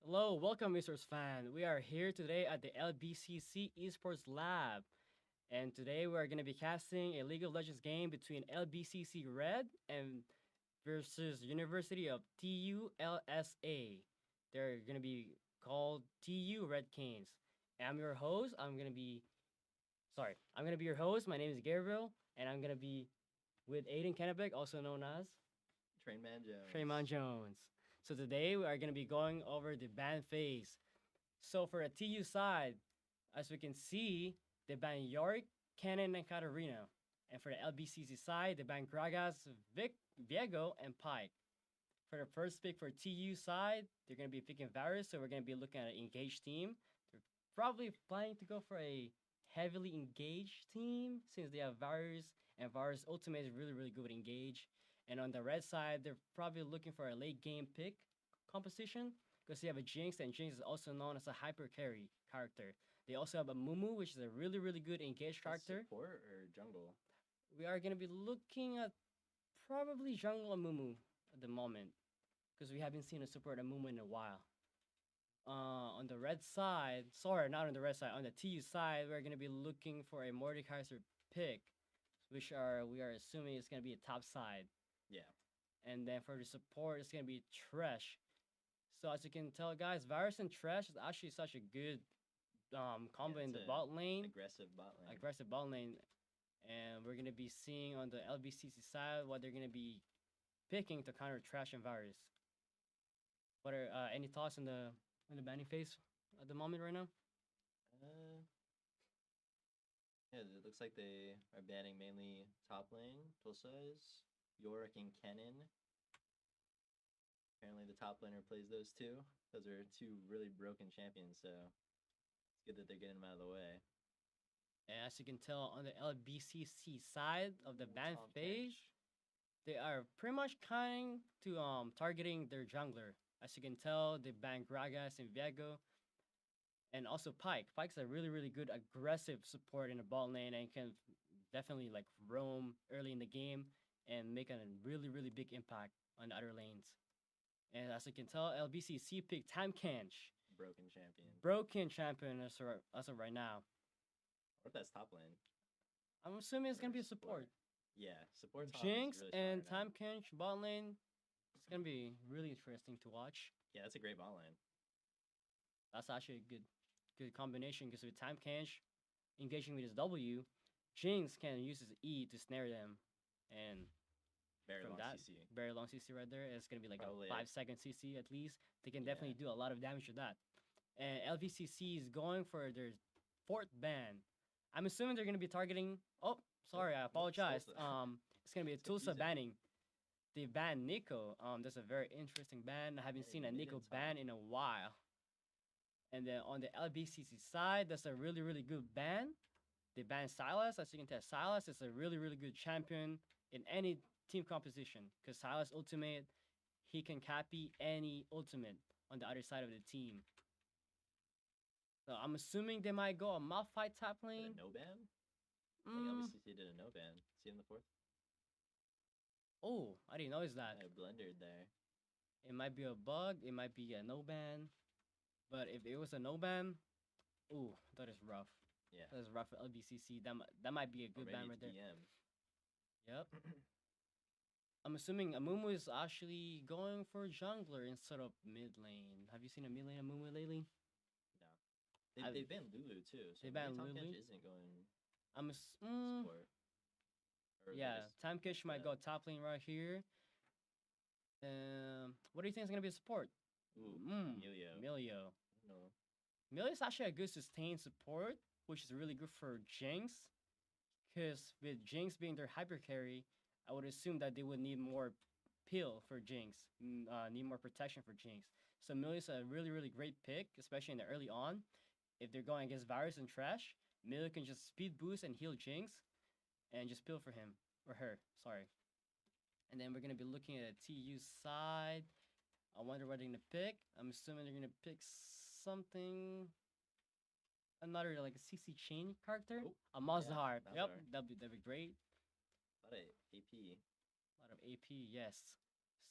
Hello, welcome, Mr. Fan. We are here today at the LBCC Esports Lab, and today we are going to be casting a League of Legends game between LBCC Red and versus University of TULSA. They're going to be called TU Red Canes. I'm your host. I'm going to be your host. My name is Gabriel, and I'm going to be with Aiden Kennebeck, also known as Trainman Jones. Traymon Jones. So today we are going to be going over the ban phase. So for the TU side, as we can see, they ban Yorick, Cannon, and Katarina. And for the LBCC side, they ban Gragas, Viego, and Pike. For the first pick for TU side, they're going to be picking Varus, so we're going to be looking at an engaged team. They're probably planning to go for a heavily engaged team since they have Varus, and Varus ultimate is really, really good with engage. And on the red side, they're probably looking for a late game pick composition because they have a Jinx, and Jinx is also known as a hyper carry character. They also have a Mumu, which is a really, really good engaged character. Support or jungle? We are going to be looking at probably jungle and Mumu at the moment because we haven't seen a support a Mumu in a while. On the red side, sorry, not on the red side, on the TU side, we're going to be looking for a Mordekaiser pick, which we are assuming is going to be a top side. Yeah. And then for the support, it's going to be Thresh. So as you can tell, guys, Varus and Thresh is actually such a good combo in the bot lane. Aggressive bot lane. Aggressive bot lane. And we're going to be seeing on the LBCC side what they're going to be picking to counter Thresh and Varus. What are any thoughts on the banning phase at the moment right now? Yeah, it looks like they are banning mainly top lane. TULSA is Yorick and Kennen. Apparently the top laner plays those two. Those are two really broken champions, so it's good that they're getting them out of the way. And as you can tell on the LBCC side of the ban phase, they are pretty much kind to targeting their jungler. As you can tell, they ban Gragas and Viego. And also Pike. Pike's a really, really good aggressive support in the bot lane and can definitely like roam early in the game and make a really, really big impact on the other lanes. And as you can tell, LBCC picked Tamkench. Broken champion as of right now. Or if that's top lane. I'm assuming it's going to be a support. Yeah, support. Jinx really and Tamkench bot lane. It's going to be really interesting to watch. Yeah, that's a great bot lane. That's actually a good combination because with Tamkench engaging with his W, Jinx can use his E to snare them. And very long CC. Very long CC right there. It's going to be like probably a 5-second CC at least. They can definitely do a lot of damage with that. And LBCC is going for their 4th ban. I'm assuming they're going to be targeting... Oh, sorry, I apologize. It's going to be a TULSA banning. They banned Nico. That's a very interesting ban. I haven't seen a Nico ban in a while. And then on the LBCC side, that's a really, really good ban. They banned Sylas. As you can tell, Sylas is a really, really good champion in any team composition. Because Sylas ultimate, he can copy any ultimate on the other side of the team. So I'm assuming they might go a Malphite top lane. No ban? I think LBCC did a no ban. See in the 4th? Oh, I didn't notice that. I blundered there. It might be a bug. It might be a no ban. But if it was a no ban, ooh, that is rough. Yeah. That is rough for LBCC. That might be a good ban right there. Yep. I'm assuming Amumu is actually going for jungler instead of mid lane. Have you seen a mid lane Amumu lately? No. They banned Lulu too. So they banned Lulu. Isn't going support. Yeah, Tamkench might go top lane right here. What do you think is gonna be a support? Ooh, Emilio. No. Emilio is actually a good sustained support, which is really good for Jinx. Because with Jinx being their hyper carry, I would assume that they would need more peel for Jinx. Need more protection for Jinx. So Millie's a really great pick, especially in the early on. If they're going against Virus and Trash, Millie can just speed boost and heal Jinx, and just peel for him or her. Sorry. And then we're gonna be looking at a TU side. I wonder what they're gonna pick. I'm assuming they're gonna pick something. Another like a CC chain character. Oh, A Mazahar. yeah, Yep, Mazahar. that'd be great. A lot of AP. A lot of AP, yes.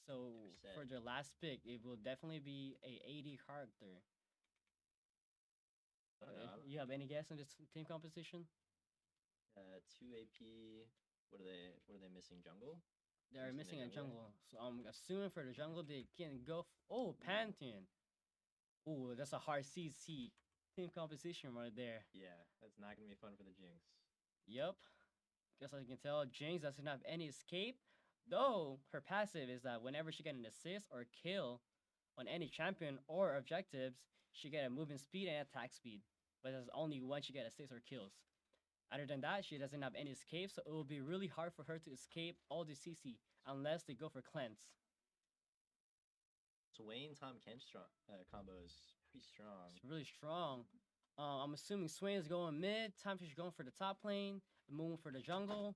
So 100%. for their last pick, it will definitely be a AD character. I don't know. You have any guess on this team composition? 2 AP. What are they missing? Jungle? They're Missing missing a a jungler? jungle, so I'm assuming for the jungle they can go. Oh, Pantheon. Oh, that's a hard CC team composition right there. Yeah, that's not gonna be fun for the Jinx. Yep. Guess as you can tell, Jinx doesn't have any escape. Though her passive is that whenever she get an assist or kill on any champion or objectives, she get a movement speed and attack speed. But that's only when she get assists or kills. Other than that, she doesn't have any escape, so it will be really hard for her to escape all the CC unless they go for cleanse. Swain Tom Kench combo is pretty strong. It's really strong. I'm assuming Swain is going mid. Time she's going for the top lane. Moon for the jungle.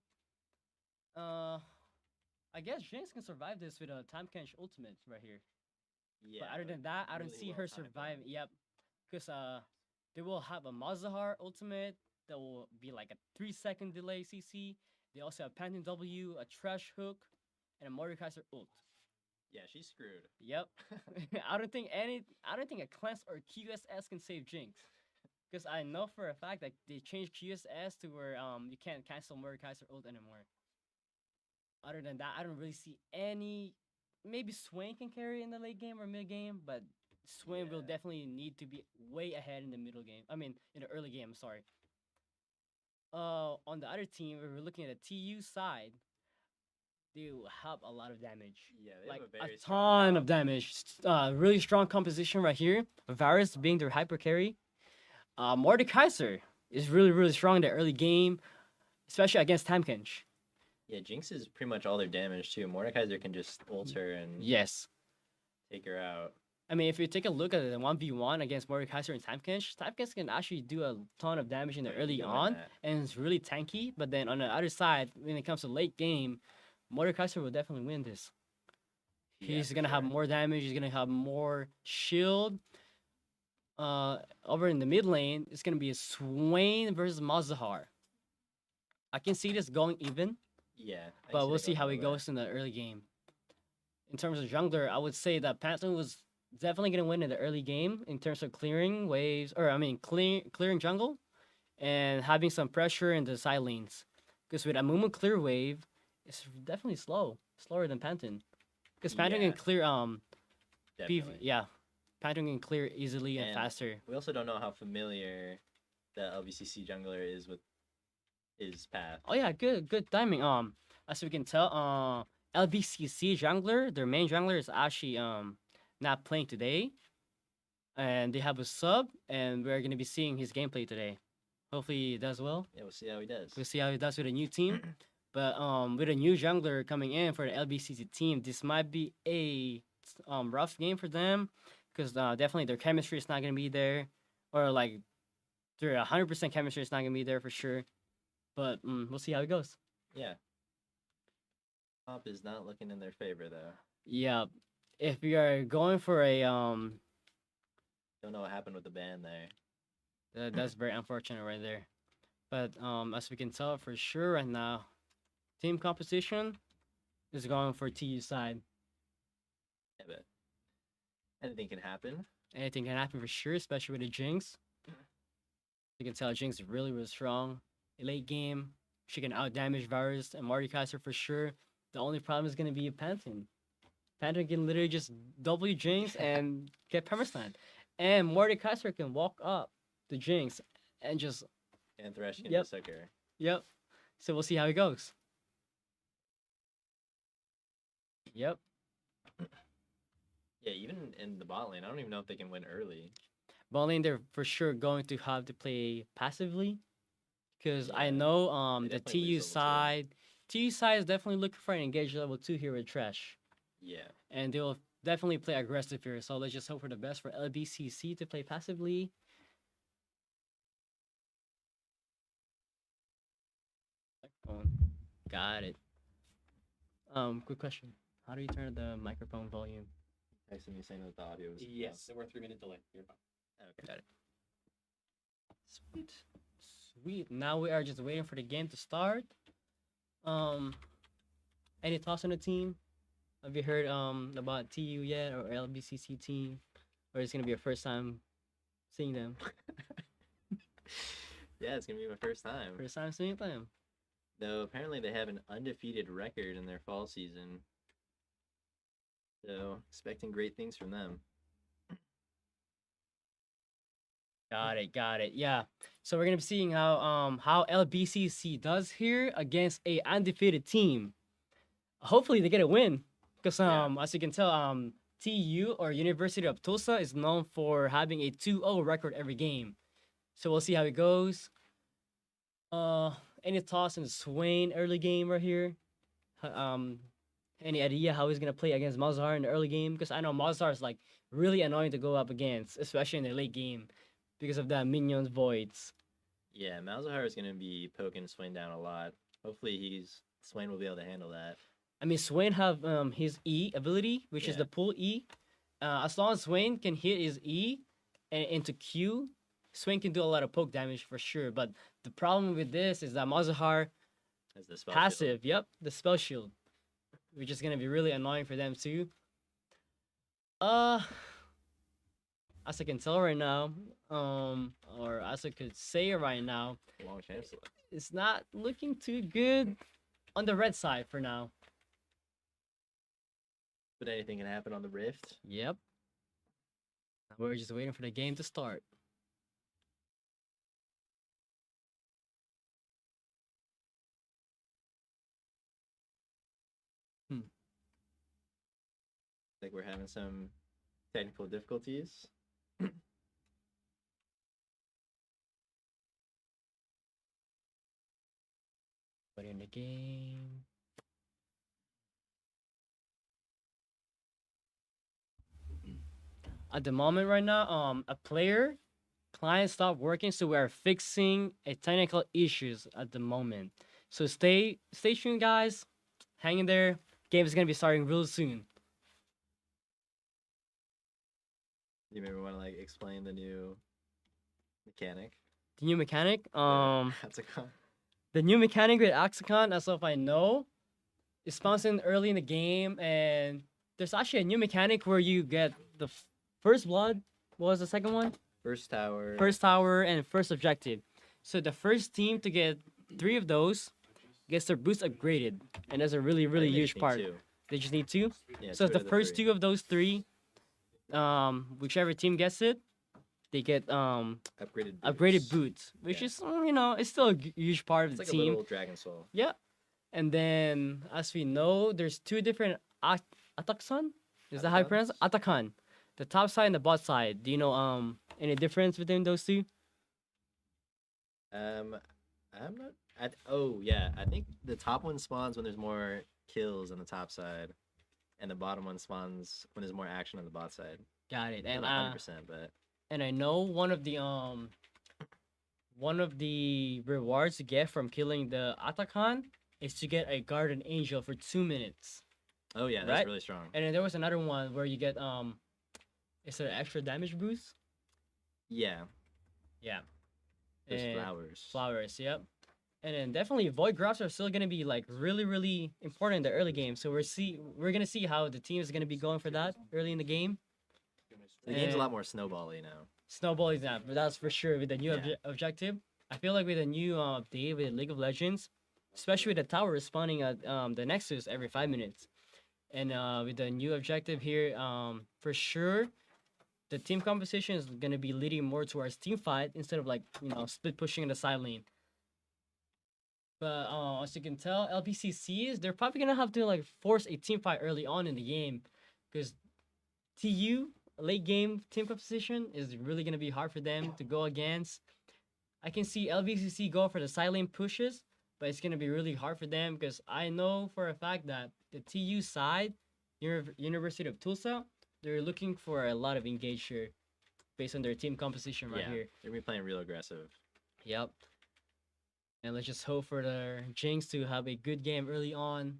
I guess Jinx can survive this with a Time Kench ultimate right here. Yeah. But other than that, I don't really see well her timed surviving. though. Yep. Because they will have a Mazahar ultimate that will be like a 3-second delay CC. They also have Pantheon W, a Trash Hook, and a Mordekaiser ult. Yeah, she's screwed. Yep. I don't think a cleanse or QSS can save Jinx. Because I know for a fact that they changed QSS to where you can't cancel Mordekaiser ult anymore. Other than that, I don't really see any. Maybe Swain can carry in the late game or mid game, but Swain will Yeah. definitely need to be way ahead in the middle game. I mean, in the early game. Sorry. On the other team, we were looking at the TU side. They will have a lot of damage. Yeah, they Like have a a very strong ton top. of damage. Really strong composition right here. Varus being their hyper carry. Mordekaiser is really strong in the early game, especially against Tamkench. Yeah, Jinx is pretty much all their damage too. Mordekaiser can just ult her and Yes. take her out. I mean, if you take a look at the 1v1 against Mordekaiser and Tamkench, Tamkench can actually do a ton of damage in the early Doing on, that. and it's really tanky. But then on the other side, when it comes to late game, Mordekaiser will definitely win this. Yeah, He's for gonna have sure. more damage. He's gonna have more shield. Over in the mid lane, it's gonna be a Swain versus Mazahar. I can see this going even, Yeah. I but see we'll it see going how it all the way. goes in the early game. In terms of jungler, I would say that Pantheon was definitely gonna win in the early game in terms of clearing waves, or I mean clearing jungle, and having some pressure in the side lanes. Because with Amumu clear wave, it's definitely slower than Pantheon. Because Pantheon Yeah. can clear Definitely. yeah, Pantheon can clear easily and And faster. We also don't know how familiar the LBCC jungler is with his path. Oh yeah, good timing. As we can tell, LBCC jungler, their main jungler is actually not playing today, and they have a sub, and we're gonna be seeing his gameplay today. Hopefully he does well. Yeah, we'll see how he does. We'll see how he does with a new team. But with a new jungler coming in for the LBCC team, this might be a rough game for them, because definitely their chemistry is not gonna be there, or like their 100% chemistry is not gonna be there for sure. But we'll see how it goes. Yeah. Top is not looking in their favor though. Yeah, if you are going for a Don't know what happened with the ban there. that's very unfortunate right there. But as we can tell for sure right now, team composition is going for TU side. Yeah, but anything can happen. Anything can happen for sure, especially with the Jinx. You can tell Jinx is really strong. Late game, she can out damage Varus and Mordekaiser for sure. The only problem is gonna be Pantheon. Pantheon can literally just W Jinx and get permaslant. And Mordekaiser can walk up the Jinx and just And Thresh can Yep. just suck her. yep. So we'll see how it goes. Yep. Yeah, even in the bot lane, I don't even know if they can win early. Bot lane, they're for sure going to have to play passively. Because I Yeah, know they the definitely TU lose level two. side is definitely looking for an engage level 2 here with Trash. Yeah. and they'll definitely play aggressive here. So let's just hope for the best for LBCC to play passively. Microphone. Got it. Quick question. How do you turn the microphone volume? Texting me saying that the audio was. Yes, we're 3 minute delay. You're fine. Okay. Got it. Sweet. Sweet. Now we are just waiting for the game to start. Any thoughts on the team? Have you heard about TU yet or LBCC team? Or it's gonna be your first time seeing them? Yeah, it's gonna be my first time. First time seeing them. Though apparently they have an undefeated record in their fall season. So expecting great things from them. Got it, got it. Yeah. So we're gonna be seeing how LBCC does here against a undefeated team. Hopefully they get a win. Because as you can tell, TU or University of Tulsa is known for having a 2-0 record every game. So we'll see how it goes. Any thoughts on Swain early game right here? Any idea how he's gonna play against Mazhar in the early game? Because I know Mazhar is like really annoying to go up against, especially in the late game, because of that minions voids. Yeah, Malzahar is gonna be poking Swain down a lot. Hopefully Swain will be able to handle that. I mean, Swain have his E ability, which is Yeah. the pull E. As long as Swain can hit his E and into Q, Swain can do a lot of poke damage for sure. But the problem with this is that Mazahar As the spell shield. passive, yep, the spell shield, which is gonna be really annoying for them too. As I can tell right now, or as I could say right now, Long chance. it's not looking too good on the red side for now. But anything can happen on the Rift. Yep. We're just waiting for the game to start. Like we're having some technical difficulties. But in the game. At the moment right now, a player client stopped working, so we are fixing a technical issues at the moment. So stay tuned, guys. Hang in there. Game is gonna be starting real soon. You maybe want to like explain the new mechanic. The new mechanic, That's a con. the new mechanic with Axicon, as of I know, is spawns in early in the game, and there's actually a new mechanic where you get the first blood. What was the second one? First tower. First tower and first objective. So the first team to get 3 of those gets their boost upgraded, and that's a really I think they huge just need part. 2. They just need 2. Yeah, So 2 the out of first 3. 2 of those 3, whichever team gets it, they get upgraded boots, which Yeah. is it's still a huge part of It's the like a team. little Dragon Soul. Yeah, and then as we know, there's 2 different Ataksan. Is that how you pronounce it? Atakan. The top side and the bot side. Do you know any difference between those 2? I'm not. Oh yeah, I think the top one spawns when there's more kills on the top side, and the bottom one spawns when there's more action on the bot side. Got it. Not And 100%, but and I know one of the rewards to get from killing the Atakan is to get a Guardian Angel for 2 minutes. oh yeah, that's Right? really strong. And then there was another one where you get it's an extra damage boost. Yeah, Yeah. there's And flowers. Flowers, yep. And then definitely void grafts are still gonna be like really important in the early game. So we're gonna see how the team is gonna be going for that early in the game. The game's a and- lot more snowball-y now. Snowball is that, but that's for sure with the new Yeah. objective. I feel like with the new update with League of Legends, especially with the tower respawning at the Nexus every 5 minutes, and with the new objective here, for sure, the team composition is gonna be leading more towards team fight instead of like split pushing in the side lane. But as you can tell, LBCCs they're probably gonna have to like force a team fight early on in the game, because TU late game team composition is really gonna be hard for them to go against. I can see LBCC go for the side lane pushes, but it's gonna be really hard for them because I know for a fact that the TU side University of Tulsa, they're looking for a lot of engage here based on their team composition right yeah, here. they're gonna be playing real aggressive. Yep. And let's just hope for the Jinx to have a good game early on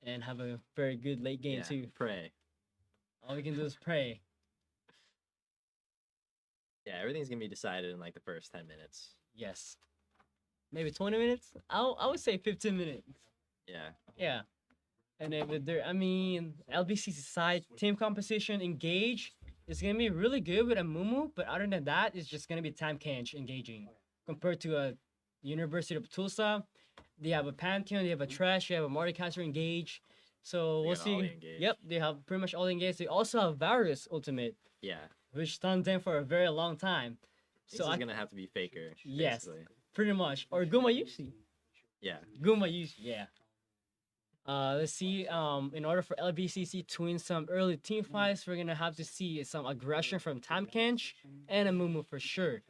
and have a very good late game Yeah, too. pray. All we can do is pray. Yeah, everything's gonna be decided in like the first 10 minutes. Yes. Maybe 20 minutes? I would say 15 minutes. Yeah, Yeah. And then with their, I mean, LBCC side team composition engage is gonna be really good with a Mumu, but other than that, it's just gonna be Tam Kench engaging compared to a University of Tulsa. They have a Pantheon, they have a Trash, they have a Mordekaiser engage. So They we'll got all the see. engage. Yep, they have pretty much all the engage. They also have Varus ultimate, yeah. which stunned them for a very long time. This So is I gonna have to be Faker. Yes. basically. pretty much, or Guma Yushi. Yeah. Guma Yushi, yeah. Let's see. In order for LBCC to win some early team fights, we're gonna have to see some aggression from Tam Kench and a Mumu for sure.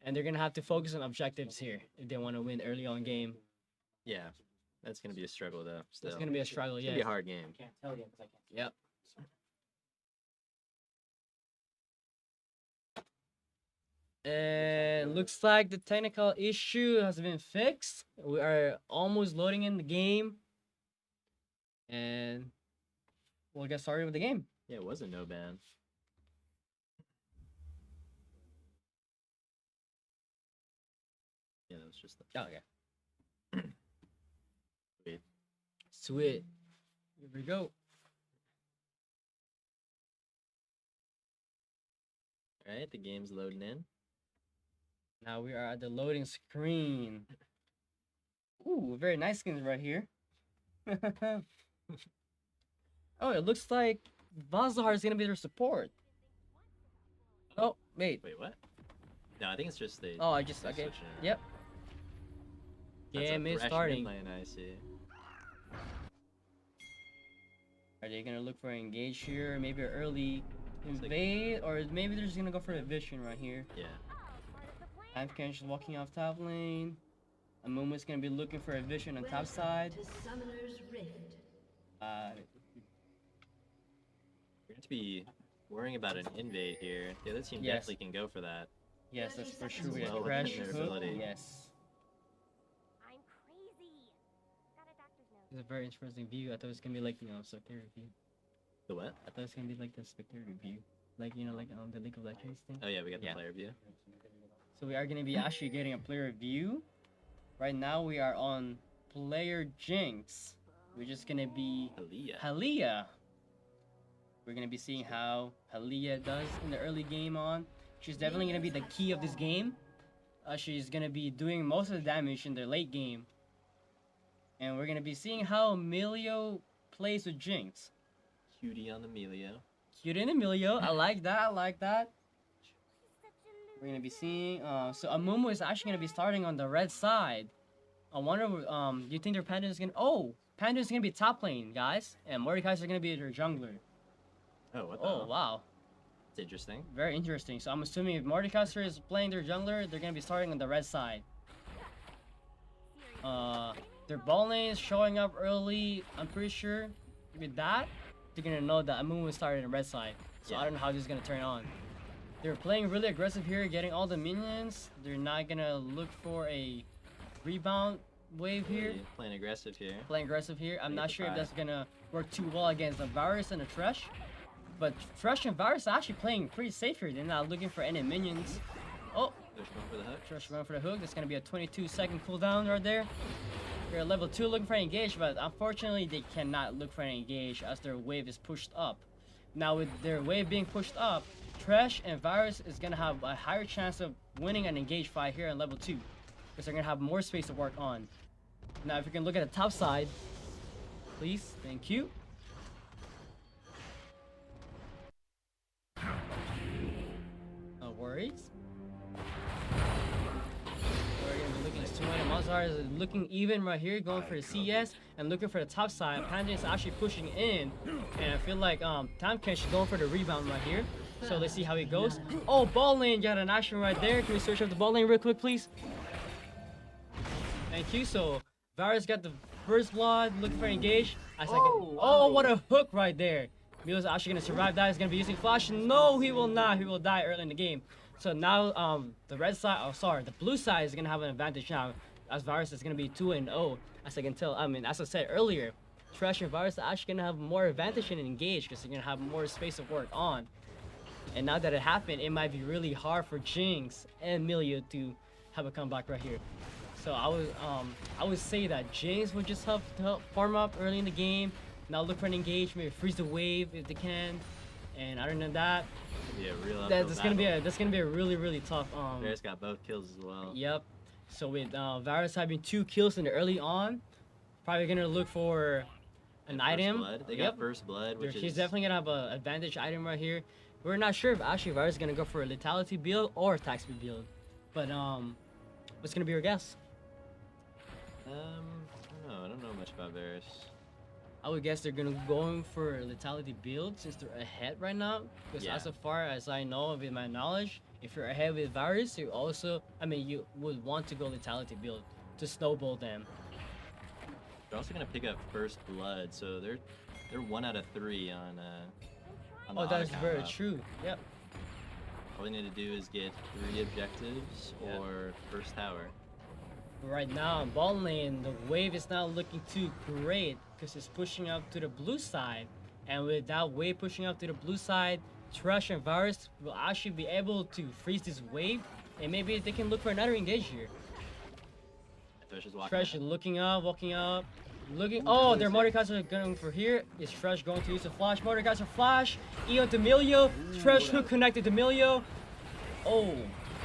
And they're gonna have to focus on objectives here if they want to win early on game. Yeah. That's gonna be a struggle though. Still. It's gonna be a struggle, It's yeah. gonna be a hard game. Can't tell you because I can't. Yep. And looks like the technical issue has been fixed. We are almost loading in the game. And we'll get started with the game. Yeah, it was a no ban. Yeah, that was just the Oh, yeah. Sweet. Sweet. Here we go. Alright, the game's loading in. Now we are at the loading screen. Ooh, very nice skins right here. Oh, it looks like Vazahar is gonna be their support. Oh, wait. Wait, what? No, I think it's just the. Oh, I just okay. switching it. Yep. That's a Game is Thresh starting. mid lane, I see. Are they gonna look for an engage here? Maybe an early It's like- invade, or maybe they're just gonna go for a vision right here. Yeah. I'm just walking off top lane. Amuma's gonna be looking for a vision on top side. To Summoner's Rift. We're going to be worrying about an invade here. The other team Yes. definitely can go for that. Yes, that's for sure. Well We within have Crash their Hook. ability. Yes. I'm crazy. Got a doctor's note. It's a very interesting view. I thought it was gonna be like, spectator view. The what? I thought it was gonna be like the spectator view. Like, like the League of Legends thing. Oh yeah, we got the Yeah. player view. So we are gonna be actually getting a player view. Right now we are on player Jinx. We're just gonna be Aaliyah. Halia. We're gonna be seeing how Halia does in the early game on. She's definitely gonna be the key of this game. She's gonna be doing most of the damage in the late game. And we're gonna be seeing how Emilio plays with Jinx. Cutie on the Melio. Cute in Emilio, I like that, I like that. We're gonna be seeing, so Amumu is actually gonna be starting on the red side. I wonder, do you think their Panda is gonna, Panda is gonna be top lane, guys. And Mordekaiser are gonna be their jungler. Oh, what the Oh, hell? wow. It's interesting. Very interesting. So I'm assuming if Mordekaiser is playing their jungler, they're gonna be starting on the red side. Their ball lane is showing up early. I'm pretty sure with that, they're gonna know that Amumu started on the red side. So I Yeah. don't know how this is gonna turn on. They're playing really aggressive here, getting all the minions. They're not gonna look for a rebound wave here. Really playing aggressive here. Playing aggressive here. I'm not sure if 8-5. that's gonna work too well against the Varus and the Thresh. But Thresh and Varus are actually playing pretty safe here. They're not looking for any minions. Oh, They're going for the hook. Thresh going for the hook. That's gonna be a 22-second cooldown right there. They're at level 2 looking for an engage, but unfortunately they cannot look for an engage as their wave is pushed up. Now with their wave being pushed up, Thresh and Varus is gonna have a higher chance of winning an engage fight here on level 2. Because they're gonna have more space to work on. Now if you can look at the top side, please, thank you. No worries. We're gonna be looking at 200. Mazar is looking even right here, going for the CS and looking for the top side. Panda is actually pushing in, and I feel like Tamkesh is going for the rebound right here. So let's see how it goes. Oh, ball lane got an action right there. Can we search up the ball lane real quick, please? Thank you. So Varus got the first blood, looking for engage. I second. Oh, Oh, wow. what a hook right there. Milo's actually gonna survive that. He's gonna be using flash. No, he will not. He will die early in the game. So now the red side, oh sorry, the blue side is gonna have an advantage now. As Varus is gonna be 2-0, as I can tell. I mean, as I said earlier, Trash and Varus are actually gonna have more advantage in engage because they're gonna have more space to work on. And now that it happened, it might be really hard for Jinx and Milio to have a comeback right here. So I would say that Jinx would just help to help farm up early in the game. Now look for an engage, maybe freeze the wave if they can. And other than that, Yeah, real that's gonna be a really tough. Varus got both kills as well. Yep. So with Varus having 2 kills in the early on, probably gonna look for an First item. blood. They got first blood, which He's is definitely gonna have an advantage item right here. We're not sure if actually Varus is gonna go for a lethality build or attack speed build, but what's gonna be your guess? I don't know much about Varus. I would guess they're gonna going for a lethality build since they're ahead right now. Because Yeah. as far as I know, with my knowledge, if you're ahead with Varus, you also, you would want to go lethality build to snowball them. They're also gonna pick up first blood, so they're 1 out of 3 on the Oh, that is auto very combo. true. Yep. All we need to do is get 3 objectives Yeah. or first tower. Right now, in ball lane, the wave is not looking too great because it's pushing up to the blue side. And with that wave pushing up to the blue side, Trash and Varus will actually be able to freeze this wave. And maybe they can look for another engage here. Thresh is walking. Trash is out. looking up, walking up, looking. Ooh, Oh, that their was Mordekaiser are going for here. Is Trash going to use a flash? Mordekaiser flash. Eon to Milio. Trash hook connected to Milio. Oh,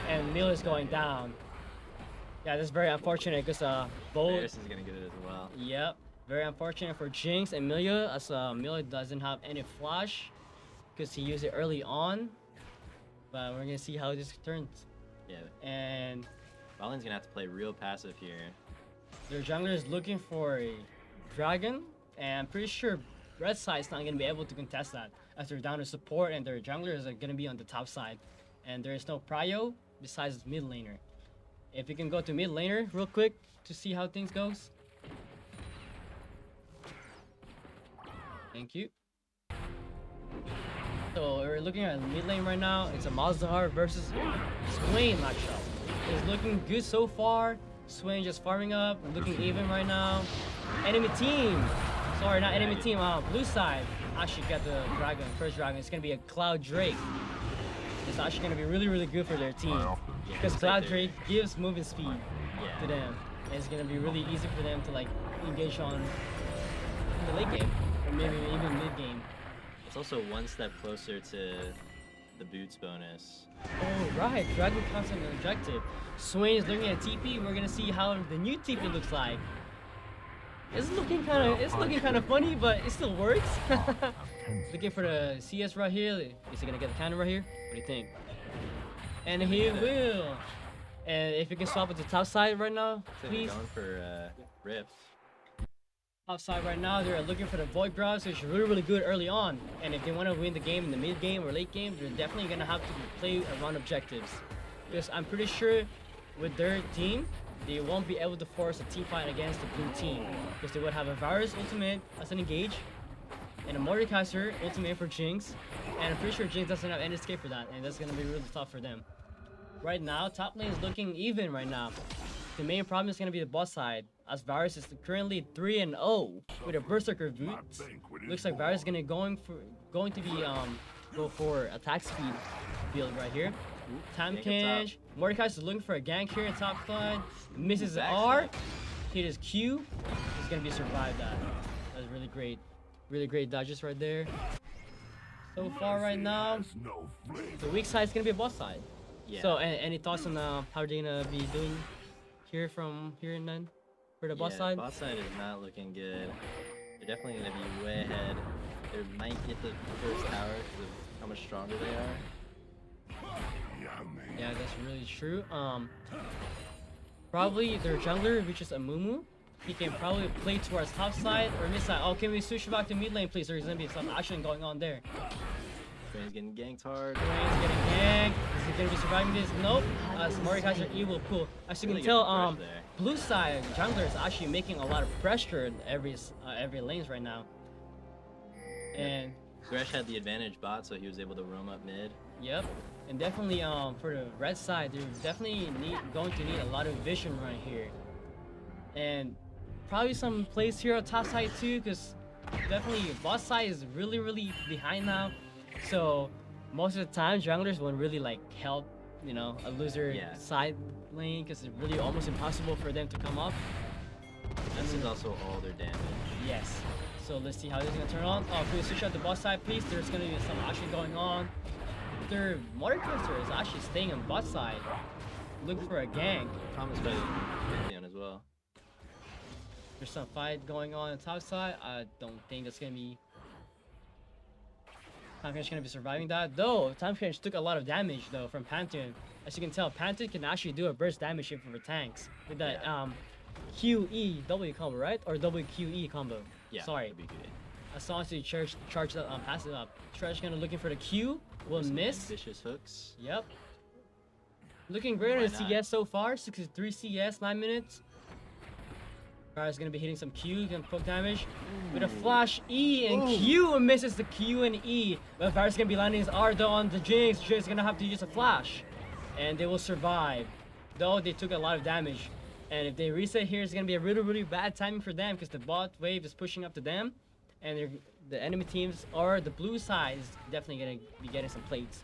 and Milio is going down. Yeah, that's very unfortunate because both. Varus is gonna get it as well. Yep, very unfortunate for Jinx and Milio as Milio doesn't have any flash because he used it early on. But we're gonna see how this turns. Yeah, And Balin's gonna have to play real passive here. their jungler is looking for a dragon, and I'm pretty sure red side's not gonna be able to contest that as they're down to support and their junglers are gonna be on the top side, and there is no prio besides mid laner. If you can go to mid laner real quick to see how things goes. Thank you. So we're looking at mid lane right now. It's a Mazdahar versus Swain matchup. It's looking good so far. Swain just farming up, looking even right now. Enemy team, sorry, not enemy team. Blue side actually got the dragon, first dragon. It's gonna be a Cloud Drake. It's actually gonna be really good for their team because it's Cloud like Drake gives movement speed Yeah. to them. And it's gonna be really easy for them to like engage on in the late game or maybe even mid game. It's also 1 step closer to the boots bonus. Oh right, Dragon counts on an objective. Swain is looking at TP. We're gonna see how the new TP looks like. It's looking kind of funny, but it still works. Looking for the CS right here. Is he gonna get the counter right here? What do you think? And he will. And if you can swap with the top side right now, So they're please. going for Rift. Top side right now, they're looking for the Void Grubs, which is really good early on. And if they want to win the game in the mid game or late game, they're definitely gonna have to play around objectives. Because I'm pretty sure with their team, they won't be able to force a team fight against the blue team. Because they would have a Varus ultimate as an engage, and a Mordekaiser ultimate for Jinx. And I'm pretty sure Jinx doesn't have any escape for that, and that's gonna be really tough for them. Right now, top lane is looking even right now. The main problem is gonna be the bot side, as Varus is currently 3-0 with a Berserker boots. Looks like Varus is gonna going to be go for attack speed build right here. Time gank up Kinch. Mordecai is looking for a gank here in top side. Misses the Backstab. R. Hit his Q. He's gonna be survived that. That's really great. Really great dodges right there. So far right now, the weak side is gonna be a bot side. Yeah. So any thoughts on how they're gonna be doing here from here and then for the bot Yeah, side? Bot side is not looking good. They're definitely gonna be way ahead. They might get the first tower because of how much stronger they are. Yeah, that's really true. Probably their jungler, which is a Mumu, he can probably play towards top side or mid side. Oh, can we switch back to mid lane, please? There's gonna be some action going on there. Swain's getting ganked hard. Swain's getting ganked. Is he gonna be surviving this? Nope. Mordekaiser E will pull. As you Really can good tell, push there. blue side jungler is actually making a lot of pressure in every lanes right now. And Thresh had the advantage bot, so he was able to roam up mid. yep. And definitely for the red side, they're definitely going to need a lot of vision right here. And probably some plays here on top side too, because definitely bot side is really behind now. So most of the time junglers won't really like help, you know, a loser Yeah. side lane, because it's really almost impossible for them to come up. This is also all their damage. Yes. So let's see how this is gonna turn on. Oh, can we switch out the bot side, please? There's gonna be some action going on. Their Mordekaiser is actually staying on bot side, looking for a gank. Thomas by Pantheon as well. There's some fight going on top side. I don't think that's gonna be. Timecrunch gonna be surviving that. Though Timecrunch took a lot of damage though from Pantheon. As you can tell, Pantheon can actually do a burst damage even for tanks with that QE W combo, right? Or WQE combo. Yeah. Sorry. that'd be good. As long as you charge that pass it up. Trash gonna looking for the Q. Will Some miss. Vicious hooks. Yep. Looking great Why in not? CS so far. 63 CS, 9 minutes. Guy's gonna be hitting some Q, gonna poke damage. With a flash E and Q misses the Q and E. But Varus gonna be landing his R though on the Jinx. Jinx is gonna have to use a flash. And they will survive. Though they took a lot of damage. And if they reset here, it's gonna be a really bad timing for them because the bot wave is pushing up to them. And the enemy teams or the blue side is definitely gonna be getting some plates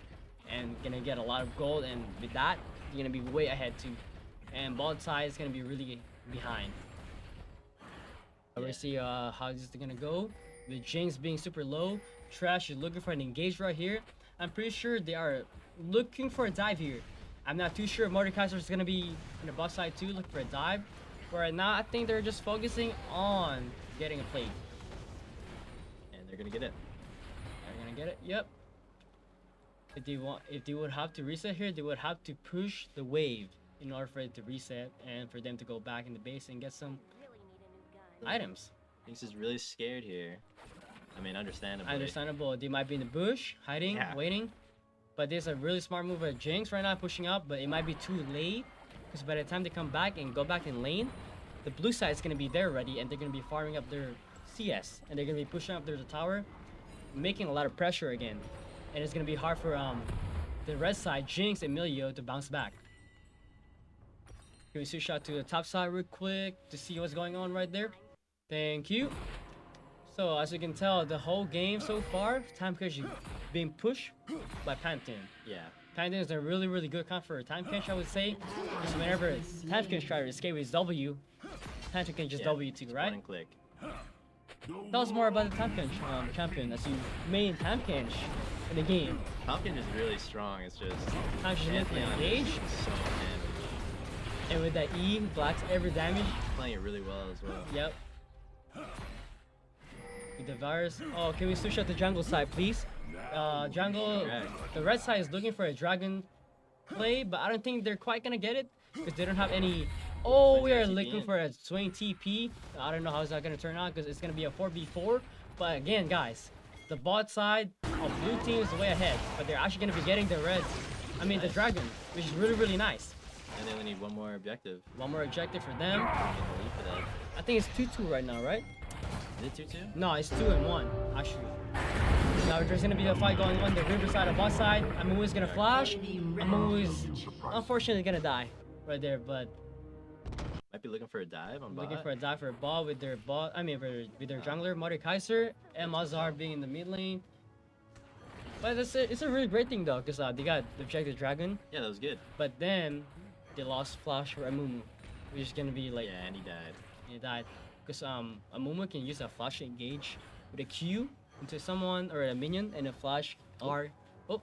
and gonna get a lot of gold, and with that you're gonna be way ahead too. And bot side is gonna be really behind. We're gonna see how this is gonna go. With Jinx being super low, Trash is looking for an engage right here. I'm pretty sure they are looking for a dive here. I'm not too sure if Mordekaiser is gonna be in the bot side too, looking for a dive. But right now I think they're just focusing on getting a plate. And they're gonna get it. They're gonna get it. Yep. If they would have to reset here, they would have to push the wave in order for it to reset and for them to go back in the base and get some Really need a new gun. items. Thinks is really scared here. I mean, understandably. Understandable. They might be in the bush, hiding, Yeah. waiting. But there's a really smart move at Jinx right now, pushing up. But it might be too late, because by the time they come back and go back in lane, the blue side is gonna be there ready, and they're gonna be farming up their CS, and they're gonna be pushing up their tower, making a lot of pressure again, and it's gonna be hard for the red side, Jinx and Emilio, to bounce back. Can we switch out to the top side real quick to see what's going on right there? Thank you. So as you can tell, the whole game so far, Timecrunch is being pushed by Pantheon. Yeah. Pantheon is a really good count for Timecrunch, I would say. Because whenever Timecrunch tries to escape with his W, Pantheon can just Yeah, W too, it's right? Point and click. Tell us more about the Timecrunch champion as you main Timecrunch in the game. Pumpkin is really strong. It's just Timecrunch is making Pantheon engage, is so damage. and with that E, blocks every damage. Playing it really well as well. Yep. With the virus. Oh, can we switch out the jungle side, please? Jungle. Correct. The red side is looking for a dragon play, but I don't think they're quite gonna get it because they don't have any. Oh, we are TP looking in. for a swing TP. I don't know how's that gonna turn out because it's gonna be a 4v4. But again, guys, the bot side of blue team is way ahead, but they're actually gonna be getting the red. I mean the Nice. dragon, which is really nice. And they only need one more objective. One more objective for them. Get the lead for that. I think it's 2-2 right now, right? Is it 2-2? No, it's 2-1 actually. Now there's gonna be a fight going on the river side of bot side. Amumu is gonna flash. Amumu is unfortunately gonna die right there, but Might be looking for a dive on bot. looking for a dive for a ball with their bot. I mean, with their jungler Mordekaiser and Mazar being in the mid lane. But it's a really great thing though, because they got the objective dragon, Yeah, that was good. but then they lost flash for Amumu, which is gonna be like Yeah, and he died. he died. Because Amumu can use a flash engage with a Q into someone or a minion and a flash R. Oh,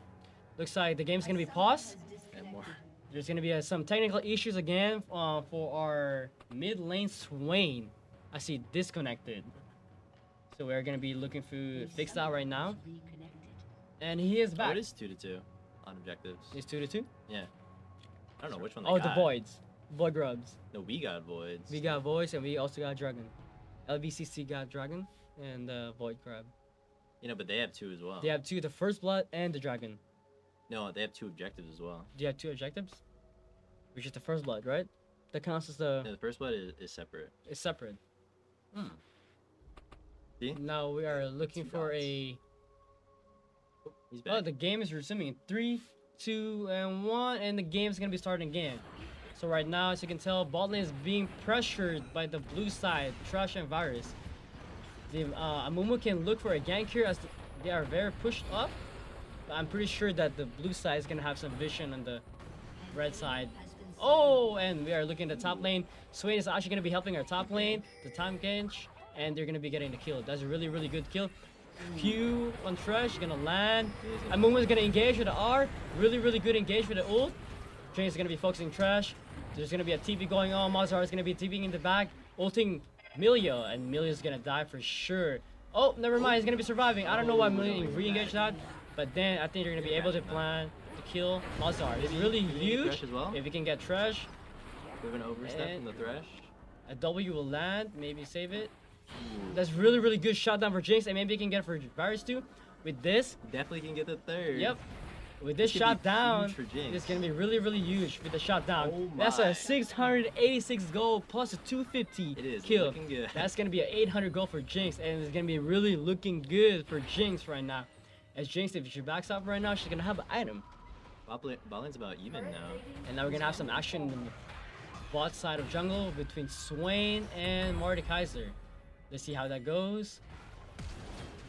looks like the game's gonna be paused. And more. There's gonna be some technical issues again for our mid lane Swain. I see disconnected. So we're gonna be looking to fix that right now. And he is Oh, back. it is 2-2 on objectives. It's 2-2. Yeah. I don't know which one they Oh, got. the voids, void grubs. No, we got voids. We got voids and we also got dragon. LBCC got dragon and void grub. You know, but they have 2 as well. They have 2, the First Blood and the Dragon. No, they have 2 objectives as well. Do you have 2 objectives? Which is the First Blood, right? That counts as the... No, the first blood is separate. It's separate. See? Now we are looking Two for dots. a... He's Oh, back. the game is resuming. 3, 2, and 1, and the game's gonna be starting again. So right now, as you can tell, bot lane is being pressured by the blue side, Trash and Virus. The Amumu can look for a gank here as they are very pushed up. But I'm pretty sure that the blue side is gonna have some vision on the red side. Oh, and we are looking at the top lane. Swain is actually gonna be helping our top lane, the time Gench, and they're gonna be getting the kill. That's a really, really good kill. Q on Trash, gonna land. Amumu is gonna engage with the R. Really, really good engage with the ult. Jane is gonna be focusing Trash. There's gonna be a TP going on. Mazhar is gonna be TPing in the back, ulting Milio, and Milio's gonna die for sure. Oh, never mind, he's gonna be surviving. I don't know why Milio re-engaged that, but then I think they're gonna be able to plan to kill Mazhar. It's really huge Thresh as well? if we can get Trash. We have an overstep from the Thresh. A W will land, maybe save it. That's really, really good shutdown for Jinx, and maybe he can get it for Virus too. With this, Definitely can get the 3rd. yep. With this This could be shot down, huge for Jinx. it's gonna be really, really huge with the shot down. Oh That's my. a 686 gold plus a 250 It is kill. looking good. That's gonna be an 800 gold for Jinx, and it's gonna be really looking good for Jinx right now. As Jinx, if she backs up right now, she's gonna have an item. Bot lane's about even now. And now we're gonna have some action in the bot side of jungle between Swain and Mordekaiser. Let's see how that goes.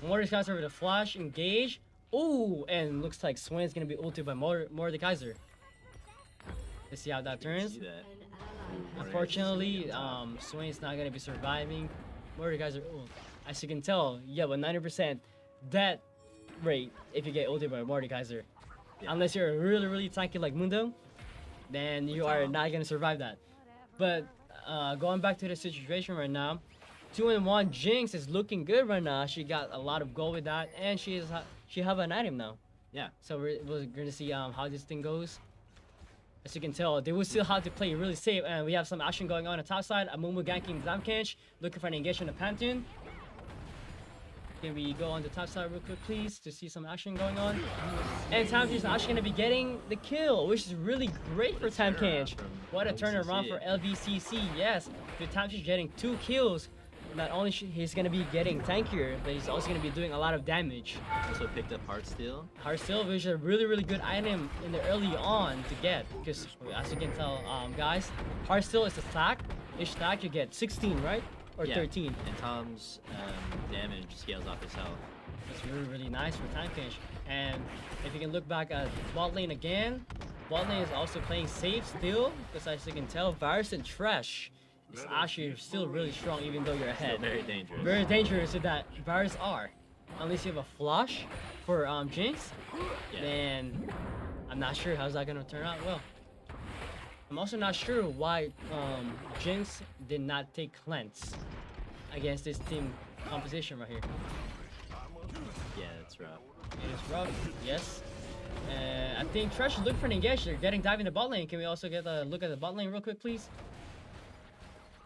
Mordekaiser with a flash, engage. Ooh, and looks like Swain's gonna be ulted by Mordekaiser. Let's see how that turns. See that. Unfortunately, Swain's not gonna be surviving. Mordekaiser ult. As you can tell, you have a 90% death rate if you get ulted by Mordekaiser. Yeah. Unless you're really, really tanky like Mundo, then you are not gonna survive that. But going back to the situation right now, 2-1 Jinx is looking good right now. She got a lot of gold with that, and she have an item now. Yeah. So we're gonna see how this thing goes. As you can tell, they will still have to play really safe, and we have some action going on the top side. Amumu ganking Zamkench, looking for an engagement in the Pantheon. Can we go on the top side real quick, please, to see some action going on? And Tamkench is actually gonna be getting the kill, which is really great for Tamkench. What a turnaround for LBCC, yes. With Tamkench getting 2 kills, not only he's gonna be getting tankier, but he's also gonna be doing a lot of damage. Also picked up Heartsteel. Heartsteel, which is a really, really good item in the early on to get, because as you can tell, guys, Heartsteel is a stack. Each stack you get 16, right? Or Yeah. 13. And Tom's damage scales off his health. That's really, really nice for Tamkench. And if you can look back at bot lane again, bot lane is also playing safe still, because as you can tell, Virus and Trash is actually still really strong even though you're ahead. Still very dangerous. Very dangerous with that Virus R. Unless you have a flush for Jinx, Yeah. then I'm not sure how's that gonna turn out well. I'm also not sure why Jinx did not take cleanse against this team composition right here. Yeah, that's rough. It is rough, yes. I think Trash is looking for an engage. They're getting dive in the bot lane. Can we also get a look at the bot lane real quick, please?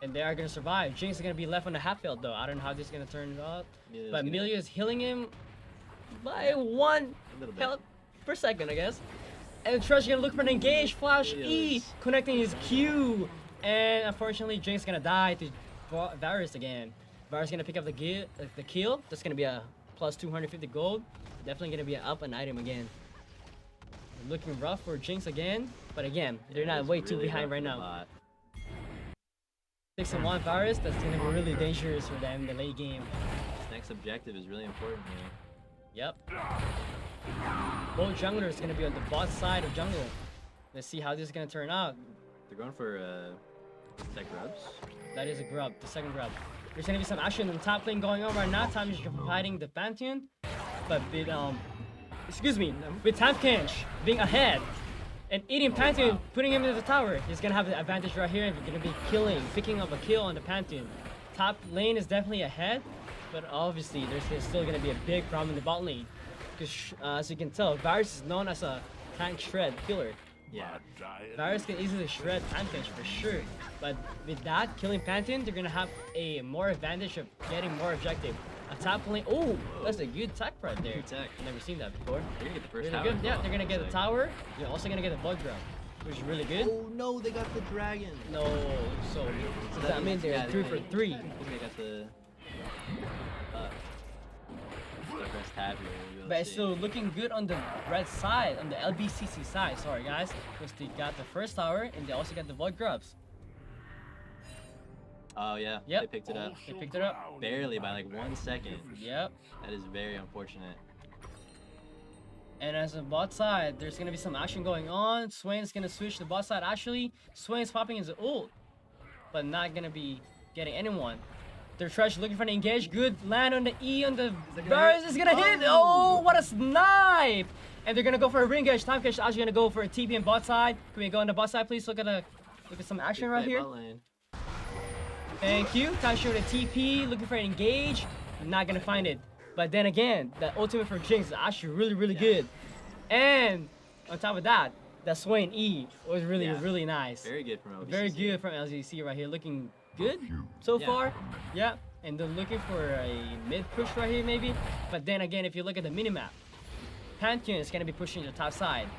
And they are gonna survive. Jinx is gonna be left on the half field though. I don't know how this is gonna turn out. Milia's But gonna- Milia is healing him by 1 A little bit. health per second, I guess. And Trash is gonna look for an engage, flash E, Yes. connecting his Q. And unfortunately, Jinx is gonna die to Varus again. Varus is gonna pick up the kill. That's gonna be a plus 250 gold. Definitely gonna be an up an item again. Looking rough for Jinx again, but again, they're Yeah, not it's way too really behind rough right for the now. bot. 6-1 Varus, that's gonna be really dangerous for them in the late game. This next objective is really important here. Yep. Both junglers gonna be on the bot side of jungle. Let's see how this is gonna turn out. They're going for tech grubs. That is a grub, the second grub. There's gonna be some action in the top lane going on right now. Time is fighting the Pantheon, but with excuse me, with Tamkench being ahead and eating Pantheon, putting him into the tower, he's gonna have the advantage right here. And he's gonna be picking up a kill on the Pantheon. Top lane is definitely ahead, but obviously there's still gonna be a big problem in the bot lane, because as you can tell, Varus is known as a tank shred killer. Yeah. Varus can easily shred Pantheon for sure, but with that killing Pantheon, they're gonna have a more advantage of getting more objective. A top lane. Oh, that's a good tech right there. Good tech. Never seen that before. They're gonna get the first Really tower. good. as Yeah, well. they're gonna get the Looks tower. You're also gonna get the bug drop, which is really good. Oh no, they got the dragon. No, so does that mean they're Yeah, 3 for 3? I think they got the rest tab here. We'll But it's see. still looking good on the red side, on the LBCC side. Sorry guys, because they got the first tower and they also got the bug drops. Oh yeah, Yep. they picked it up. They picked it up. Barely by like 1 second. Yep. That is very unfortunate. And as a bot side, there's gonna be some action going on. Swain's gonna switch to bot side. Actually, Swain's popping his ult, but not gonna be getting anyone. They're trash looking for an engage. Good land on the E on the Burst is gonna hit. Oh, what a snipe! And they're gonna go for a ring engage. Time catch actually gonna go for a TP and bot side. Can we go on the bot side, please? Look at some action Big right play here. bot lane. Thank you. Time show the TP, looking for an engage. I'm not gonna find it. But then again, the ultimate for Jinx is actually really Yeah. good. And on top of that, that Swain E was really Yeah. nice. Very good from LBCC. Very good from LGC right here, looking good so Yeah. far. Yeah, and they're looking for a mid push right here maybe. But then again, if you look at the minimap, Pantheon is gonna be pushing the top side,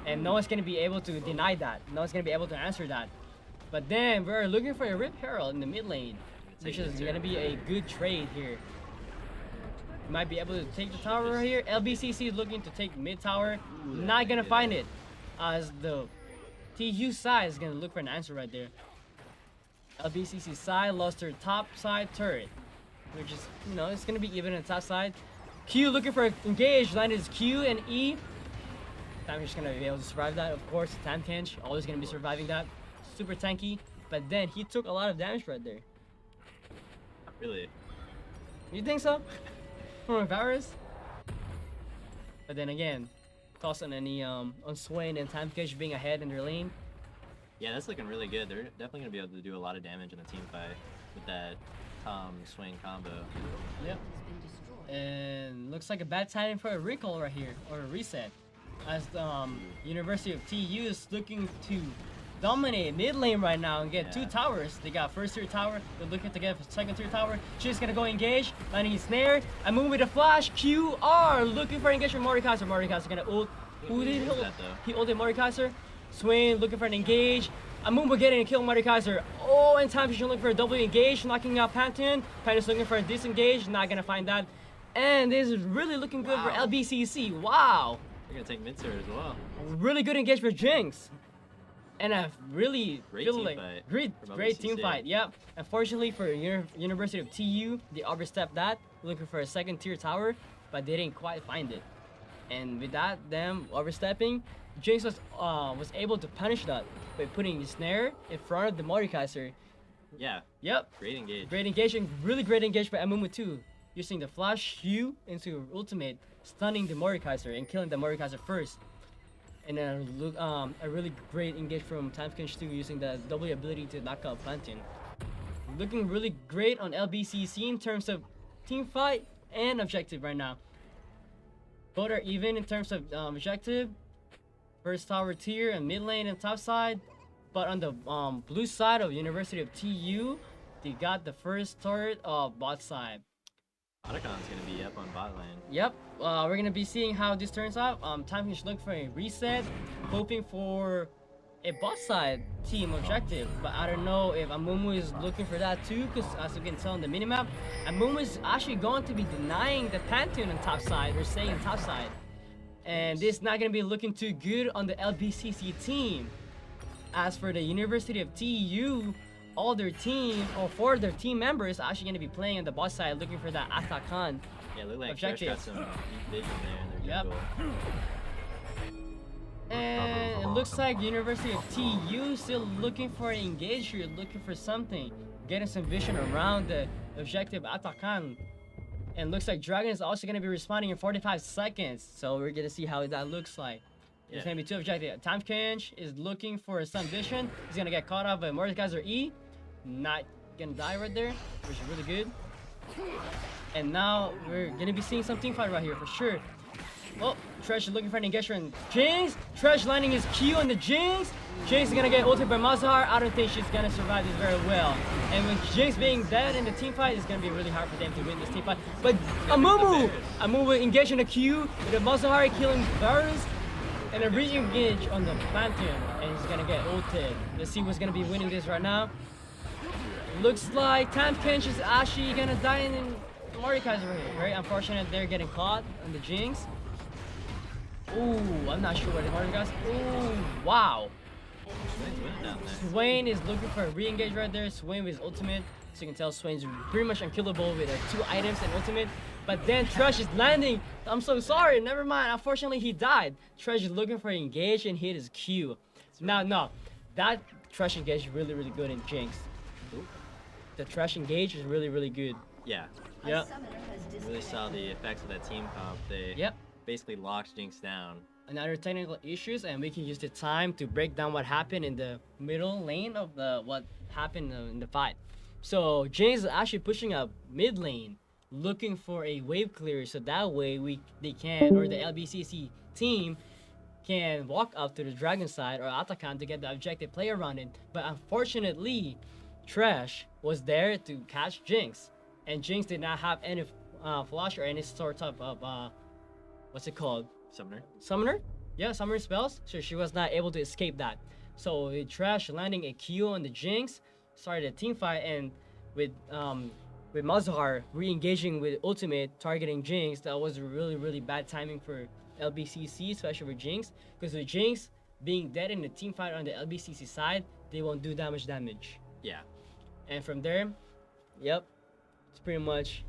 and no one's gonna be able to deny that. No one's gonna be able to answer that. But then we're looking for a Rip Herald in the mid lane, which Take is it gonna too. be a good trade here. Might be able to take the tower right here. LBCC is looking to take mid tower. Ooh, Not gonna good. find it, as the TU side is gonna look for an answer right there. LBCC side lost their top side turret, which is, you know, it's gonna be even on the top side. Q looking for engage. Landed is Q and E. I'm just gonna be able to survive that, of course. Tankench always gonna be surviving that. Super tanky, but then he took a lot of damage right there. Really? You think so? From Varus? But then again, toss on any on Swain and Tankench being ahead in their lane. Yeah, that's looking really good. They're definitely gonna be able to do a lot of damage in a team fight with that Swain combo. Yep. And looks like a bad timing for a recall right here, or a reset. As the University of TU is looking to dominate mid lane right now and get 2 Yeah. towers. They got first tier tower, they're looking to get a second tier tower. She's gonna go engage, landing his snare. I move with a flash, QR, looking for engage from Morikaiser. Morikaiser gonna ult. Who did he Use ult? that, though. He ulted Morikaiser. Swain looking for an engage. Amumu getting a kill Morikaiser. Oh, and time she's looking for a double engage, knocking out Pantheon. Pantheon's looking for a disengage, not gonna find that. And this is really looking good for Wow. LBCC. Wow. They're gonna take mid turret as well. Really good engage for Jinx. And a really Great feel team like fight great from great team LBCC. fight. Yep. Unfortunately for University of TU, they overstepped that, looking for a second tier tower, but they didn't quite find it. And with that, them overstepping, Jinx was able to punish that by putting his snare in front of the Morikaiser. Yeah, Yep. great engage. Great engagement, really great engagement by Amumu too, using the flash Q into ultimate, stunning the Morikaiser and killing the Morikaiser first. And then a really great engage from Timeskinch too, using the double ability to knock out Pantheon. Looking really great on LBCC in terms of team fight and objective right now. Both are even in terms of objective. First tower tier and mid lane and top side. But on the blue side of University of TU, they got the first turret of bot side. Otacon's gonna be up on bot lane. Yep, we're gonna be seeing how this turns out. Time is looking for a reset, hoping for a bot side team objective. But I don't know if Amumu is looking for that too, because as you can tell on the minimap, Amumu is actually going to be denying the Pantheon on top side, or saying top side. And this is not gonna be looking too good on the LBCC team. As for the University of TU, all their team, or 4 of their team members, are actually going to be playing on the bot side, looking for that Atakan. Yeah, look like Fresh Objective. got some deep vision there in their Yep. jungle. And it looks like University of TU still looking for an engage here, looking for something, getting some vision around the objective Atakan. And looks like Dragon is also going to be responding in 45 seconds, so we're going to see how that looks like. There's Yeah. going to be 2 objectives. Timeskinch is looking for some vision. He's going to get caught up by Mordekaiser E. Not going to die right there, which is really good. And now we're going to be seeing some team fight right here for sure. Oh, Tresh is looking for an engagement. Jinx. Tresh landing his Q on the Jinx. Jinx is gonna get ulted by Mazahar. I don't think she's gonna survive this very well. And with Jinx being dead in the team fight, it's gonna be really hard for them to win this team fight. But Amumu engaging the Q with the Mazahar killing Varus. And a re-engage on the Pantheon, and he's gonna get ulted. Let's see who's gonna be winning this right now. Looks like Time Kench is actually gonna die in Mordekaiser right here. Very unfortunate they're getting caught on the Jinx. Ooh, I'm not sure what the Mordekaiser. Ooh, wow. Swain's winning down there. Swain is looking for a re-engage right there. Swain with his ultimate. So you can tell Swain's pretty much unkillable with 2 items and ultimate. But then Tresh is landing. I'm so sorry. Never mind. Unfortunately, he died. Tresh is looking for engage and hit his Q. Now, no. That Tresh engage is really, really good in Jinx. Ooh. The Tresh engage is really, really good. Yeah. Yep. Really saw the effects of that team comp. They Yep. basically locked Jinx down. Another technical issues, and we can use the time to break down what happened in the middle lane of what happened in the fight. So Jinx is actually pushing up mid lane, looking for a wave clear, so that way the LBCC team can walk up to the dragon side or Atakan to get the objective play around it. But unfortunately, Trash was there to catch Jinx, and Jinx did not have any flash or any sort of what's it called? Summoner? Yeah, summoner spells. So she was not able to escape that. So with Trash landing a Q on the Jinx, started a team fight, and with Mazahar re-engaging with ultimate targeting Jinx, that was really, really bad timing for LBCC, especially for Jinx, because with Jinx being dead in the team fight on the LBCC side, they won't do that much damage. Yeah. And from there, yep, it's pretty much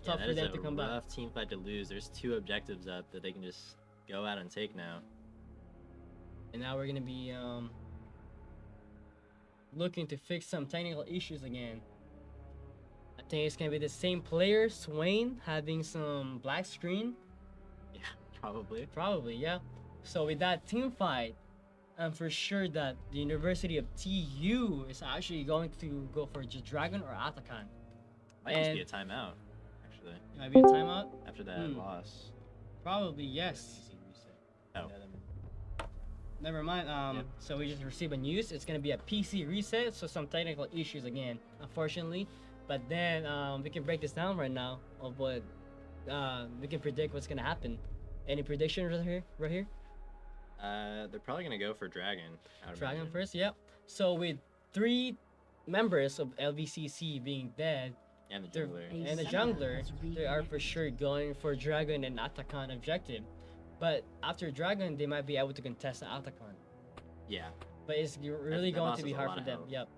tough that for is them a to come back. rough team fight to lose. There's 2 objectives up that they can just go out and take now. And now we're gonna be looking to fix some technical issues again. I think it's gonna be the same player, Swain, having some black screen. Yeah, probably. Probably, yeah. So with that team fight, I'm for sure that the University of TU is actually going to go for just Dragon or Atakan. Might just be a timeout, actually, It might be a timeout. after that loss. Probably, yes. Oh. Never mind. Yep. So we just received a news. It's gonna be a PC reset, so some technical issues again, unfortunately. But then we can break this down right now of what we can predict what's gonna happen. Any predictions right here? Right here? They're probably gonna go for Dragon. I would Dragon imagine. first, yep. So with 3 members of LBCC being dead, And the they're- jungler. and the jungler, they are for sure going for Dragon and Atakan objective. But after Dragon, they might be able to contest the Atakan. Yeah. But it's really that going boss to be has a hard lot for of them. health. Yep.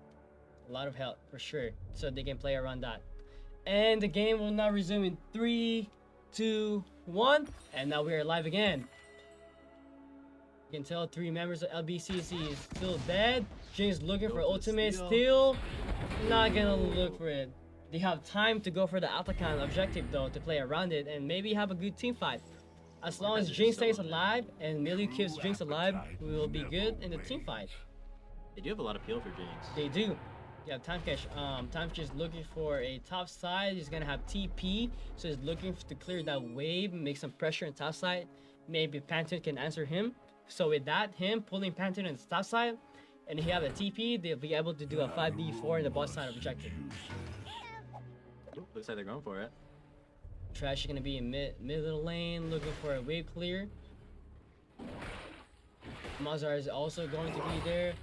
A lot of help for sure. So they can play around that. And the game will now resume in 3, 2, 1. And now we are live again. You can tell 3 members of LBCC is still dead. Jinx looking for Go for the ultimate, steal. still not gonna look for it. They have time to go for the Atakan objective though, to play around it and maybe have a good team fight. As long as Jinx stays alive and Milieu keeps Jinx alive, we will be good in the team fight. They do have a lot of peel for Jinx. They do. Yeah, Timecash. Timecash is looking for a top side. He's gonna have TP, so he's looking to clear that wave, make some pressure on top side. Maybe Pantheon can answer him. So with that, him pulling Pantheon on the top side, and he have a TP, they'll be able to do a 5v4 in the bot side objective. Looks like they're going for it. Trash is gonna be in middle lane, looking for a wave clear. Mazar is also going to be there.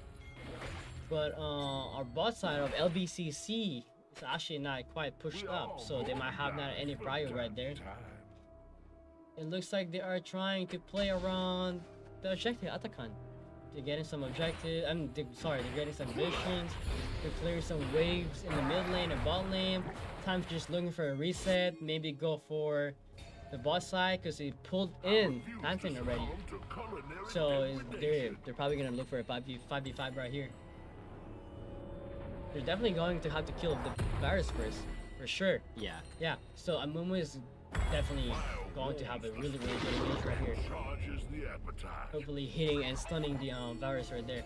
But our bot side of LBCC is actually not quite pushed up, so they might have not any prio right there. It looks like they are trying to play around the objective Atakan. They're getting some objective. They're getting some visions. They're clearing some waves in the mid lane and bot lane. Time's just looking for a reset. Maybe go for the bot side because he pulled in Pantheon already. So they're probably gonna look for a 5v5 right here. They're definitely going to have to kill the virus first, for sure. Yeah. Yeah. So Amumu is definitely going to have a really, really good engage right here. Hopefully hitting and stunning the virus right there.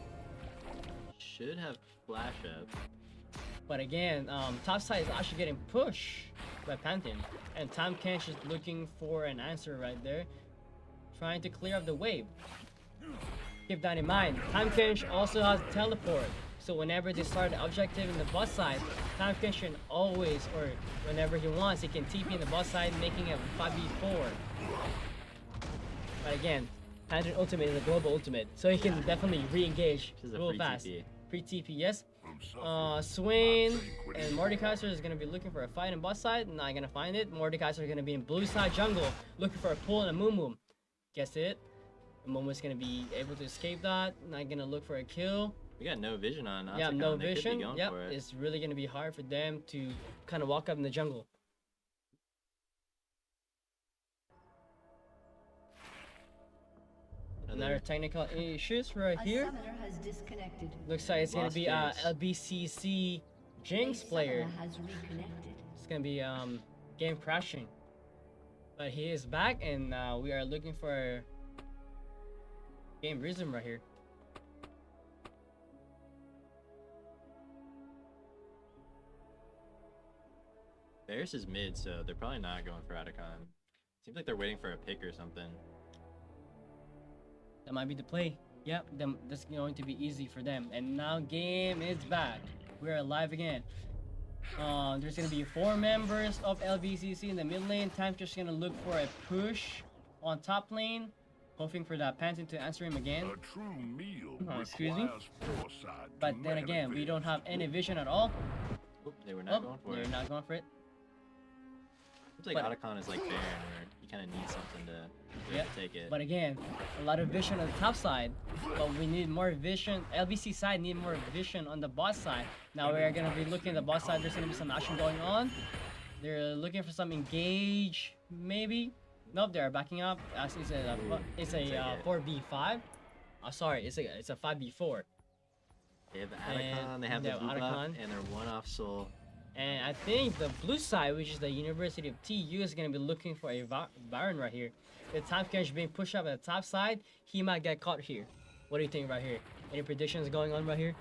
Should have flash up. But again, top side is actually getting pushed by Pantheon. And Time Kench is looking for an answer right there. trying to clear up the wave. Keep that in mind. Time Kench also has teleport. So whenever they start the objective in the bot side, Time Kench can always, or whenever he wants, he can TP in the bot side, making it 5v4. But again, Panther ultimate is a global ultimate, so he can definitely re-engage This is a real free fast. TP. Free TP, yes. Swain and Mordekaiser is gonna be looking for a fight in bot side. Not gonna find it. Mordekaiser is gonna be in blue side jungle, looking for a pull and a Mumu. Guess it. Mumu's gonna be able to escape that. Not gonna look for a kill. We got no vision on. Yeah, Atacon. no They could be vision. going Yep, for it. it's really gonna be hard for them to kind of walk up in the jungle. Another technical issues right here. Summoner has disconnected. Looks like it's gonna Lost be Jinx. LBCC Jinx A player. summoner has reconnected. It's gonna be game crashing. But he is back, and we are looking for game resume right here. Varus is mid, so they're probably not going for Atacon. Seems like they're waiting for a pick or something. That might be the play. Yep, that's going to be easy for them. And now game is back. We're alive again. There's gonna be 4 members of LBCC in the mid lane. Time's just gonna look for a push on top lane, hoping for that Pantheon to answer him again. A true meal Excuse me. requires foresight But to then again, we manifest. don't have any vision at all. Oop, they were not Oh, going for they're it. not going for it. Seems like but- Atacon is like Baron, where you kind of need something to Yeah, take it. But again, a lot of vision on the top side, but we need more vision. LBC side need more vision on the bot side. Now we're gonna be looking at the bot side. There's gonna be some action going on. They're looking for some engage, maybe. Nope, they're backing up. As it's a 4v5. Sorry, it's a 5v4. They have the And Atacon, they have the they have blue buff, Atacon. and they're one off soul. And I think the blue side, which is the University of TU, is gonna be looking for a Baron right here. The top catch being pushed up at the top side, he might get caught here. What do you think right here? Any predictions going on right here?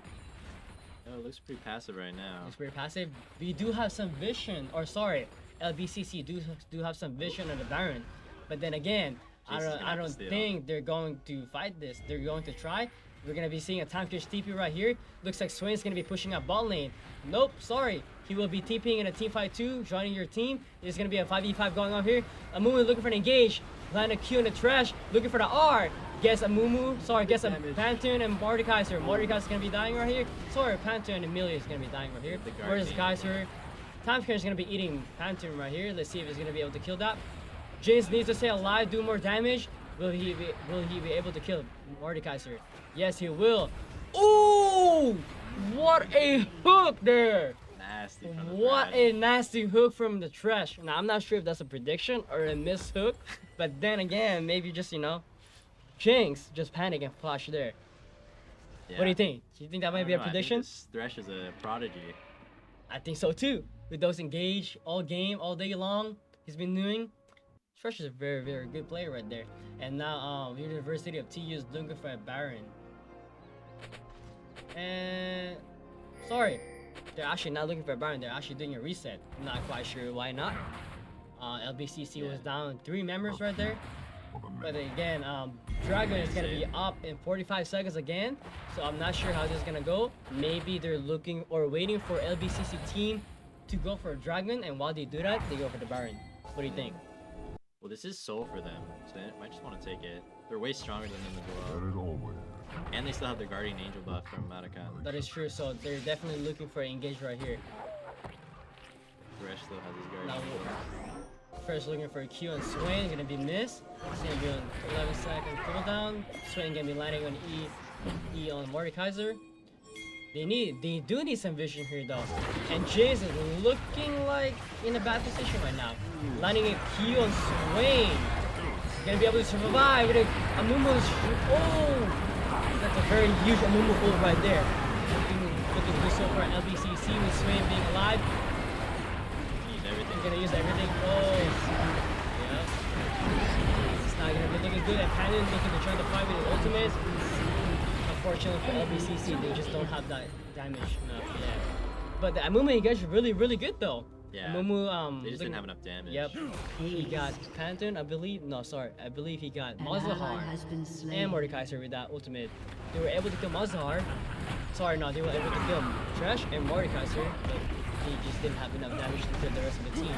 Oh, it looks pretty passive right now. It's very passive. We do have some vision, or sorry, LBCC do have some vision on the Baron. But then again, Jason's gonna I have to don't steal. think they're going to fight this. They're going to try. We're gonna be seeing a time catch TP right here. Looks like Swain's gonna be pushing up bot lane. Nope, sorry. He will be TPing in a team fight too, joining your team. There's gonna be a 5v5 going on here. Amumu looking for an engage. Land a Q in the trash, looking for the R. Guess Amumu, sorry, guess a Damage. Pantheon and Mordekaiser. Mordekaiser's gonna be dying right here. Sorry, Pantheon and Amelia is gonna be dying right here. The guard Where's team. Kaiser? Timescare is gonna be eating Pantheon right here. Let's see if he's gonna be able to kill that. James needs to stay alive, do more damage. Will he be able to kill Mordekaiser? Yes, he will. Ooh! What a hook there! Nasty from the What trash. a nasty hook from the trash. Now, I'm not sure if that's a prediction or a miss hook, but then again, maybe just, Jinx just panic and flash there. What do Yeah. you think? Do you think that might be a I don't know, I think prediction? this Thresh is a prodigy. I think so too. With those engage all game, all day long, he's been doing. Thresh is a very, very good player right there. And now, University of TU is looking for a Baron. And sorry, they're actually not looking for a Baron. They're actually doing a reset. I'm not quite sure why not. LBCC was down 3 members right there. But again, Dragon is gonna be up in 45 seconds again. So I'm not sure how this is gonna go. Maybe they're looking or waiting for LBCC team to go for a Dragon, and while they do that, they go for the Baron. What do you think? Well, this is soul for them, so they might just want to take it. They're way stronger than them as Let well. it always. And they still have the Guardian Angel buff from Atacon. That is true. So they're definitely looking for an engage right here. Thresh still has his Guardian Now, Angel. first looking for a Q on Swain, gonna be missed. It's gonna be on 11-second cooldown. Swain gonna be landing on E on Mordekaiser. They do need some vision here though. And Jace is looking like in a bad position right now. Landing a Q on Swain. Gonna be able to survive with a Amumu's. Oh! That's a very huge Amumu ult right there. Looking to do so for an LBCC with Swain being alive. Use He's everything. gonna use everything. Oh, yeah. It's not gonna be looking good. And Pantheon looking to try to fight with his ultimate. Unfortunately for LBCC, they just don't have that damage enough yet. But the Amumu engage is really, really good though. Yeah. Mumu, They just didn't looking- have enough damage. Yep. He got Pantone, I believe. No, sorry. I believe he got An ally Mazahar has been slain. and Mordekaiser with that ultimate. They were able to kill Mazahar. Sorry, no, they were able to kill Trash and Mordekaiser, but he just didn't have enough damage to kill the rest of the team.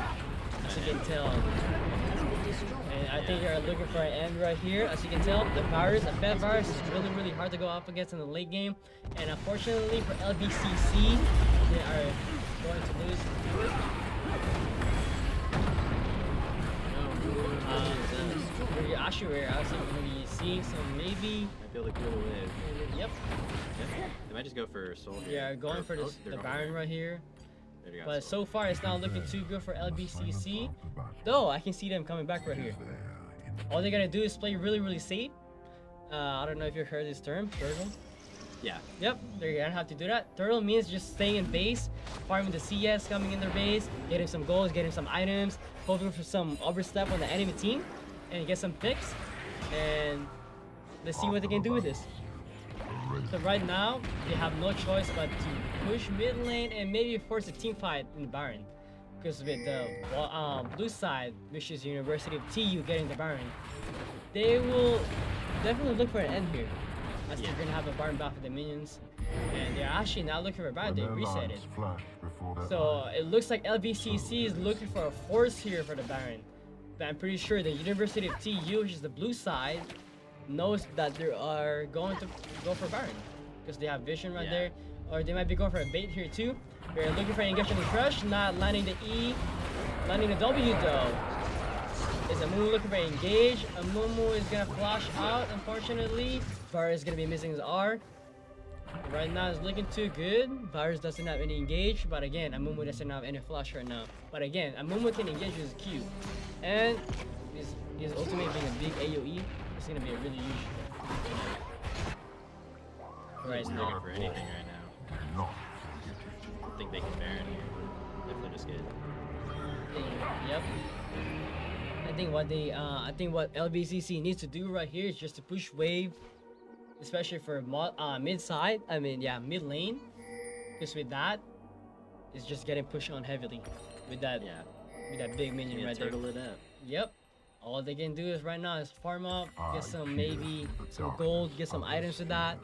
As you can tell. And I think you're looking for an end right here. As you can tell, the virus, the Fed virus is really hard to go up against in the late game. And unfortunately for LBCC, they are going to lose. We're actually going to be seeing some maybe. Might be able to kill the wave. Yep. They might just go for Soul here. Yeah, going Or- for oh, this, they're the going Baron for- right here. they got But Soul. so far, it's not looking too good for LBCC. Though I can see them coming back right here. All they're gonna do is play really safe. I don't know if you heard this term, turtle. Yeah. Yep, they're gonna have to do that. Turtle means just staying in base, farming the CS coming in their base, getting some goals, getting some items, hoping for some overstep on the enemy team, and get some picks. And let's see what they can do with this. So right now, they have no choice but to push mid lane and maybe force a team fight in the Baron. Because with the blue side, which is University of TU getting the Baron, they will definitely look for an end here. As they're gonna have a Baron buff for the minions. And they're actually not looking for a Baron, they reset it. So it looks like LBCC is looking for a force here for the Baron. But I'm pretty sure the University of TU, which is the blue side, knows that they are going to go for Baron. Because they have vision right Yeah. there. Or they might be going for a bait here too. They're looking for an engage on the crush, not landing the E, landing the W though. Is Amumu looking for an engage? Amumu is gonna flash out, unfortunately. Varus is gonna be missing his R. Right now it's looking too good. Varus doesn't have any engage, but again, Amumu doesn't have any flash right now. But again, Amumu can engage with his Q. And his ultimate being a big AoE, it's gonna be a really huge. Right Just now. looking for anything right now. I think they can Baron here. Definitely just get. Yep. I think what LBCC needs to do right here is just to push wave, especially for mid side. I mean, yeah, mid lane. Because with that, it's just getting pushed on heavily with that Yeah. big minion Yeah, right there. turtle it up. Yep. All they can do is right now is farm up, get some maybe some gold, get some items with that,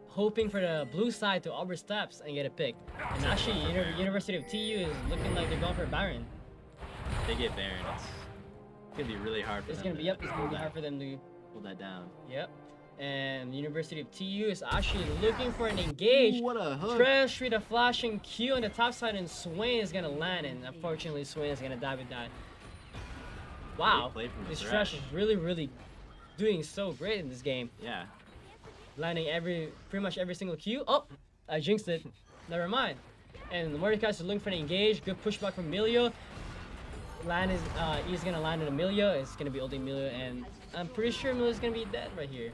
hoping for the blue side to oversteps and get a pick. And actually, University of TU is looking like they're going for a Baron. If they get Baron, it's gonna be really hard for It's them gonna be to it's gonna hold be that- hard for them to. hold that down. Yep. And University of TU is actually looking for an engage. Ooh, what a hook! Trash with a flashing Q on the top side, and Swain is gonna land, and unfortunately Swain is gonna die with that. Wow, played from the this Thresh. Trash is really doing so great in this game. Yeah. Landing pretty much every single Q. Oh, I jinxed it. Never mind. And Mordecai is looking for an engage. Good pushback from Emilio. He's gonna land on Emilio. It's gonna be old Emilio, and I'm pretty sure Emilio's gonna be dead right here.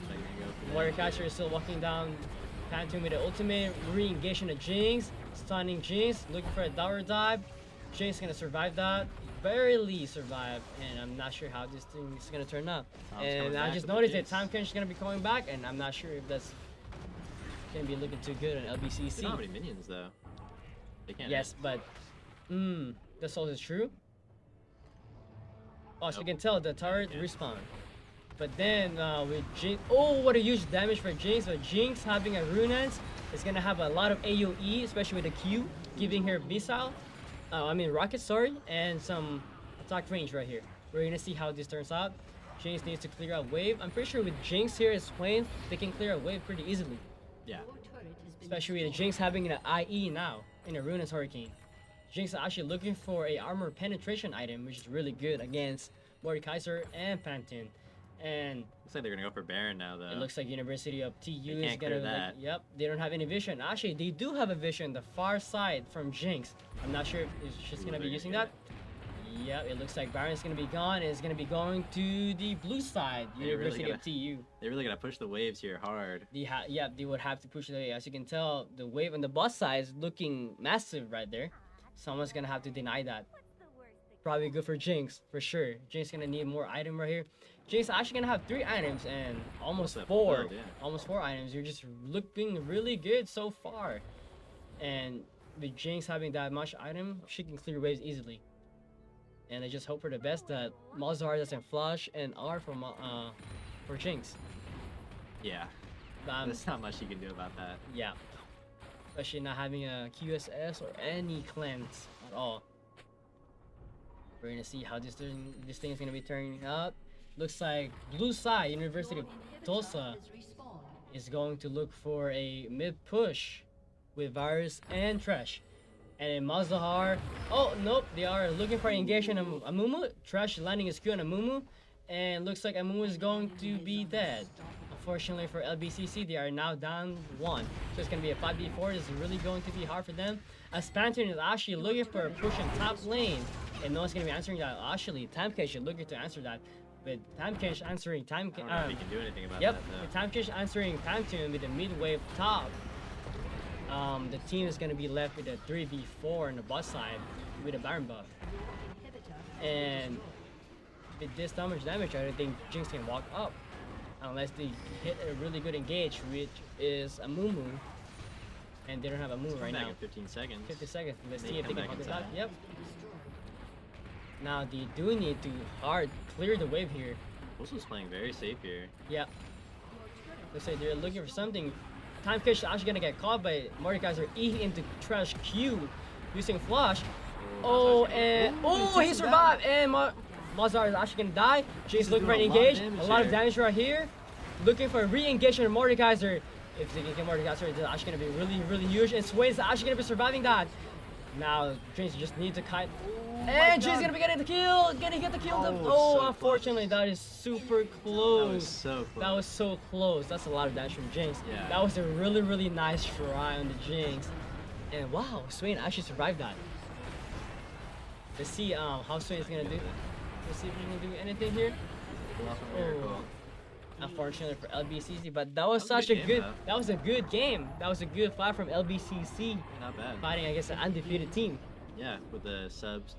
So you're gonna go for that. Mordecai is still walking down Phantom with the ultimate, re-engaging the Jinx, stunning Jinx, looking for a tower dive. Jinx gonna survive that. Barely survive, and I'm not sure how this thing is gonna turn out. Tom's And coming I back just with the noticed that Jinx. Time Crunch is gonna be coming back, and I'm not sure if that's gonna be looking too good on They LBCC. don't have any minions though. They can't. Yes, but that's also true. Oh, so you Nope. can tell the turret Yeah. respawn. But then with Jinx, oh, what a huge damage for Jinx. But Jinx having a Runance is gonna have a lot of AoE, especially with the Q, giving her missile. Rocket, sorry, and some attack range right here. We're gonna see how this turns out. Jinx needs to clear out wave. I'm pretty sure with Jinx here as Swain, they can clear a wave pretty easily. Yeah. Especially with Jinx having an IE now in a Ruinous Hurricane. Jinx is actually looking for a armor penetration item, which is really good against Mordekaiser and Pantone. And Looks like they're gonna go for Baron now though. it looks like University of TU They is can't gonna clear that. yep, they don't have any vision. Actually, they do have a vision the far side from Jinx. I'm not sure if she's Ooh, gonna be they're using gonna that. Yep, it looks like Baron's gonna be gone and it's gonna be going to the blue side, They really University of gotta- TU. They really gotta push the waves here hard. They would have to push the. As you can tell, the wave on the boss side is looking massive right there. Someone's gonna have to deny that. Probably good for Jinx, for sure. Jinx gonna need more item right here. Jinx actually gonna have 3 items and almost Almost a 4. build, yeah. Almost 4 items. You're just looking really good so far. And with Jinx having that much item, she can clear waves easily. And I just hope for the best that Malzahar doesn't flush and R for Jinx. Yeah, there's not much you can do about that. Yeah. Especially not having a QSS or any cleanse at all. We're gonna see how this thing is gonna be turning out. Looks like blue side, University of Tulsa, is going to look for a mid push with Virus and Trash. And then Malzahar, oh nope, they are looking for engagement on Amumu. Trash landing his Q on Amumu, and looks like Amumu is going to be dead. Unfortunately for LBCC, they are now down 1. So it's gonna be a 5v4. This is really going to be hard for them. As Panther is actually looking for a push in top lane, and no one's gonna be answering that. Actually, Timecage should looking to answer that. With Timecage answering I don't know if you can do anything about that. with Timecage answering Panther with the mid wave top. The team is going to be left with a 3v4 on the bot side with a Baron buff. And with this damage, I don't think Jinx can walk up unless they hit a really good engage, which is a Mumu. And they don't have a Mumu right Back now. in 15 seconds. 50 seconds. Let's They see if they come can back hold in it up. time. Yep. Now they do need to hard clear the wave here. Tulsa's playing very safe here. Yeah. Looks like they're looking for something. Timecage is actually gonna get caught by Mordekaiser E into Trash Q using Flush. Oh, and oh, he survived, and Malzahar is actually gonna die. Jinx looking for an engage. A lot of damage right here. Looking for a re-engagement of Mordekaiser. If they can get Mordekaiser, it's actually gonna be really, really huge. And Sway's actually gonna be surviving that. Now, Jinx just need to kite. And Jinx gonna be getting the kill. Gonna get the kill. Oh, so unfortunately, that is super That close. was so close. That was so close. That's a lot of damage from Jinx. Yeah. That was a really, really nice try on the Jinx. And wow, Swain actually survived that. Let's see how Swain is gonna do. Let's see if he can do anything here. Oh, unfortunately for LBCC, but that was such a game, good. though. That was a good game. That was a good fight from LBCC, Not bad. fighting against an undefeated team. Yeah, with the subs.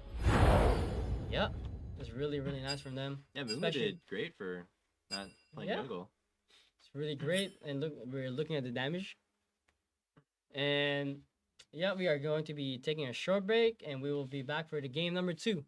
Yep, it was really, really nice from them. Yeah, Mumu Especially- did great for not playing Yeah. jungle. It's really great. And look, we're looking at the damage. And yeah, we are going to be taking a short break, and we will be back for the game number 2.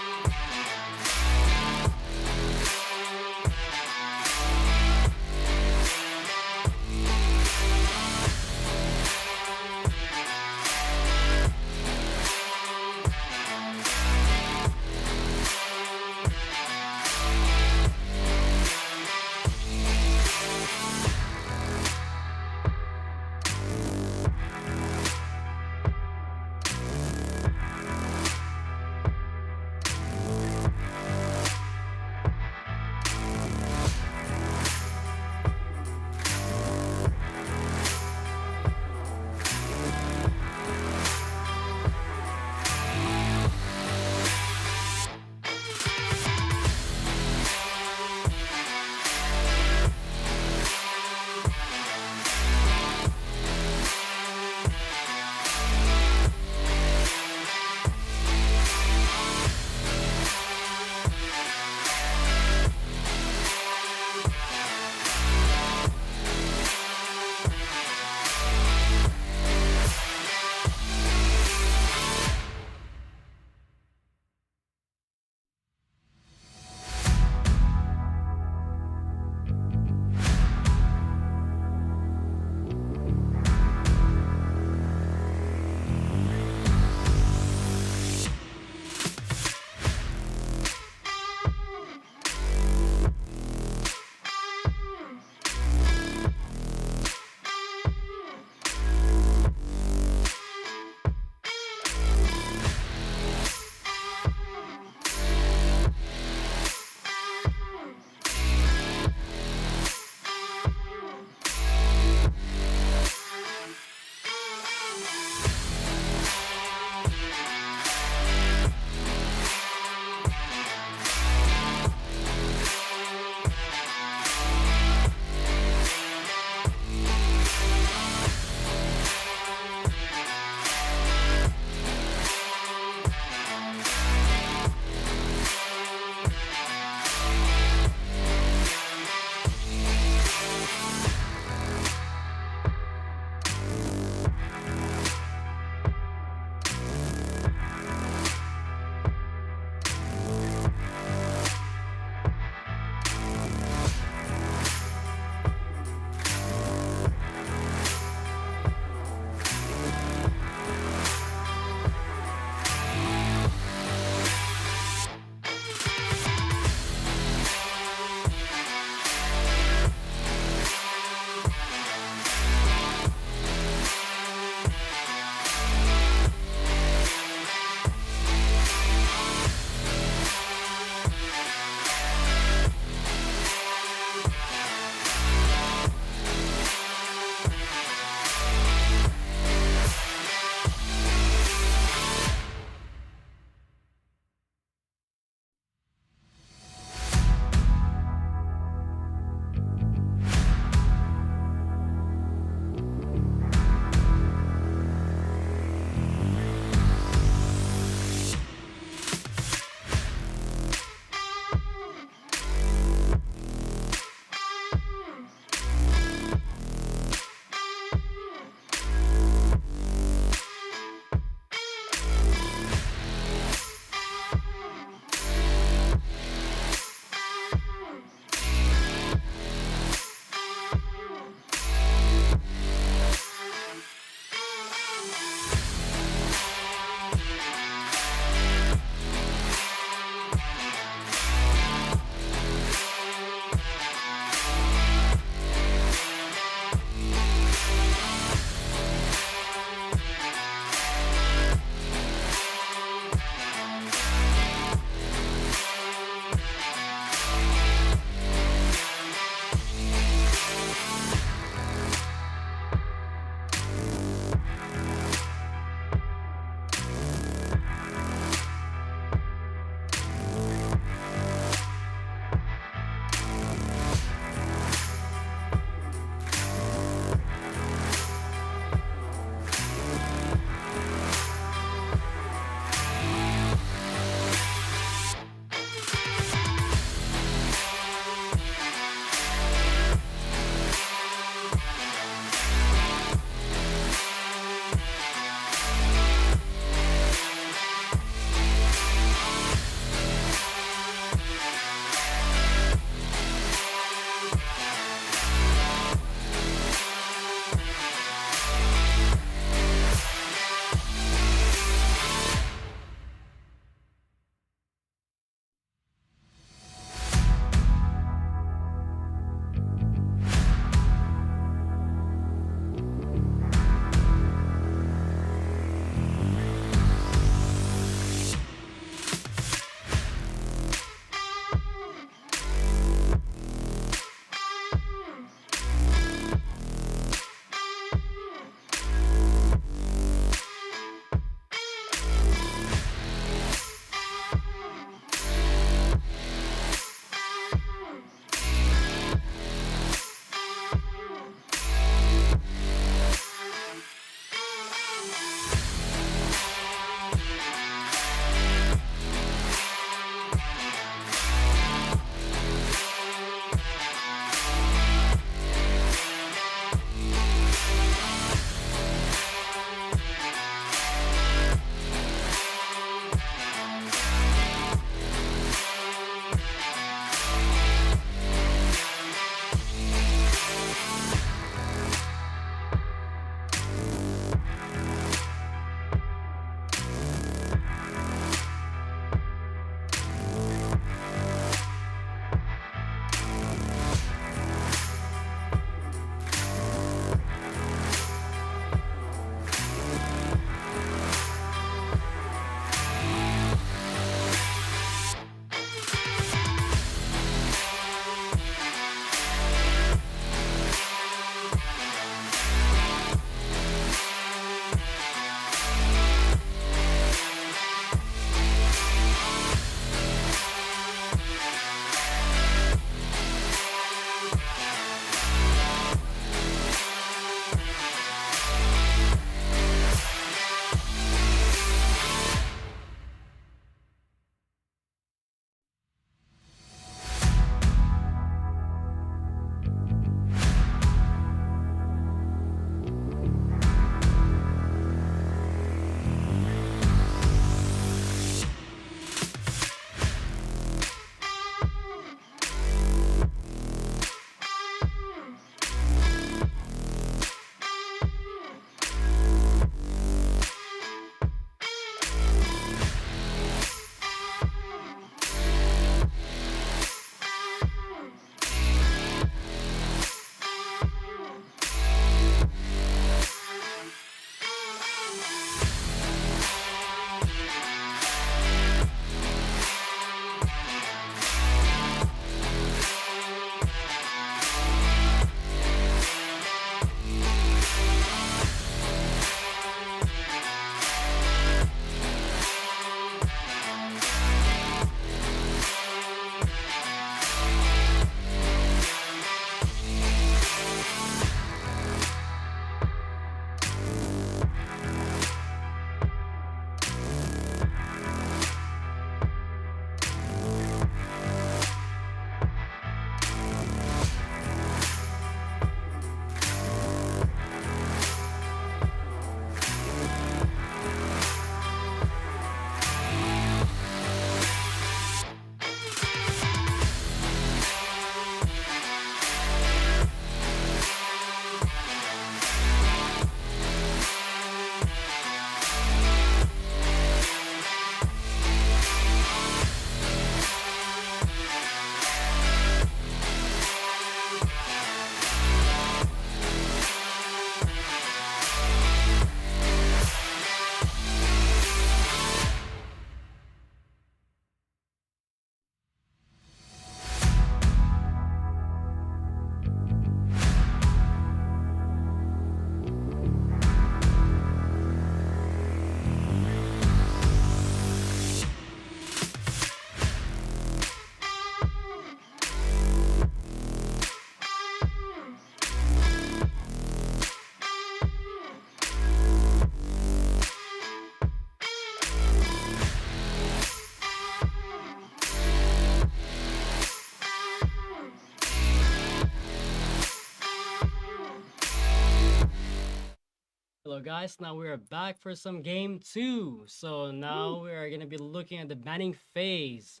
Hello guys, now we are back for some game 2. So now we are going to be looking at the banning phase.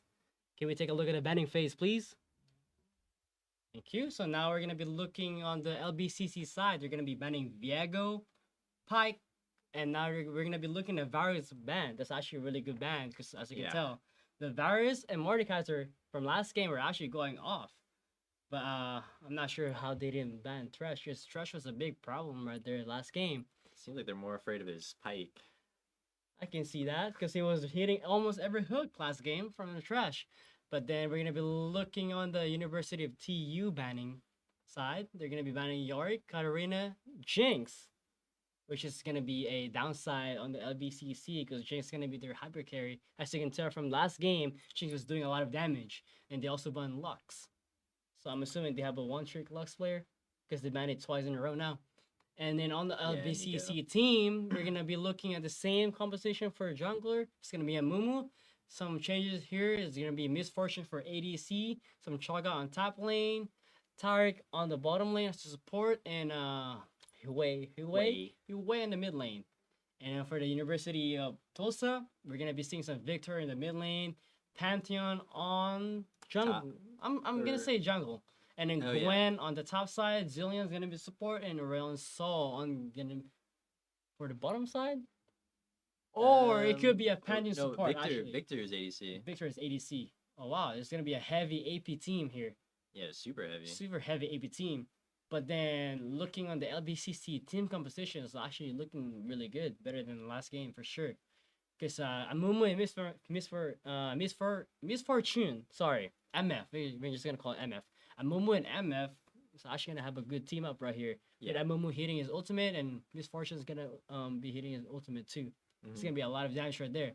Can we take a look at the banning phase, please? Thank you. So now we're going to be looking on the LBCC side. We're going to be banning Viego, Pike, and now we're going to be looking at Varus ban. That's actually a really good ban because as you can tell, the Varus and Mordekaiser from last game were actually going off. But I'm not sure how they didn't ban Thresh because Thresh was a big problem right there last game. Seems like they're more afraid of his pike. I can see that because he was hitting almost every hook last game from the trash. But then we're going to be looking on the University of TU banning side. They're going to be banning Yorick, Katarina, Jinx, which is going to be a downside on the LBCC because Jinx is going to be their hyper carry. As you can tell from last game, Jinx was doing a lot of damage. And they also banned Lux. So I'm assuming they have a one-trick Lux player because they banned it twice in a row now. And then on the LBCC team, we're going to be looking at the same composition for jungler. It's going to be a Mumu. Some changes here is going to be Misfortune for ADC. Some Chaga on top lane. Tarek on the bottom lane as support. And Huey in the mid lane. And for the University of Tulsa, we're going to be seeing some Victor in the mid lane. Pantheon on jungle. I'm going to say jungle. And then Gwen on the top side, Zillion's gonna be support, and Aurel and Sol on for the bottom side. Or it could be a Pantheon support. Victor is ADC. Victor is ADC. Oh wow, there's gonna be a heavy AP team here. Yeah, super heavy. Super heavy AP team. But then looking on the LBCC team composition is actually looking really good, better than the last game for sure. Because Amumu and Misfortune, sorry, MF. We're just gonna call it MF. Amumu and MF is actually gonna have a good team up right here. Yeah, Amumu hitting his ultimate, and Misfortune is gonna be hitting his ultimate too. It's gonna be a lot of damage right there.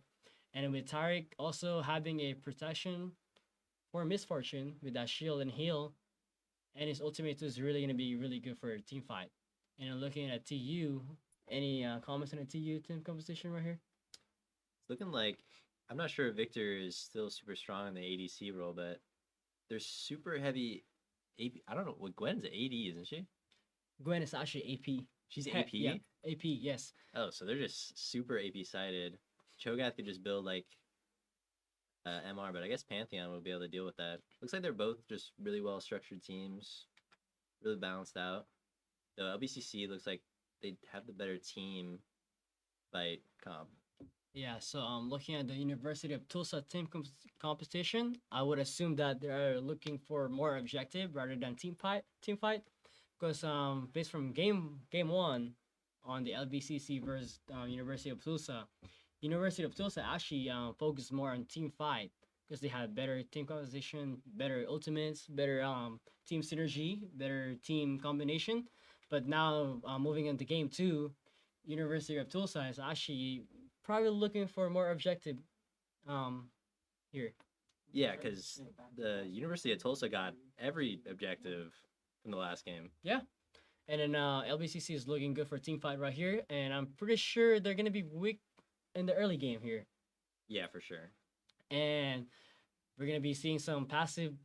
And then with Tarek also having a protection for Misfortune with that shield and heal, and his ultimate too is really gonna be really good for a team fight. And then looking at TU, any comments on the TU team composition right here? It's looking like I'm not sure if Victor is still super strong in the ADC role, but they're super heavy. AP, I don't know. Well, Gwen's AD, isn't she? Gwen is actually AP. She's AP? Yeah, AP, yes. Oh, so they're just super AP sided. Cho'Gath could just build like MR, but I guess Pantheon will be able to deal with that. Looks like they're both just really well structured teams, really balanced out. The LBCC looks like they have the better team fight comp. Yeah, so looking at the University of Tulsa team competition, I would assume that they're looking for more objective rather than team fight. Because based from game 1 on the LBCC versus University of Tulsa, University of Tulsa actually focused more on team fight because they had better team composition, better ultimates, better team synergy, better team combination. But now moving into game 2, University of Tulsa is actually probably looking for more objective here. Yeah, because the University of Tulsa got every objective from the last game. Yeah. And then LBCC is looking good for team fight right here. And I'm pretty sure they're going to be weak in the early game here. Yeah, for sure. And we're going to be seeing some passive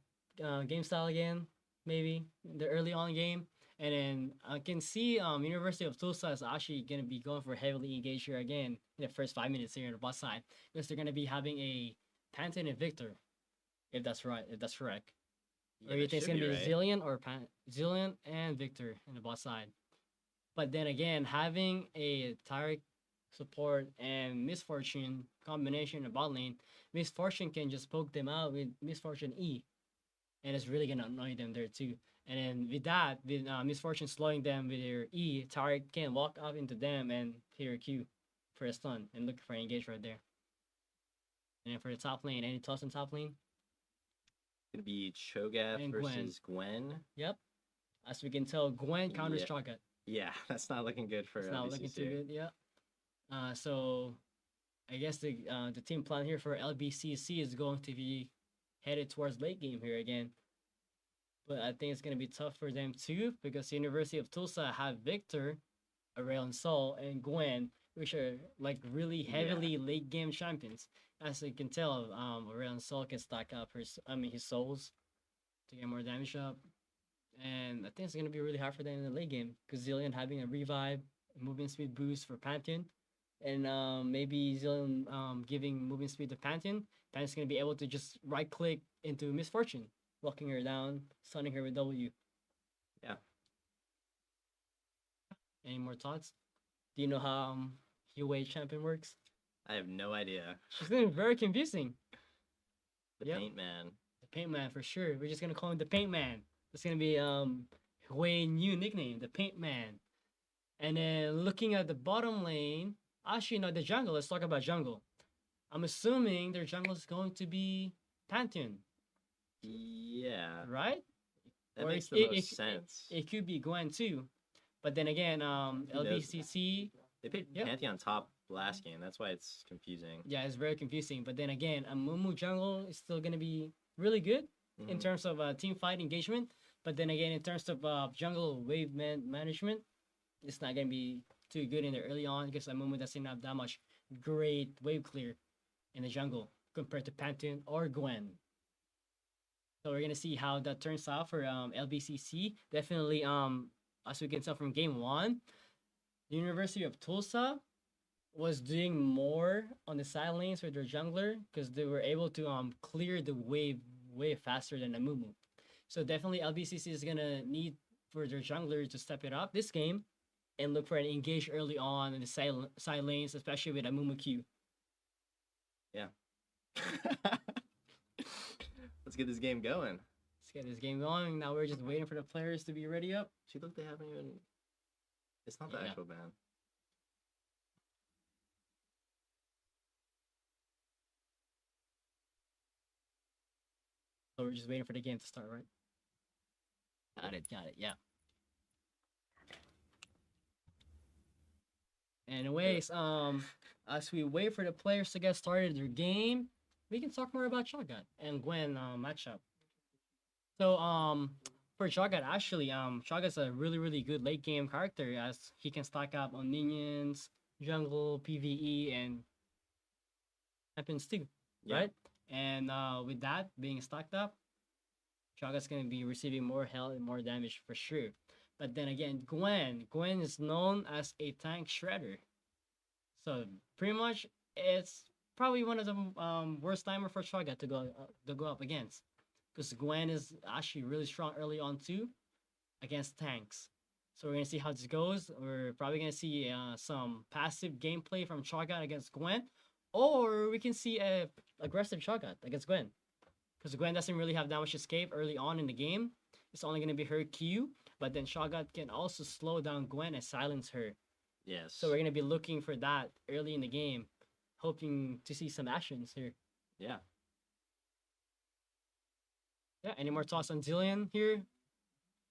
game style again, maybe, in the early on game. And then I can see University of Tulsa is actually going to be going for heavily engaged here again in the first 5 minutes here on the bot side. Because they're going to be having a Pantheon and Victor, if that's right, if that's correct. Yeah, or you think it's going to be right. Zillion or Zillion and Victor in the bot side. But then again, having a Tarek support and Misfortune combination in the bot lane, Misfortune can just poke them out with Misfortune E. And it's really going to annoy them there too. And then with that, with Misfortune slowing them with their E, Tarek can walk up into them and hit her Q for a stun and look for an engage right there. And then for the top lane, any toss in top lane? Gonna be Cho'Gath And versus Gwen. Yep. As we can tell, Gwen counters Cho'Gath. Yeah, that's not looking good for It's not looking too good, yeah. So I guess the team plan here for LBCC is going to be headed towards late game here again. But I think it's going to be tough for them too because the University of Tulsa have Victor, Aurel and Sol, and Gwen, which are like really heavily late game champions. As you can tell, Aurel and Sol can stack up his souls to get more damage up. And I think it's going to be really hard for them in the late game because Zillion having a revive movement speed boost for Pantheon. And maybe Zillion giving movement speed to Pantheon. Pantheon's gonna be able to just right click into Misfortune, locking her down, stunning her with W. Yeah. Any more thoughts? Do you know how Heavyweight Champion works? I have no idea. She's gonna be very confusing. The Yep. Paint Man. The Paint Man for sure. We're just gonna call him the Paint Man. That's gonna be Huey new nickname, the Paint Man. And then looking at the bottom lane, actually no, the jungle. Let's talk about jungle. I'm assuming their jungle is going to be Pantheon, Yeah. right? That Or makes it- the it- most it- sense. It could be Gwen too. But then again, knows? LBCC, They picked Yep. Pantheon top last game. That's why it's confusing. yeah, it's very confusing. But then again, a Mumu jungle is still gonna be really good in Mhm. terms of team fight engagement. But then again, in terms of jungle wave management, it's not gonna be too good in there early on because Mumu doesn't have that much great wave clear in the jungle compared to Pantheon or Gwen. So we're gonna see how that turns out for LBCC. Definitely, as we can tell from game one, the University of Tulsa was doing more on the side lanes with their jungler because they were able to clear the wave way faster than Amumu. So definitely LBCC is gonna need for their jungler to step it up this game and look for an engage early on in the side lanes, especially with Amumu Q. Let's get this game going. Let's get this game going. Now we're just waiting for the players to be ready up. See, look, they haven't even. It's not the Yeah. actual ban. So we're just waiting for the game to start, right? Got it, yeah. Anyways, as we wait for the players to get started their game, we can talk more about Cho'Gath and Gwen matchup. So for Cho'Gath, actually, Cho'Gath's a really good late game character as he can stack up on minions, jungle, PvE, and weapons too, Yeah. right? And with that being stacked up, Cho'Gath's gonna be receiving more health and more damage for sure. But then again, Gwen is known as a tank shredder. So pretty much, it's probably one of the worst timer for Cho'Gath to go up against, because Gwen is actually really strong early on too, against tanks. So we're gonna see how this goes. We're probably gonna see some passive gameplay from Cho'Gath against Gwen, or we can see a aggressive Cho'Gath against Gwen, because Gwen doesn't really have that much escape early on in the game. It's only gonna be her Q, but then Cho'Gath can also slow down Gwen and silence her. Yes. So we're gonna be looking for that early in the game, hoping to see some actions here. Yeah. Yeah. Any more thoughts on Zillion here?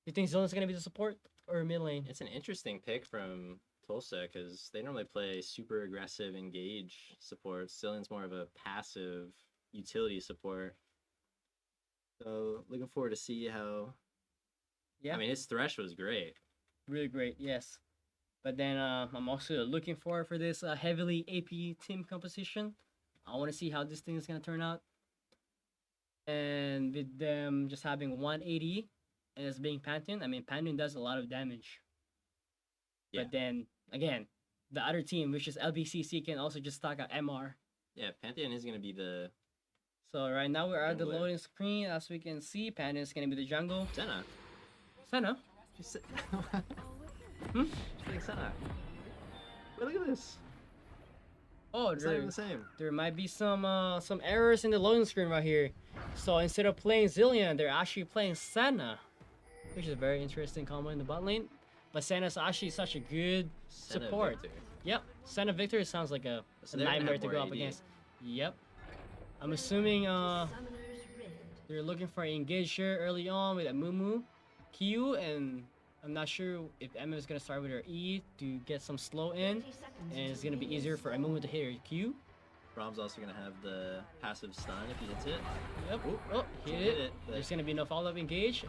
You think Zillion's gonna be the support or mid lane? It's an interesting pick from Tulsa because they normally play super aggressive engage support. Zillion's more of a passive utility support. So looking forward to see how. Yeah. I mean, his Thresh was great. Really great. Yes. But then I'm also looking for this heavily AP team composition. I want to see how this thing is gonna turn out. And with them just having 180 and it's being Pantheon, I mean Pantheon does a lot of damage. Yeah. But then again, the other team, which is LBCC, can also just stack out MR. Yeah, Pantheon is gonna be the So right now we're at the Jungler. loading screen. As we can see, Pantheon is gonna be the jungle. Senna. Senna. Just Hmm? Just like Senna. Wait, look at this. Oh, It's not even the same. there might be some errors in the loading screen right here. So instead of playing Zillion, they're actually playing Senna, which is a very interesting combo in the bot lane. But Senna's actually such a good Senna support. Victor. Yep, Senna Victor sounds like a So they're gonna nightmare have to more go up AD. against. Yep. I'm assuming Summoner's Rift. they're looking for an engage here early on with a Mumu Q, and I'm not sure if Emma is gonna start with her E to get some slow in, 30 seconds and it's until gonna be ring easier is for formed. Mumu to hit her Q. Brom's also gonna have the passive stun if he hits it. Yep. Oop. Oh, hit Hit it. it, but- There's gonna be no follow-up engage.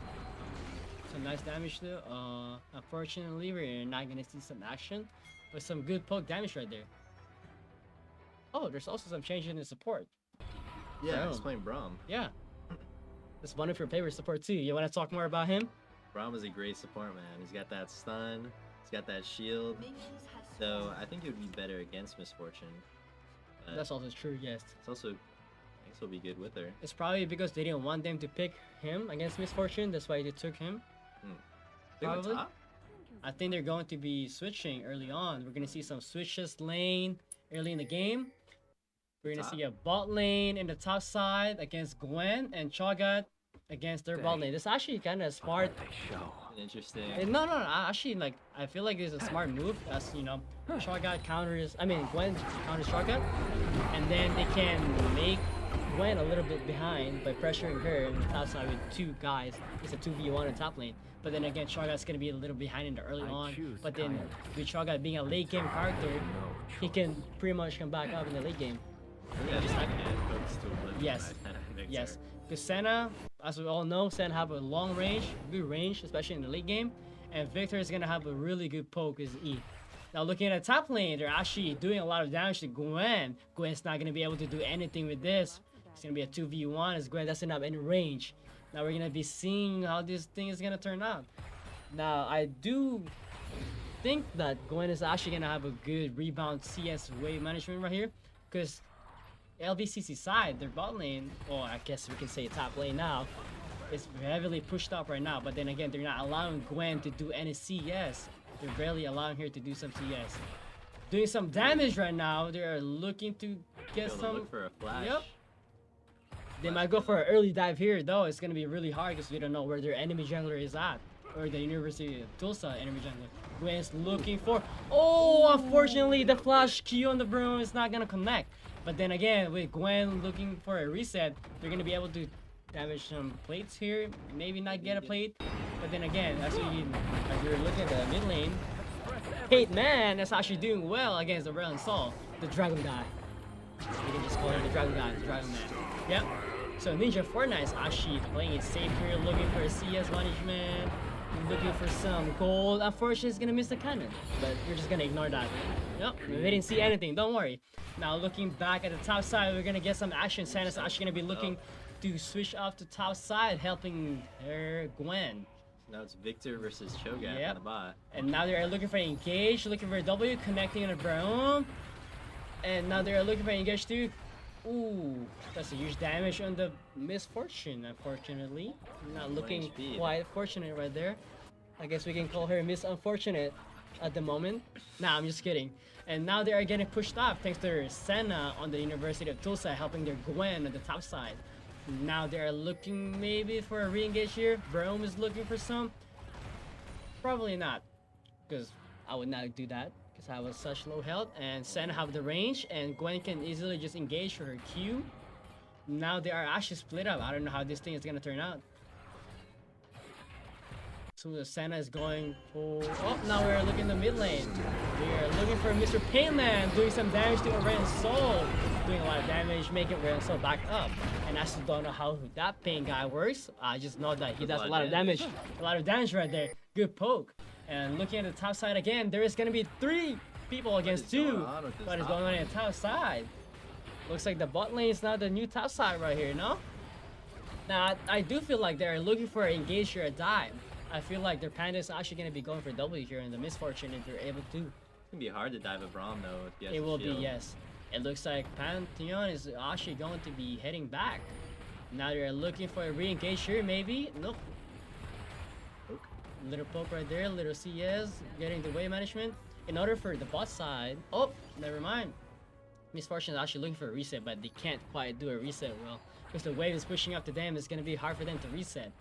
Some nice damage though. Unfortunately, we're not gonna see some action, but some good poke damage right there. Oh, there's also some change in the support. Yeah, he's Oh. playing Brom. Yeah. That's one of your favorite support too. You wanna talk more about him? Brom is a great support, man. He's got that stun. He's got that shield. So I think it would be better against Misfortune. But That's also true, yes. it's also, I guess, will be good with her. It's probably because they didn't want them to pick him against Misfortune. That's why they took him. They went Probably. top? I think they're going to be switching early on. We're going to see some switches lane early in the game. We're going to see a bot lane in the top side against Gwen and Cho'Gath against their bot lane. This is actually kind of smart. Interesting. No. Actually, like, I feel like it's a smart move. As you know, Cho'Gath counters. I mean, Gwen counters Cho'Gath, and then they can make Gwen a little bit behind by pressuring her in the top side with two guys. It's a 2v1 in top lane. But then again, Cho'Gath's gonna be a little behind in the early on. But then with Cho'Gath being a late game character, he can pretty much come back up in the late game. Yeah, just like- focus to oblivion. Yes. Victor. Yes, because Senna, as we all know, Senna have a long range, good range, especially in the late game. And Victor is gonna have a really good poke with E. Now looking at the top lane, they're actually doing a lot of damage to Gwen. Gwen's not gonna be able to do anything with this. It's gonna be a 2v1 as Gwen doesn't have any range. Now we're gonna be seeing how this thing is gonna turn out. Now I do think that Gwen is actually gonna have a good rebound CS wave management right here, because LBCC side, their bot lane, or I guess we can say top lane now, is heavily pushed up right now. But then again, they're not allowing Gwen to do any CS. They're barely allowing her to do some CS. Doing some damage right now. They're looking to get Go to some. look for a flash. Yep. They might go for an early dive here though. It's gonna be really hard because we don't know where their enemy jungler is at, or the University of Tulsa enemy jungler. Gwen's looking for. Oh, unfortunately, the flash Q on the broom is not gonna connect. But then again, with Gwen looking for a reset, they're gonna be able to damage some plates here. Maybe not get a plate. But then again, as we're looking at the mid lane, Kate Man is actually doing well against the Rel and Sol, the dragon guy. We can just call him the dragon guy, the dragon man. Yep. So Ninja Fortnite is actually playing it safe here, looking for a CS management, looking for some gold. Unfortunately, he's gonna miss the cannon, but we're just gonna ignore that. Nope, we didn't see anything. Don't worry. Now looking back at the top side, we're gonna get some action. Santa's actually gonna be looking to switch off to top side, helping her Gwen. Now it's Victor versus Cho'Gath Yep. on the bot. And now they're looking for engage, looking for a W, connecting on a broom. And now they're looking for engage too. Ooh, that's a huge damage on the Misfortune, unfortunately. Not looking HP. quite fortunate right there. I guess we can call her Miss Unfortunate at the moment. Nah, I'm just kidding. And now they are getting pushed off thanks to Senna on the University of Tulsa helping their Gwen on the top side. Now they are looking maybe for a re-engage here. Brome is looking for some. Probably not, because I would not do that because I was such low health. And Senna have the range, and Gwen can easily just engage for her Q. Now they are actually split up. I don't know how this thing is gonna turn out. So the Senna is going for. Oh, now we're looking in the mid lane. We are looking for Mr. Painman doing some damage to Ren Soul, doing a lot of damage, making Ren Soul back up. And I still don't know how that Pain guy works. I just know that he does a lot of damage. A lot of damage right there. Good poke. And looking at the top side again, there is gonna be 3 people against 2. What is going on in the top side? Looks like the bot lane is now the new top side right here, no? Now I do feel like they're looking for an engage or a dive. I feel like their Panda is actually going to be going for W here in the Misfortune if they're able to. It's gonna be hard to dive a Braum though if he has It a will be, shield. yes. It looks like Pantheon is actually going to be heading back. Now they're looking for a re-engage here, maybe. Nope. Poke. Little poke right there, little CS, getting the wave management. In order for the bot side, oh, never mind. Misfortune is actually looking for a reset, but they can't quite do a reset well. Because the wave is pushing up to them, it's going to be hard for them to reset.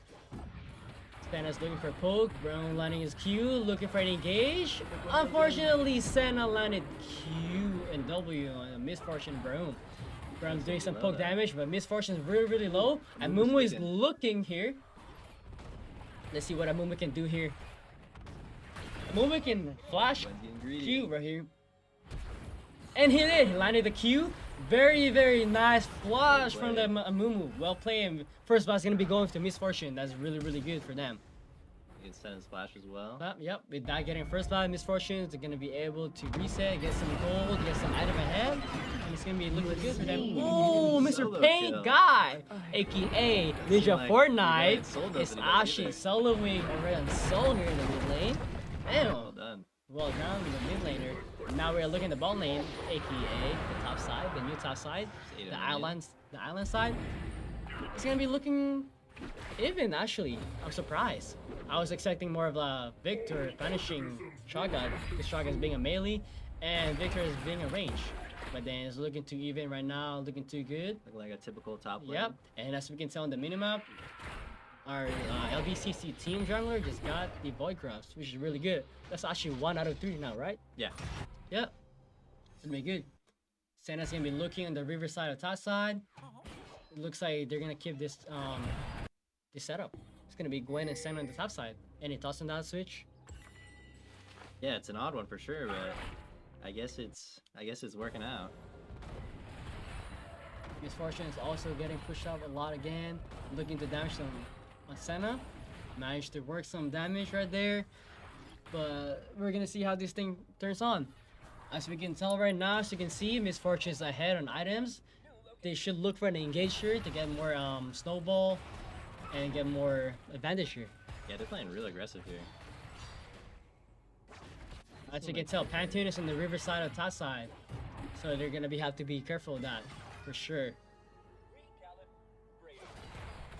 Senna's looking for a poke, Brown landing his Q, looking for an engage. Unfortunately, Senna landed Q and W on a Misfortune Brown. Brown's doing some poke damage, but Misfortune is really, really low. And Mumu is looking here. Let's see what Mumu can do here. Mumu can flash When's getting greedy? Q right here. And he did, he landed the Q. Very, very nice flash from the Mumu. Well played. First boss gonna be going to Misfortune. That's really, really good for them. You can send a splash as well. Yep, with that getting first blood Misfortunes, they're gonna be able to reset, get some gold, get some item ahead. And it's gonna be looking good for them. Oh, Mr. Solo Paint kill. Guy, aka Ninja like Fortnite, Red Soul doesn't is even actually either. soloing Red Soul here in the mid lane. Damn. Well done. well down with the mid laner. Now we're looking at the bot lane, aka the top side, the new top side, Eight the million. island side. It's gonna be looking even actually. I'm surprised. I was expecting more of a Victor punishing Shotgun, because Shotgun's being a melee and Victor is being a range. But then it's looking too even right now, looking too good. Looking like a typical top lane. Yep, and as we can tell on the minimap, our LBCC team jungler just got the Void Grubs, which is really good. That's actually 1 out of 3 now, right? Yeah. Yep. It's gonna be good. Santa's gonna be looking on the river side or top side. It looks like they're gonna keep this this setup. It's gonna be Gwen and Santa on the top side. Any thoughts on that switch? Yeah, it's an odd one for sure, but I guess it's working out. Misfortune is also getting pushed up a lot again, looking to damage them on Senna. Managed to work some damage right there, but we're gonna see how this thing turns on. As we can tell right now, as you can see, Misfortune is ahead on items. They should look for an engager to get more snowball and get more advantage here. Yeah, they're playing real aggressive here. As you can tell, Pantheon is on the river side or top side, so they're gonna have to be careful of that for sure.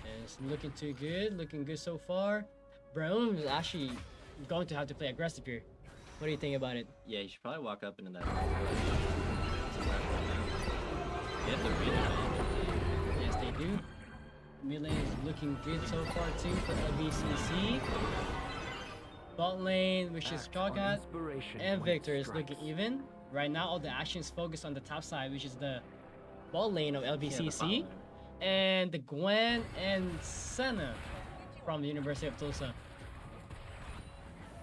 And it's looking too good, looking good so far. Brown is actually going to have to play aggressive here. What do you think about it? Yeah, you should probably walk up into that. You have to read it. Yes, they do. Mid lane is looking good so far too for LBCC. Bot lane, which is Chogat, and Victor is looking even. Right now, all the actions focus on the top side, which is the bot lane of LBCC, and the Gwen and Senna from the University of Tulsa.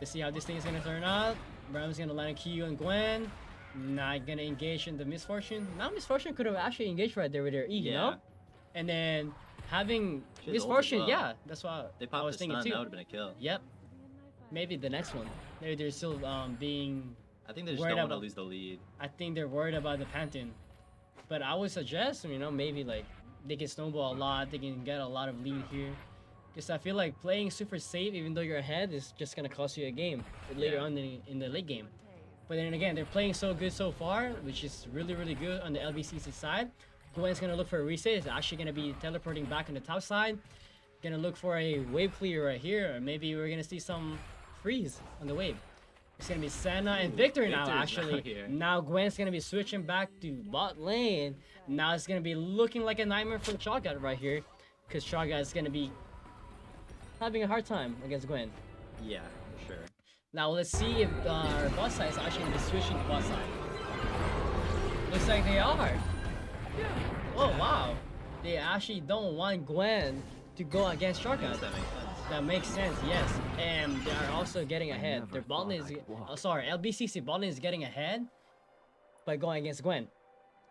Let's see how this thing is gonna turn out. Brown's gonna land a Q on Gwen. Not gonna engage in the Misfortune. Now Misfortune could have actually engaged right there with their E, you know? And then having She has ult as Misfortune, well. yeah, that's what They I popped was the thinking stun, too. that would have been a kill. Yep. Maybe the next one. Maybe they're still being. I think they just Worried don't want to about- lose the lead. I think they're worried about the Pantheon. But I would suggest, you know, maybe like they can snowball a lot. They can get a lot of lead here. Because I feel like playing super safe, even though you're ahead, is just gonna cost you a game later on in the late game. But then again, they're playing so good so far, which is really, really good on the LBCC side. Gwen's gonna look for a reset. It's actually gonna be teleporting back on the top side. Gonna look for a wave clear right here, or maybe we're gonna see some freeze on the wave. It's gonna be Senna and Victor now, Victor's actually. out here. Now Gwen's gonna be switching back to bot lane. Now it's gonna be looking like a nightmare for Chogat right here, because Chogat is gonna be having a hard time against Gwen. Yeah, for sure. Now let's see if our bot side is actually gonna be switching to bot side. Looks like they are. Oh wow, they actually don't want Gwen to go against I guess Chogat. that makes sense. That makes sense, yes. And they are also getting ahead. Their bot lane is, LBCC bot lane is getting ahead by going against Gwen.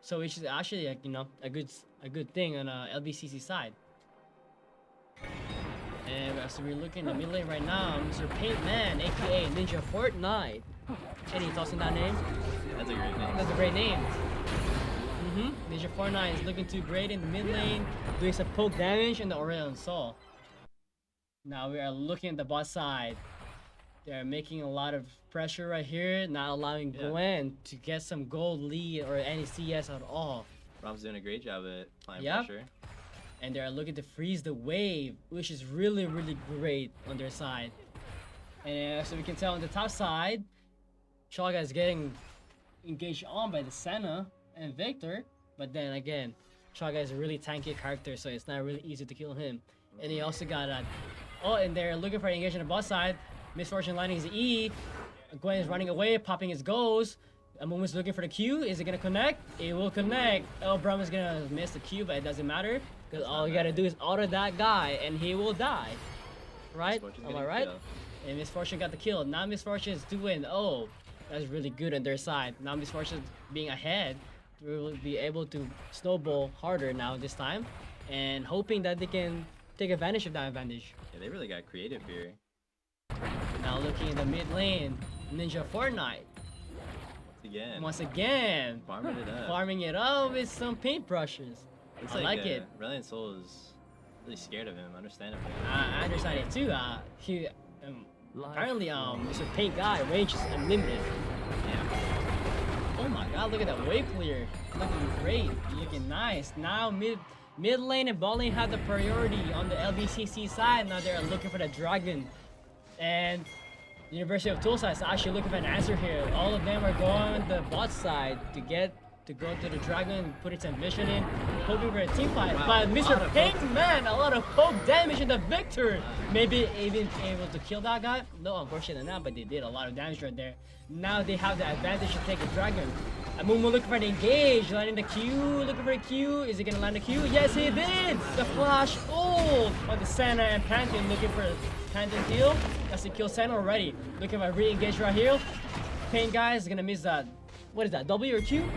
So which is actually, like, you know, a good thing on LBCC side. And as we're looking at the mid lane right now, Mr. Paintman, aka Ninja Fortnite. Any thoughts on that name? That's a great name. That's a great name. Ninja Fortnite is looking too great in the mid lane, doing some poke damage in the Aurelion Soul. Now we are looking at the bot side. They're making a lot of pressure right here, not allowing Yeah. Gwen to get some gold lead or any CS at all. Rob's doing a great job at applying Yep. pressure. And they're looking to freeze the wave, which is really, really great on their side. And as we can tell on the top side, Chaga is getting engaged on by the Senna and Victor. But then again, Chaga is a really tanky character, so it's not really easy to kill him. And he also got a... Oh, and they're looking for engagement on the bot side. Misfortune lining his E. Gwen is running away, popping his goals. Amumu's looking for the Q. Is it gonna connect? It will connect. Oh, Braum is gonna miss the Q, but it doesn't matter. Because all you gotta do is auto that guy, and he will die. Right? Misfortune's Am I getting right? killed. And Misfortune got the kill. Now Misfortune is doing... Oh, that's really good on their side. Now Misfortune being ahead, we will be able to snowball harder now this time. And hoping that they can take advantage of that advantage. Yeah, they really got creative here. Now looking in the mid lane, Ninja Fortnite. Again, Once again, farming it up. farming it up with some paintbrushes. Looks I like it. Reliant Soul is really scared of him, understandably. I understand it too. Apparently, Mr. Paint Guy range is unlimited. Yeah. Oh my god, look at that wave clear. Looking great, looking nice. Now mid lane and bot lane have the priority on the LBCC side. Now they're looking for the dragon. And the University of Tulsa is actually looking for an answer here. All of them are going on the bot side to go to the dragon, putting some vision in, hoping for a team fight. Wow, But a Mr. lot of Pink, man, a lot of poke damage in the Victor. Maybe even able to kill that guy? No, unfortunately not, but they did a lot of damage right there. Now they have the advantage to take a dragon. Amumu looking for the engage, landing the Q, looking for a Q. Is he gonna land the Q? Yes, he did! The flash ult on the Senna and Pantheon, looking for a Pantheon kill. That's a kill Senna already. Looking for a re-engage right here. Pain guy is gonna miss that. What is that, W or Q?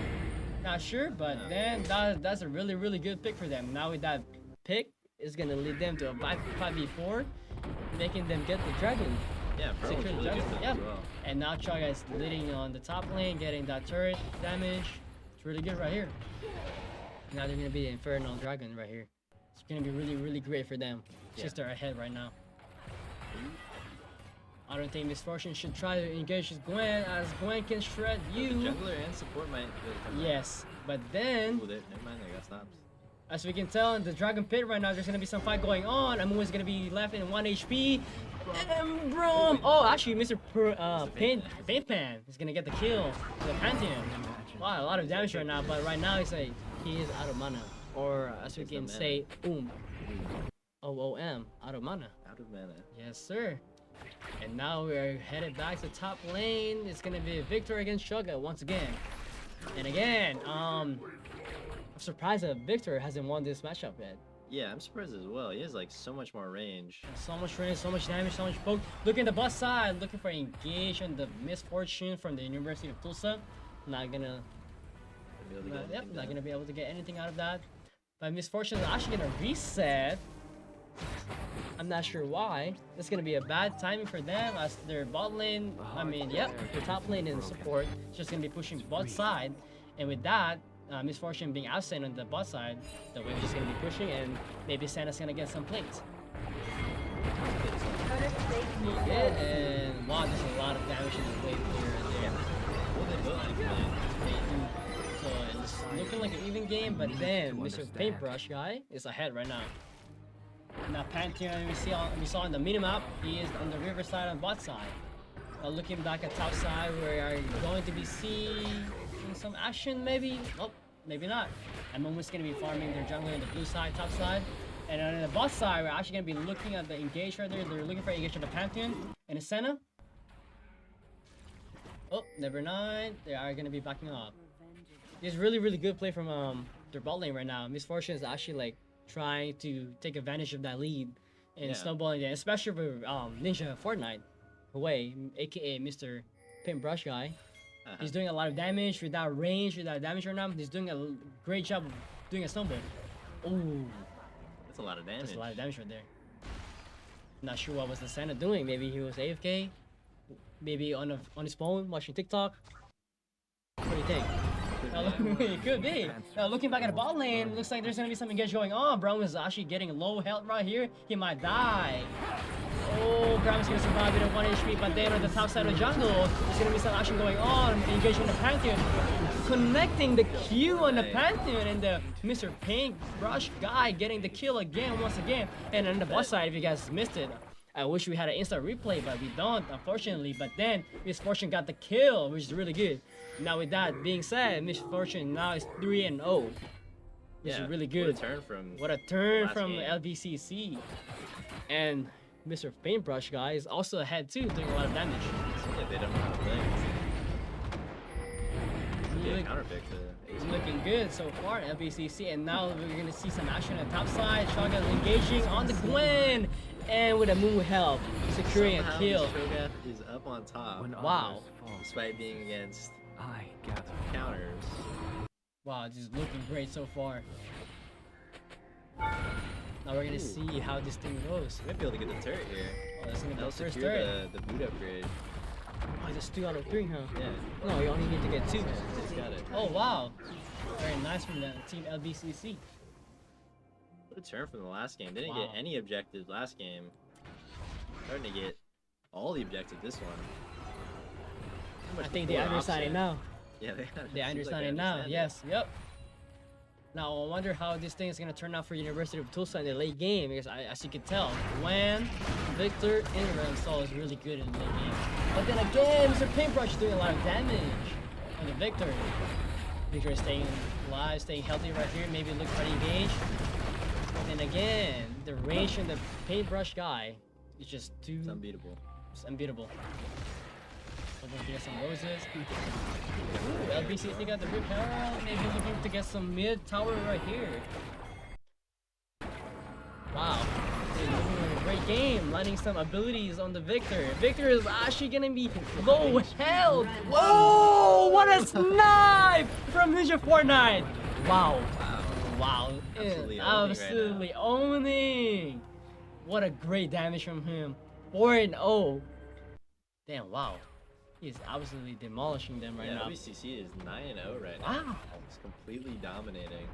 Not sure, but then that's a really, really good pick for them. Now with that pick, it's gonna lead them to a 5v4, making them get the dragon. Yeah, bro, it's Secure the really good dragon. for them Yeah. as well. And now Chaga is leading on the top lane, getting that turret damage. It's really good right here. Now they're gonna be the Infernal Dragon right here. It's gonna be really, really great for them. Yeah. Since they're ahead right now. I don't think Misfortune should try to engage with Gwen, as Gwen can shred The you. jungler and support might really come back. Yes, but then, Ooh, never mind, they got stops. as we can tell in the Dragon Pit right now, there's gonna be some fight going on. Amu is gonna be left in 1 HP. And Brom! Oh, actually, Mr. Paintpan is gonna get the kill to the Pantheon. Wow, a lot of damage right now, but right now he is out of mana. Or as we It's can the say, OOM, out of mana. Out of mana. Yes, sir. And now we're headed back to top lane. It's gonna be a victory against Shoga once again. And again, I'm surprised that Victor hasn't won this matchup yet. Yeah, I'm surprised as well. He has like so much more range. So much range, so much damage, so much poke. Look at the bot side, looking for engage on the Misfortune from the University of Tulsa. Not gonna, Be able to get yep, anything not done. gonna be able to get anything out of that. But Misfortune is actually gonna reset. I'm not sure why. It's gonna be a bad timing for them as their bot lane, their top lane in support is just gonna be pushing bot side. And with that, Misfortune being absent on the bot side, the wave is just gonna be pushing and maybe Santa's gonna get some plates. Yeah, and wow, there's a lot of damage in the wave clear right there. Well, they both like They do. So it's looking like an even game, but then Mr. Paintbrush guy is ahead right now. Now Pantheon, we saw on the minimap, he is on the river side and bot side. Looking back at top side, we are going to be seeing some action maybe? Nope, maybe not. Amumu's going to be farming their jungler on the blue side, top side. And on the bot side, we're actually going to be looking at the engage right there. They're looking for engage on the Pantheon and the Senna. Oh, never mind. They are going to be backing off. It's really, really good play from their bot lane right now. Misfortune is actually like trying to take advantage of that lead and Yeah. snowballing it, especially with Ninja Fortnite away, aka Mr. Paintbrush guy. He's doing a lot of damage without range, without damage right now. He's doing a great job of doing a snowball. Ooh, That's a lot of damage. that's a lot of damage right there. Not sure what was the Santa doing. Maybe he was AFK. Maybe on his phone watching TikTok. What do you think? It could be. Now looking back at the bot lane, looks like there's gonna be some engage going on. Brown is actually getting low health right here. He might die. Oh, Brown's gonna survive with a 1 HP, but then on the top side of the jungle, there's gonna be some action going on. Engage on the Pantheon. Connecting the Q on the Pantheon, and the Mr. Paintbrush guy getting the kill again, once again. And on the bot side, if you guys missed it, I wish we had an instant replay, but we don't, unfortunately. But then, Misfortune got the kill, which is really good. Now with that being said, Misfortune now is 3-0. Which is really good. What a turn from. What a turn last from game. LBCC. And Mr. Paintbrush guy is also ahead too, doing a lot of damage. Yeah, they don't know how to play. Could be a Look- counter pick to It's Ace. looking good so far, LBCC, and now we're gonna see some action on the top side. Shogun engaging on the Gwen, and with a Moo help, securing Somehow a kill. Shogath is up on top, Wow. despite being against I gather. counters. Wow, just looking great so far. Now we're gonna see how this thing goes. We might be able to get the turret here. Oh, that's gonna be That'll the first secure turret. the boot upgrade. Oh, it's 2 out of 3, huh? Yeah, No, you only need to get 2. just got it. Oh, wow. Very nice from the team LBCC. What a turn from the last game. Didn't Wow. get any objectives last game. Starting to get all the objectives this one. How much I think they before understand it offset? now. Yeah, they They understand it now. Yes, yep. Now I wonder how this thing is gonna turn out for University of Tulsa in the late game, because as you can tell, Gwen, Victor, and Ramsol is really good in the late game. But then again, Mr. Paintbrush is doing a lot of damage on the Victor. Victor is staying alive, staying healthy right here, maybe look pretty engaged. And again, the range on the Paintbrush guy is just too It's unbeatable. unbeatable. Hoping to get some roses. Ooh, LBCC got the Rip Herald. Maybe looking to get some mid tower right here. Wow. They're looking like a great game. Landing some abilities on the Victor. Victor is actually gonna be low health. Whoa! What a snipe from Ninja Fortnite! Wow. Wow. Absolutely owning. What a great damage from him. 4-0. Damn, wow. He's absolutely demolishing them right now. LBCC is 9-0 right now. Wow. It's completely dominating.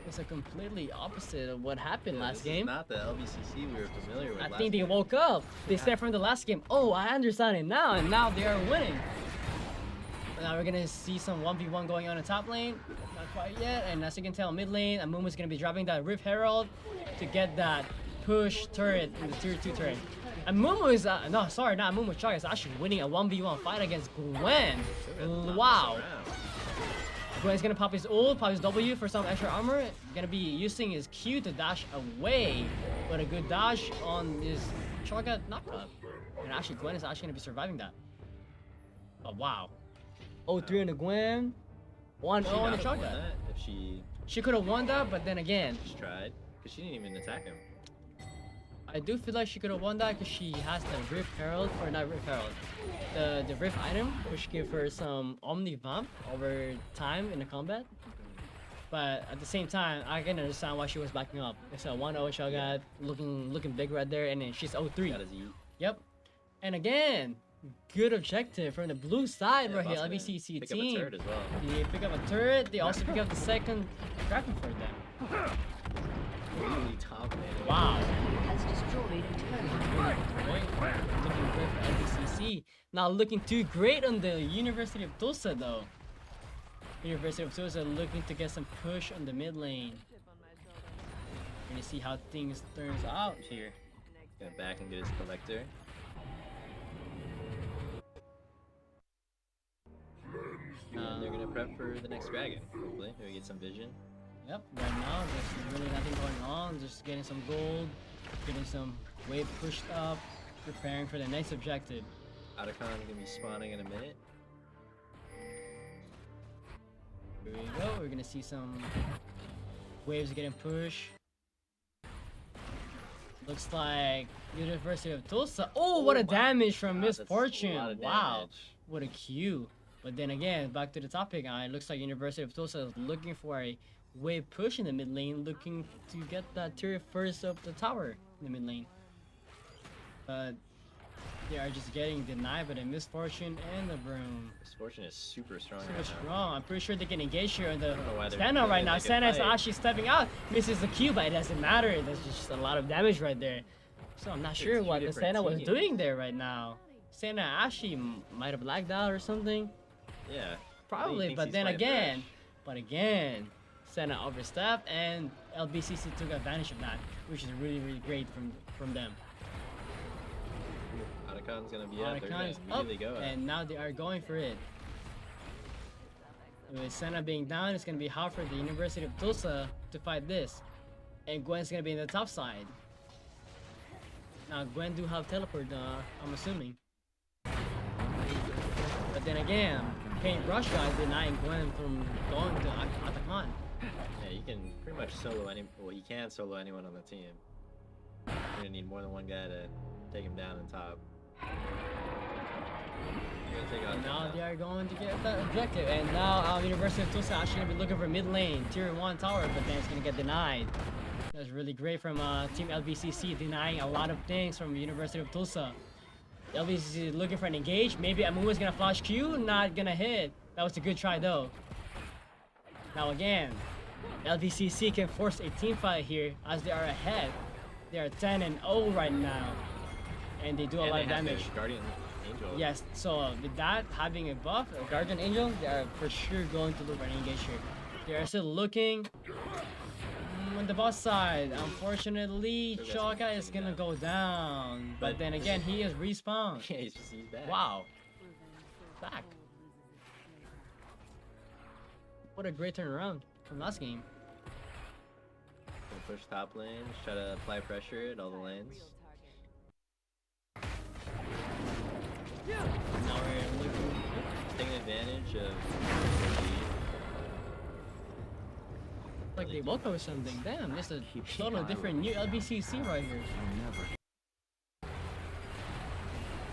It's a completely opposite of what happened Yeah, last this game. is not the LBCC we were familiar with. I last think they game. woke up. They said from the last game, oh, I understand it now, and now they are winning. Now we're gonna see some 1v1 going on in top lane. Not quite yet, and as you can tell, mid lane, Amumu's gonna be dropping that Rift Herald to get that push turret in the tier 2 turret. Amumu is, no, sorry, not Amumu, Chaga is actually winning a 1v1 fight against Gwen. Wow. Gwen's gonna pop his ult, pop his W for some extra armor. Gonna be using his Q to dash away, but a good dash on his Chaga knockup. And actually, Gwen is actually gonna be surviving that. But wow. 0-3 on the Gwen, 1-0 on the Chaga. If she She could have won that, but then again, just tried, because she didn't even attack him. I do feel like she could have won that because she has the Rift Herald, or not Rift Herald, the Rift item, which give her some Omni Vamp over time in the combat. But at the same time, I can understand why she was backing up. It's a 1-0 Shogat, looking big right there, and then she's 0-3. Got his E. Yep. And again, good objective from the blue side Yeah, right here, boss man. LBCC Pick up a team. turret as well. They pick up a turret, they also pick up the second Kraken for them. Really dominating. Wow. Has destroyed a turret. Looking good for LBCC. Not looking too great on the University of Tulsa though. University of Tulsa looking to get some push on the mid lane. We're gonna see how things turns out here. Gonna back and get his collector. And they're gonna prep for the next dragon. Hopefully, maybe get some vision. Yep, right now there's really nothing going on. Just getting some gold, getting some wave pushed up, preparing for the next objective. Otacon's gonna be spawning in a minute. Here we go. We're gonna see some waves getting pushed. Looks like University of Tulsa. Oh, what a damage from God, that's a Misfortune! lot of Wow, damage. what a Q. But then again, back to the topic. It looks like University of Tulsa is looking for a wave push in the mid lane, looking to get that tier first of the tower in the mid lane. But they are just getting denied by the Misfortune and the Broom. Misfortune is super strong Super right now. strong. I'm pretty sure they can engage here on the know why they're Senna right really now. making Senna is fight. actually stepping out. Misses the Q, but it doesn't matter. There's just a lot of damage right there. So I'm not sure two what the different Senna was teams. doing there right now. Senna actually might have lagged out or something. Yeah. Probably, thinks but he's then playing again, Senna overstepped and LBCC took advantage of that, which is really, really great from them. Otacon's gonna be up. They're Otacon gonna is up, immediately go up. and now they are going for it. With Senna being down, it's gonna be hard for the University of Tulsa to fight this. And Gwen's gonna be in the top side. Now Gwen do have teleport, I'm assuming. But then again, Paintbrush guy denying Gwen from going to Otacon. Yeah, you can pretty much solo any. Well, you can solo anyone on the team. You're gonna need more than one guy to take him down and top. You're gonna take out Now they are going to get that objective, and now University of Tulsa actually gonna be looking for mid lane, tier 1 tower, but then it's gonna get denied. That's really great from Team LBCC, denying a lot of things from University of Tulsa. LBCC is looking for an engage. Maybe Amu's gonna flash Q, not gonna hit. That was a good try though. Now again, LBCC can force a team fight here as they are ahead. They are 10-0 right now. and they do a And lot they of have the damage. Guardian Angel. Yes, so with that having a buff, a Guardian Angel, they are for sure going to look for an engage here. They are still looking on the boss side. Unfortunately, Sure, that's Shoga is gonna gonna go go down. But But then this again, is- he is respawned. Yeah, he's back. Wow. Back. What a great turnaround from last game. Gonna push top lane, just try to apply pressure at all the lanes. Now we're looking. Taking advantage of the lead. Like they woke up with something. Damn, this is a totally different new LBCC right here.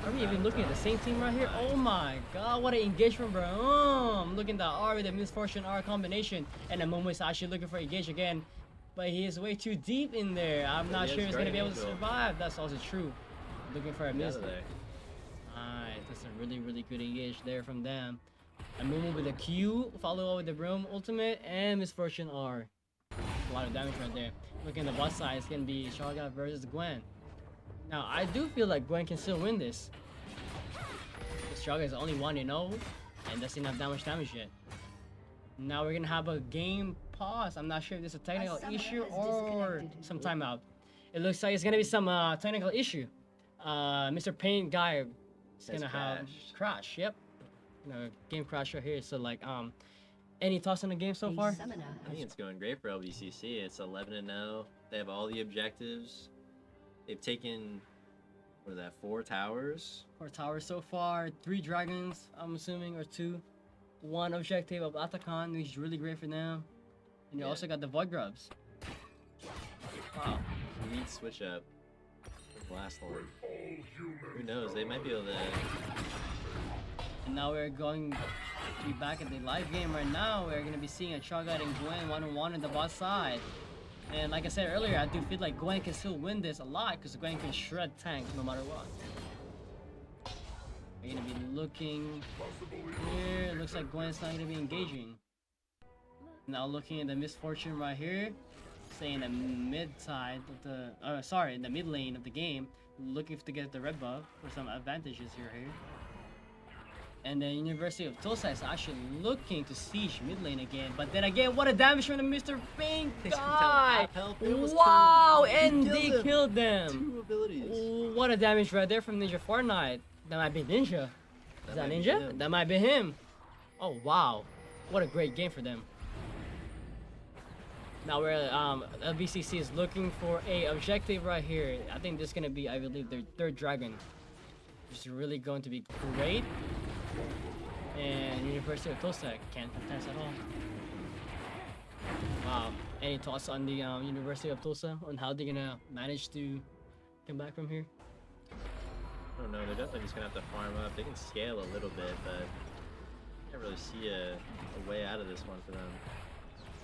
Are we even looking at the same team right here? Oh my god, what an engagement, bro. I'm looking at the R with the Misfortune R combination. And the Momo is actually looking for engage again. But he is way too deep in there. I'm But not he sure has he's gonna be able to Guardian Angel. survive. That's also true. Looking for a Get miss. out of there. Alright, that's a really good engage there from them. A Momo with a Q, follow up with the Broom Ultimate, and Misfortune R. A lot of damage right there. Looking at the bot side, it's gonna be Shoga versus Gwen. Now, I do feel like Gwen can still win this. Shoga is only 1-0 and doesn't have that much damage yet. Now we're gonna have a game pause. I'm not sure if this is a technical issue or some timeout. It looks like it's gonna be some technical issue. Mr. Paint guy is Has gonna have crashed. crash. Yep. Game crash right here. So like any thoughts on the game so A far? summoner I think it's going great for LBCC. It's 11-0. They have all the objectives. They've taken, what is that, 4 towers? 4 towers so far, 3 dragons, I'm assuming, or 2. 1 objective of Atacon, which is really great for them. And you Yeah. also got the Void Grubs. Wow. Sweet switch up from the last one. Who knows? They might be able to. And now we're going to be back at the live game right now. We're going to be seeing a Shogun and Gwen 1-on-1 on the bot side. And like I said earlier, I do feel like Gwen can still win this a lot because Gwen can shred tank no matter what. We're going to be looking here. It looks like Gwen's not going to be engaging. Now looking at the Misfortune right here. Staying in the mid side of the, sorry, in the mid lane of the game. Looking to get the red buff for some advantages here. And the University of Tulsa is actually looking to siege mid lane again. But then again, what a damage from the Mr. Pink guy! Wow, and they killed them. 2 abilities. What a damage right there from Ninja Fortnite. That might be Ninja. Is that Ninja? That might be him. Oh wow, what a great game for them. Now we're LBCC is looking for a objective right here. I think this is gonna be, I believe, their 3rd dragon. Which is really going to be great. And University of Tulsa can't contest at all. Wow. Any thoughts on the University of Tulsa on how they're gonna manage to come back from here? I don't know. They're definitely just gonna have to farm up. They can scale a little bit, but I can't really see a way out of this one for them.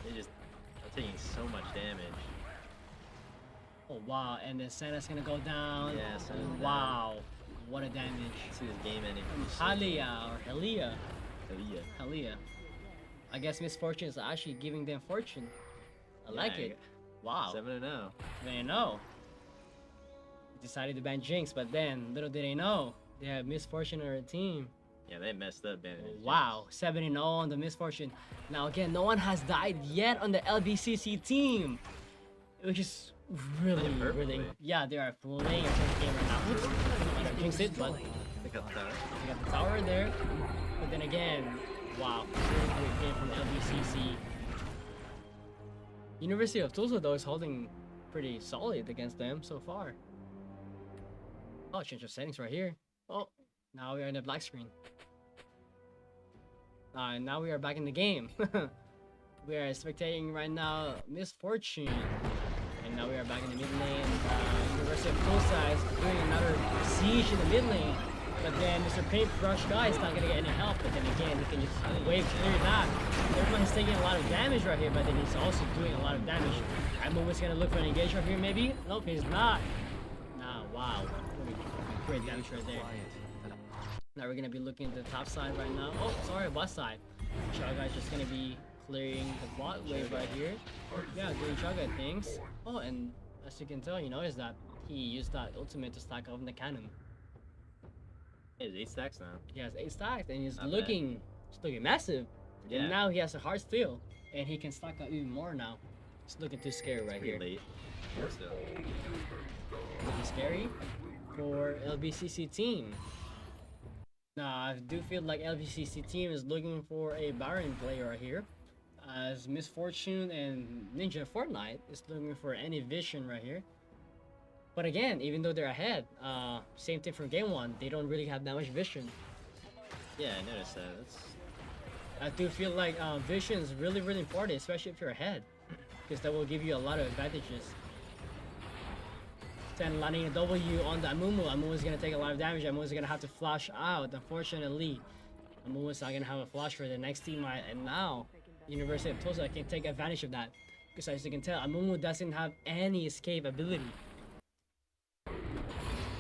They just are taking so much damage. Oh wow, and then Santa's gonna go down. Yeah, Santa's wow. What a damage. See this game ending. Halia or Helia. Helia. Helia. I guess Misfortune is actually giving them fortune. I like Yeah, it. Wow. 7-0. They know. Decided to ban Jinx, but then little did they know they have Misfortune on their team. Yeah, they messed up banning Jinx. Wow, 7-0 on the Misfortune. Now again, no one has died yet on the LBCC team, which is really, Playing really. perfectly. Yeah, they are playing a good game right now. Oops, Jinx it, but Pick up the tower. they got the tower there. But then again, wow, really great game from LBCC. University of Tulsa though is holding pretty solid against them so far. Oh, change of settings right here. Oh, now we are in the black screen. Now we are back in the game. We are spectating right now Misfortune. And now we are back in the mid lane. University of Tulsa is doing another siege in the mid lane. But then Mr. Paintbrush guy is not gonna get any help. But then again, he can just wave clear that. Everyone's taking a lot of damage right here, but then he's also doing a lot of damage. I'm always gonna look for an engage right here, maybe? Nope, he's not. Nah, wow. Great damage right there. Now we're gonna be looking at the top side right now. Oh, sorry, bot side. Chaga is just gonna be clearing the bot wave right here. Yeah, doing Chaga things. Oh, and as you can tell, you notice that he used that ultimate to stack up the cannon. He has 8 stacks now. He has 8 stacks and he's Not bad. looking massive. Yeah. And now he has a hard steal. And he can stack up even more now. It's looking too scary right Pretty here. late. Still. Looking scary for LBCC team. Now I do feel like LBCC team is looking for a Baron player right here. As Misfortune and Ninja Fortnite is looking for any vision right here. But again, even though they're ahead, same thing from game 1, they don't really have that much vision. Yeah, I noticed that. That's I do feel like vision is really important, especially if you're ahead, because that will give you a lot of advantages. Then landing a W on the Amumu. Amumu is gonna take a lot of damage. Amumu is gonna have to flash out. Unfortunately, Amumu is not gonna have a flash for the next team. And now, University of Tulsa can take advantage of that, because as you can tell, Amumu doesn't have any escape ability.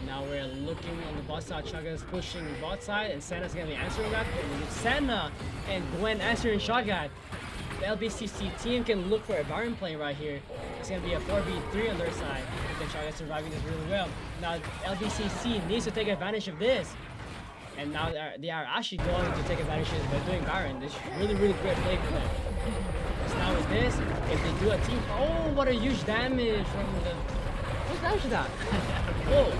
Now we're looking on the bot side. Chaga is pushing bot side, and Senna's gonna be answering that. And Senna and Gwen answering Chaga. The LBCC team can look for a Baron play right here. It's gonna be a 4v3 on their side. Then Chaga surviving this really well. Now LBCC needs to take advantage of this. And now they are actually going to take advantage of it by doing Baron. This is really great play for them. Because now with this, if they do a team, oh, what a huge damage from the. What's damage to that? Whoa.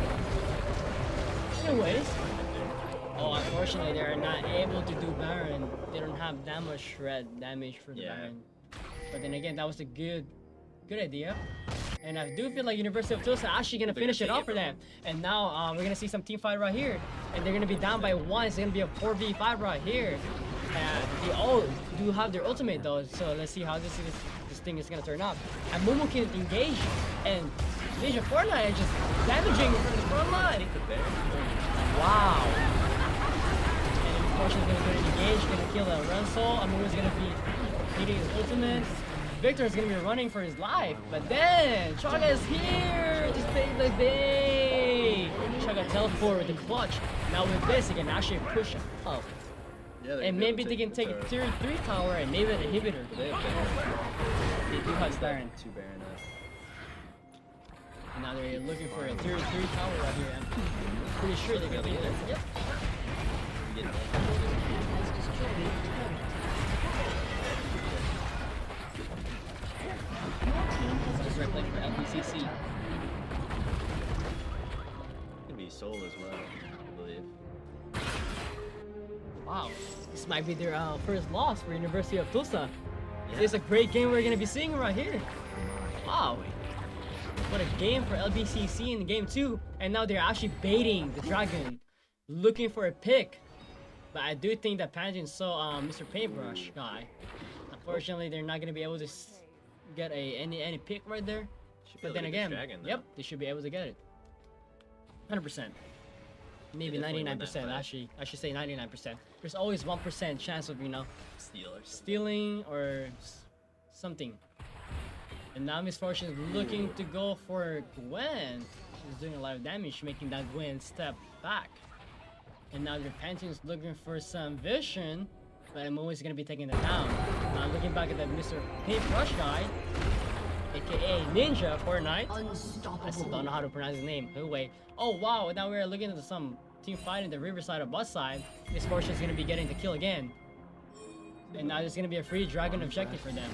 Anyways, oh, unfortunately they are not able to do Baron. They don't have that much shred damage for the Baron. But then again, that was a good idea. And I do feel like University of Tulsa actually gonna finish it off for them. And now we're gonna see some team fight right here. And they're gonna be down by 1. It's gonna be a 4v5 right here. And they all do have their ultimate though. So let's see how this thing is gonna turn out. And Momo can engage, and Ninja Fortnite is just damaging from the front line. Wow. And unfortunately, he's gonna engage, gonna kill a run soul. Amu's gonna be hitting his ultimate. Victor is gonna be running for his life, but then Chaga is here to save the day. Chaga teleport with the clutch. Now with this, he can actually push up. Yeah, And maybe they can take a tier 3 tower and maybe an inhibitor. They have Baron. They do have Baron. 2 Baron up. And now they're looking for a tier 3 tower right here. I'm pretty sure they're gonna get it. Yep. We get Has destroyed a turret. Your team has That's right play for LBCC. Could be Soul as well, I believe. Wow. This might be their first loss for University of Tulsa. Yeah. It's a great game we're gonna be seeing right here. Wow. What a game for LBCC in game 2. And now they're actually baiting the dragon, looking for a pick. But I do think that Panjin saw Mr. Paintbrush guy. Unfortunately, they're not gonna be able to get any pick right there. Should be But able then to get again, this dragon, though. yep, they should be able to get it. 100%. Maybe definitely win that 99%, fight. actually. I should say 99%. There's always 1% chance of, Steelers. stealing or something. And now Misfortune is looking to go for Gwen. She's doing a lot of damage, making that Gwen step back. And now Repentant is looking for some vision, but Mo is gonna be taking that down. Now looking back at that Mr. Paintbrush guy, aka Ninja Fortnite. I still unstoppable. don't know how to pronounce his name. Anyway, oh wow, now we're looking at some team fight in the riverside or bus side. Misfortune is gonna be getting the kill again. And now there's gonna be a free dragon objective for them.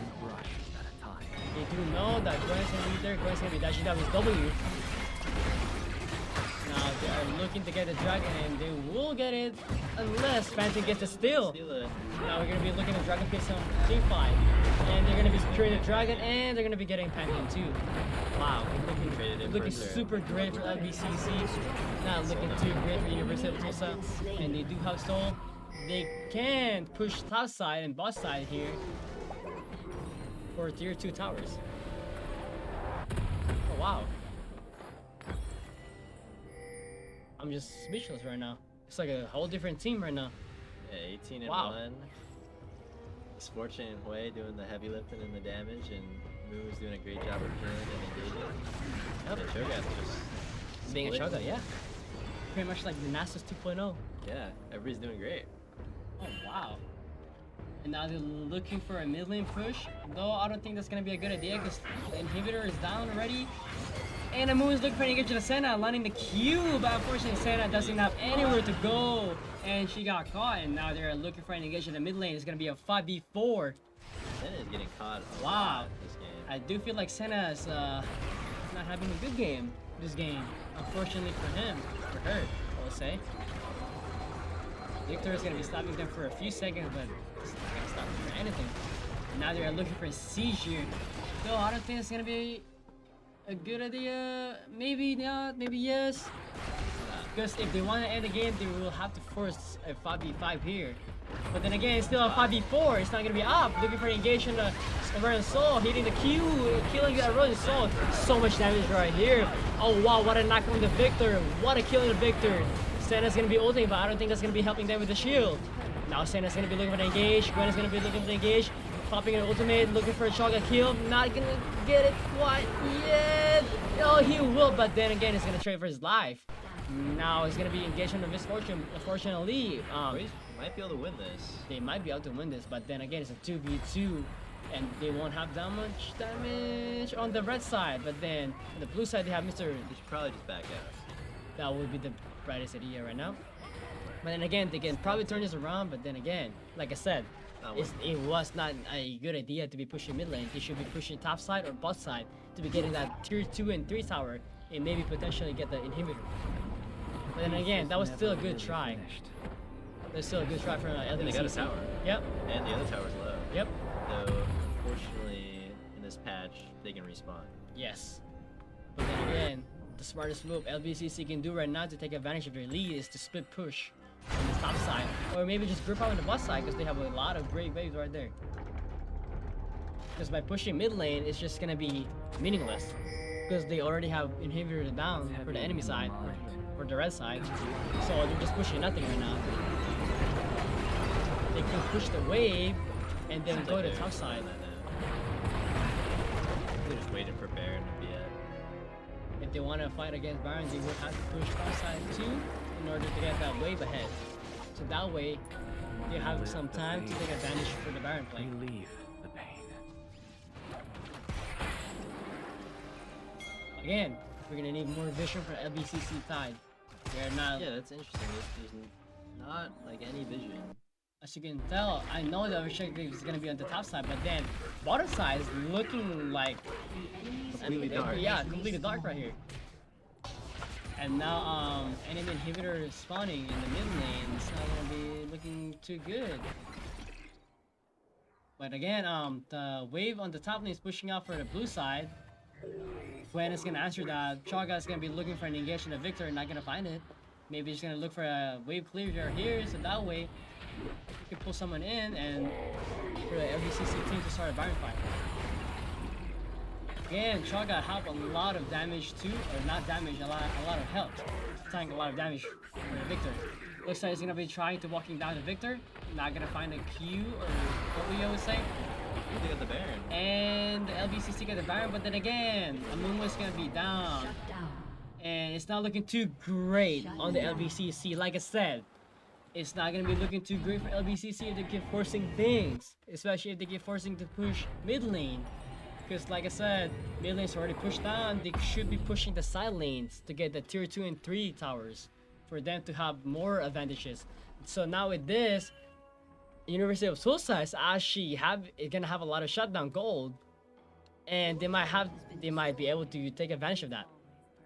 They do know that Gwen's gonna be there. Gwen's gonna be dashing out his W. Now they are looking to get the dragon, and they will get it unless Phantom gets a steal. Steal it. Now we're gonna be looking at Dragon Pick some team fight, and they're gonna be securing the dragon, and they're gonna be getting Phantom too. Wow, Traded in looking for a turret. super great for LBCC. Not looking too great for University of Tulsa, and they do have Soul. They can push top side and boss side here for tier 2 towers. Oh wow. I'm just speechless right now. It's like a whole different team right now. Yeah, 18 and Wow. 1. Misfortune and Hui doing the heavy lifting and the damage, and Moo's doing a great job of killing and engaging. Yep. And Cho'Gath just Being a split. Cho'Gath, yeah. Pretty much like the NACE 2.0. Yeah, everybody's doing great. Oh wow. And now they're looking for a mid lane push. Though I don't think that's gonna be a good idea because the inhibitor is down already. And the Moon is looking for an engage to the Senna, landing the Q, but unfortunately Senna doesn't have anywhere to go. And she got caught, and now they're looking for an engage in the mid lane. It's gonna be a 5v4. Senna is getting caught a Wow. lot this game. I do feel like Senna's not having a good game this game. Unfortunately for him, for her, I will say. Victor is gonna be stopping them for a few seconds, but it's not gonna stop them for anything. Now they're looking for a siege here. Though I don't think it's gonna be a good idea. Maybe not, maybe yes. Because if they want to end the game, they will have to force a 5v5 here. But then again, it's still a 5v4. It's not gonna be up. Looking for an engagement around Soul, hitting the Q, killing that Ronin Soul. So much damage right here. Oh wow, what a knock on the Victor. What a kill on the Victor. Senna's gonna be ulting, but I don't think that's gonna be helping them with the shield. Now Senna's gonna be looking for an engage. Gwen is gonna be looking for an engage. Popping an ultimate, looking for a shotgun kill. Not gonna get it quite yet. Oh, he will, but then again, he's gonna trade for his life. Now he's gonna be engaged on the misfortune. Unfortunately, Raze might be able to win this. they might be able to win this, but then again, it's a 2v2, and they won't have that much damage on the red side. But then on the blue side, they have Mr. They should probably just back out. That would be the brightest idea right now. But then again, they can probably turn this around. But then again, like I said, it was not a good idea to be pushing mid lane. They should be pushing top side or bot side to be getting that tier 2 and 3 tower and maybe potentially get the inhibitor. But then again, that was still a good try. That's still a good try for LBCC. And they got a tower. Yep. And the other tower's low. Yep. Though, fortunately, in this patch, they can respawn. Yes. But then again, the smartest move LBCC can do right now to take advantage of their lead is to split push on the top side. Or maybe just group out on the bot side because they have a lot of great waves right there. Because by pushing mid lane, it's just going to be meaningless. Because they already have inhibitor down for the enemy side, for the red side. So they're just pushing nothing right now. They can push the wave and then go to the top side. They're just waiting for Baron to be at. If they want to fight against Baron, they would have to push top side too in order to get that wave ahead. So that way, they have some time to take advantage for the Baron play. Relieve the pain. Again, we're gonna need more vision for LBCC side. They're not, Yeah, that's interesting. There's not like any vision. as you can tell, I know that objective is gonna be on the top side, but then bottom side is looking like Completely dark. Yeah, completely dark right here. And now enemy inhibitor is spawning in the mid lane. It's not gonna be looking too good. But again, the wave on the top lane is pushing out for the blue side. Gwen is gonna answer that. Chaga is gonna be looking for an engagement of Victor and not gonna find it. Maybe he's gonna look for a wave clear here, so that way you can pull someone in and for the LBCC team to start a Baron fight. Again, Chaga have a lot of damage too, or not damage, a lot of health. Tank a lot of damage for the Victor. Looks like he's gonna be trying to walking down the Victor. Not gonna find a Q or what we always say. They got the Baron. And the LBCC got the Baron, but then again, Amuma's gonna be down. Shut down. And it's not looking too great on the LBCC. Like I said, it's not gonna be looking too great for LBCC if they keep forcing things. Especially if they keep forcing to push mid lane. Because like I said, mid lane's already pushed down. They should be pushing the side lanes to get the tier 2 and 3 towers. For them to have more advantages. So now with this, University of Tulsa is actually gonna have a lot of shutdown gold. And they might be able to take advantage of that.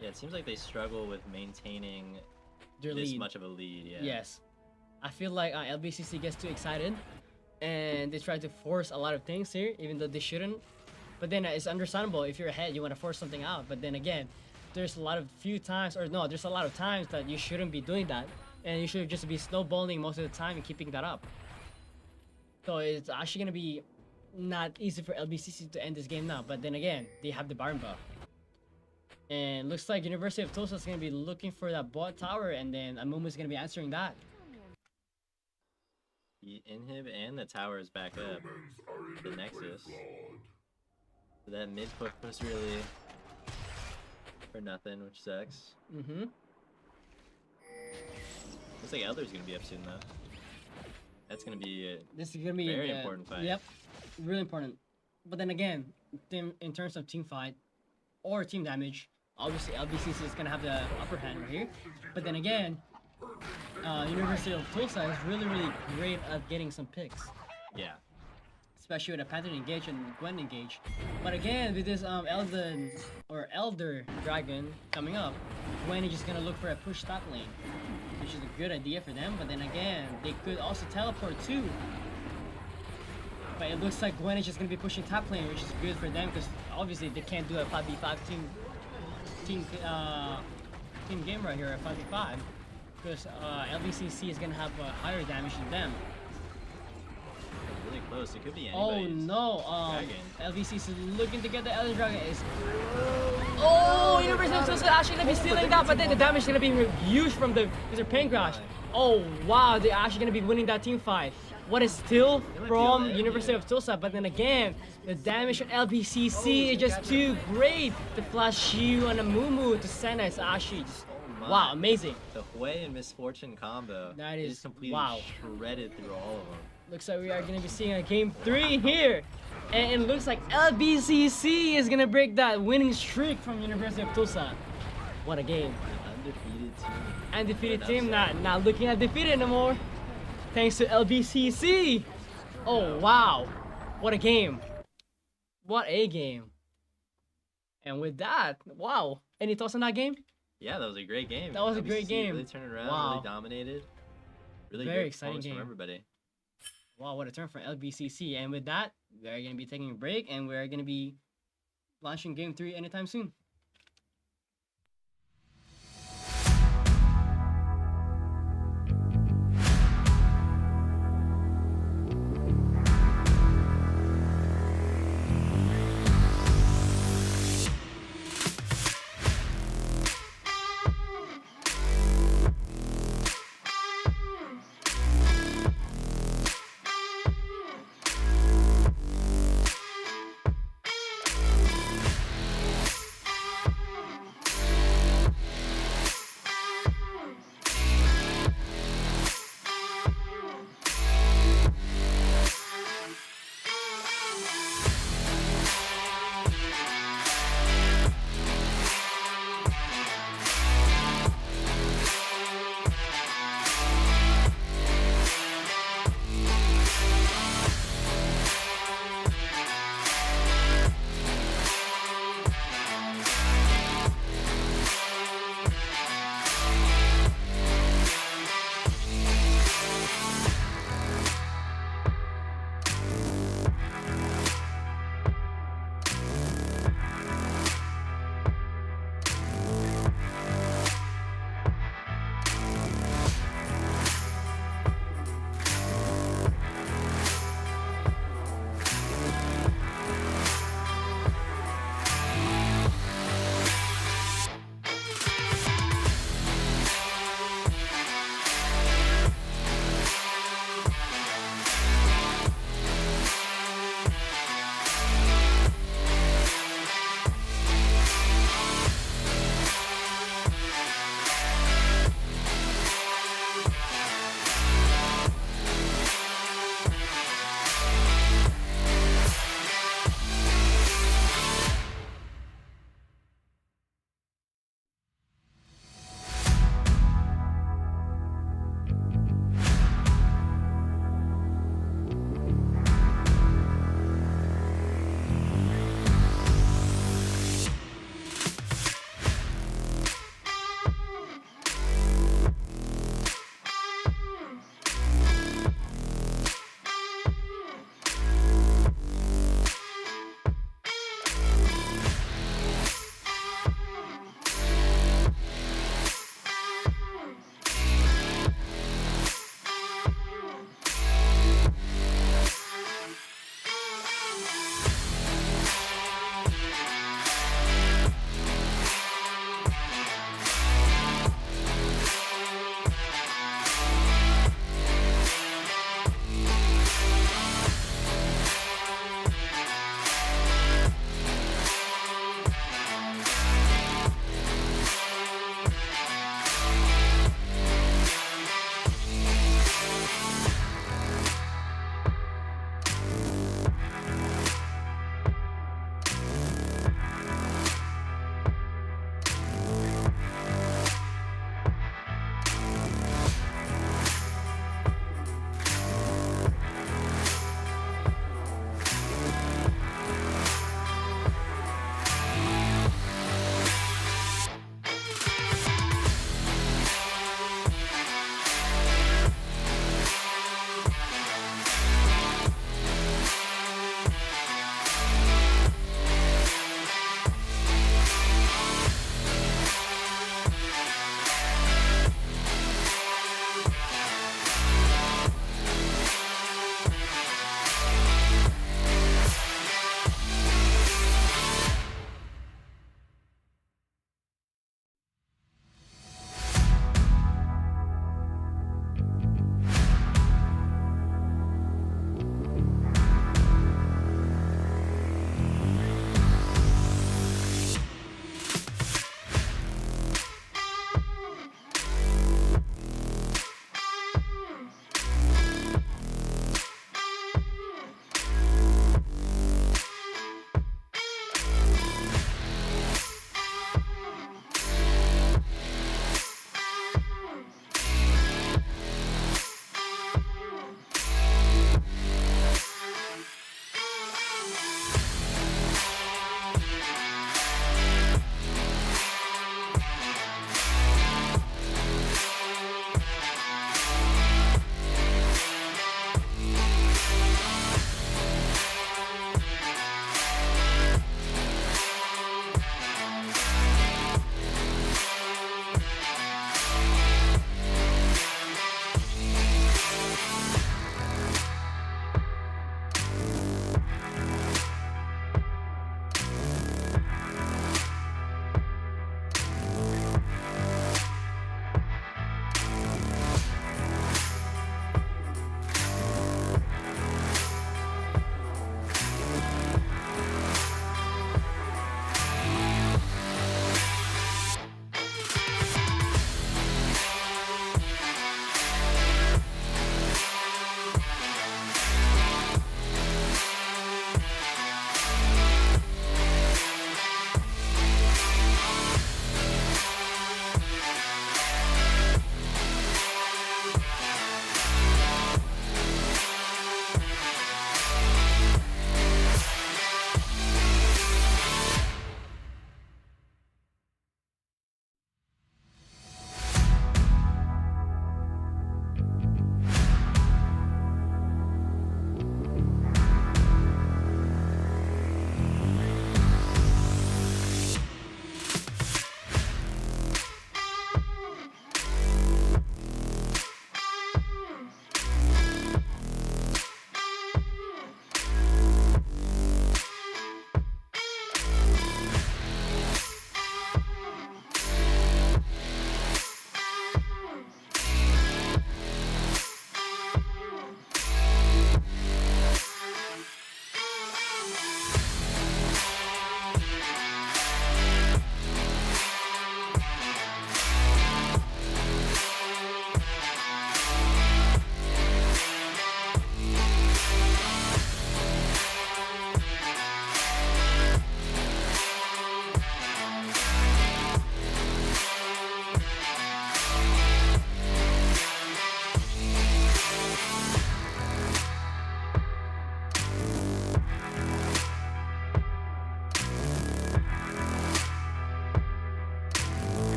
Yeah, it seems like they struggle with maintaining Their this lead. much of a lead. Yeah. Yes. I feel like LBCC gets too excited and they try to force a lot of things here, even though they shouldn't. But then it's understandable if you're ahead, you want to force something out. But then again, there's a lot of times that you shouldn't be doing that. And you should just be snowballing most of the time and keeping that up. So it's actually going to be not easy for LBCC to end this game now. But then again, they have the Baron buff. And looks like University of Tulsa is going to be looking for that bot tower, and then Amumu is going to be answering that. The inhib and the tower is back up. The Nexus. So that mid push was really for nothing, which sucks. Mm-hmm. Looks like Elder's gonna be up soon though. That's gonna be a This is going to be very important fight. Yep, really important. But then again, in terms of team fight or team damage, Obviously, LBCC is gonna have the upper hand right here. But then again, University of Tulsa is really, really great at getting some picks, Yeah. especially with a Panther engage and Gwen engage. But again, with this Elder Dragon coming up, Gwen is just gonna look for a push top lane, which is a good idea for them. But then again, they could also teleport too. But it looks like Gwen is just gonna be pushing top lane, which is good for them because obviously they can't do a 5v5 team game right here at 5v5 because LBCC is gonna have higher damage than them. Really close. It could be Oh anybody's. no, Dragon. LBCC is looking to get the Elder Dragon. Oh, University of Tulsa actually gonna be stealing that, but then the damage is gonna be huge from the pain crash. Oh wow, they're actually gonna be winning that team fight. What is still might from feel that, University yeah. of Tulsa, but then again, the damage on LBCC is just too great. The flash you and a Mumu to Senna is actually just, my. wow, amazing. The Hui and Misfortune combo. That They is- just completely wow. shredded through all of them. Looks like we are gonna be seeing a game 3 here. And it looks like LBCC is gonna break that winning streak from University of Tulsa. What a game. The undefeated team. Undefeated Good team, upset. not looking at defeated anymore. Thanks to LBCC. Oh wow. What a game. What a game. And with that, wow. Any thoughts on that game? Yeah, that was a great game. That was a great LBCC game. Really turned around, Wow. really dominated. Really Very good exciting performance from game. everybody. Wow, what a turn for LBCC. And with that, we're gonna be taking a break and we're gonna be launching game 3 anytime soon.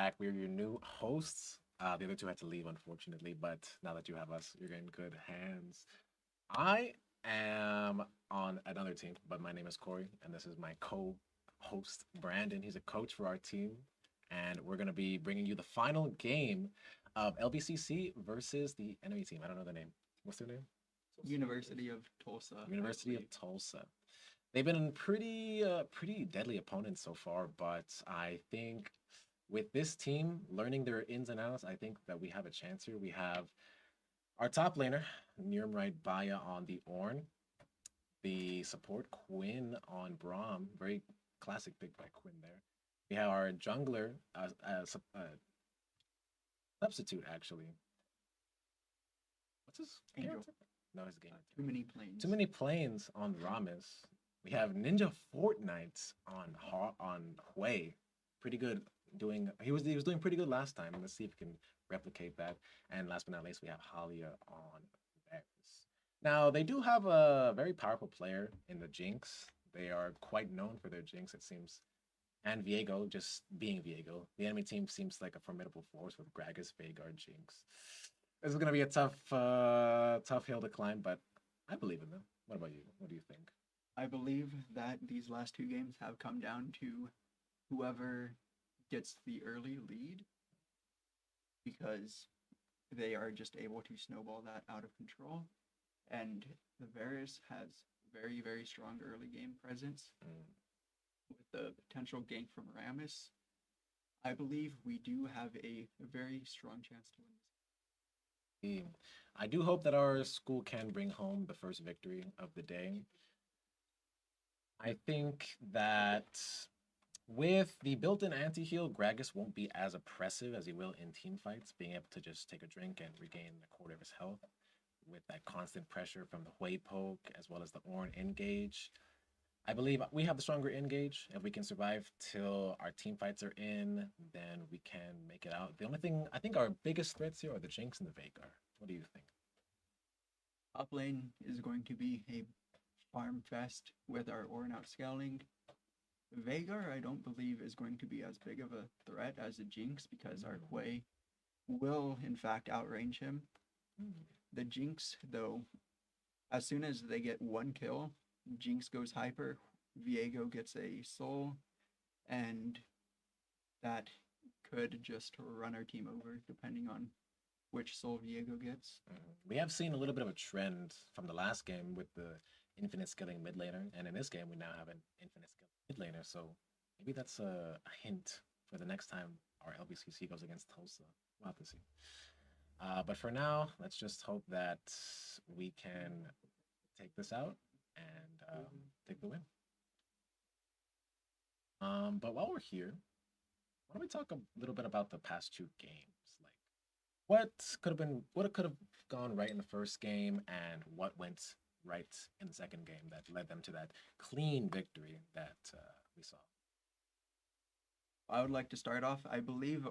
back. We're your new hosts. The other two had to leave, unfortunately, but now that you have us, you're in good hands. I am on another team, but my name is Corey, and this is my co-host Brandon. He's a coach for our team, and we're gonna be bringing you the final game of LBCC versus the enemy team. I don't know their name. What's their name? University of Tulsa. University of Tulsa. They've been pretty deadly opponents so far, but I think with this team learning their ins and outs, I think that we have a chance here. We have our top laner, Nirmright Baya on the Ornn, the support Quinn on Braum, very classic pick by Quinn there. We have our jungler, substitute actually. What's his Angel. character? No, his game. Too many planes. Too many planes on Ramis. We have Ninja Fortnite on Hui. Pretty good doing. He was doing pretty good last time. Let's see if we can replicate that. And last but not least, we have Halia on Varus. Now they do have a very powerful player in the Jinx. They are quite known for their Jinx, it seems. And Viego, just being Viego. The enemy team seems like a formidable force with Gragas, Veigar, Jinx. This is gonna be a tough hill to climb, but I believe in them. What about you? What do you think? I believe that these last two games have come down to whoever gets the early lead, because they are just able to snowball that out of control. And the Varus has very, very strong early game presence with the potential gank from Ramus. I believe we do have a very strong chance to win this. I do hope that our school can bring home the first victory of the day. I think that with the built-in anti-heal, Gragas won't be as oppressive as he will in team fights, being able to just take a drink and regain a quarter of his health with that constant pressure from the Hui poke as well as the Ornn engage. I believe we have the stronger engage. If we can survive till our team fights are in, then we can make it out. The only thing, I think our biggest threats here are the Jinx and the Veigar. What do you think? Top lane is going to be a farm fest with our Ornn outscaling. Veigar, I don't believe, is going to be as big of a threat as the Jinx, because our Hui will, in fact, outrange him. The Jinx, though, as soon as they get one kill, Jinx goes hyper, Viego gets a soul, and that could just run our team over, depending on which soul Viego gets. We have seen a little bit of a trend from the last game with the infinite skilling mid laner, and in this game we now have an infinite skilling mid laner, so maybe that's a hint for the next time our LBCC goes against Tulsa. We'll have to see. But for now, let's just hope that we can take this out and take the win. But while we're here, why don't we talk a little bit about the past two games? Like, what could have gone right in the first game, and what went right in the second game that led them to that clean victory that we saw. I would like to start off. I believe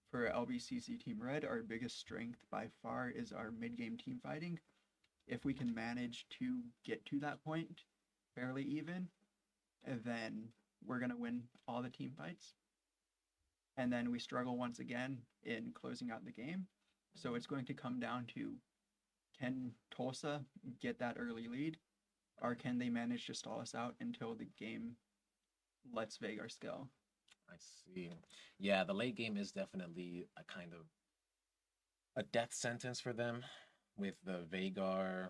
for LBCC Team Red, our biggest strength by far is our mid-game team fighting. If we can manage to get to that point fairly even, then we're going to win all the team fights. And then we struggle once again in closing out the game. So it's going to come down to, can Tulsa get that early lead, or can they manage to stall us out until the game lets Veigar scale? I see. Yeah, the late game is definitely a kind of a death sentence for them with the Veigar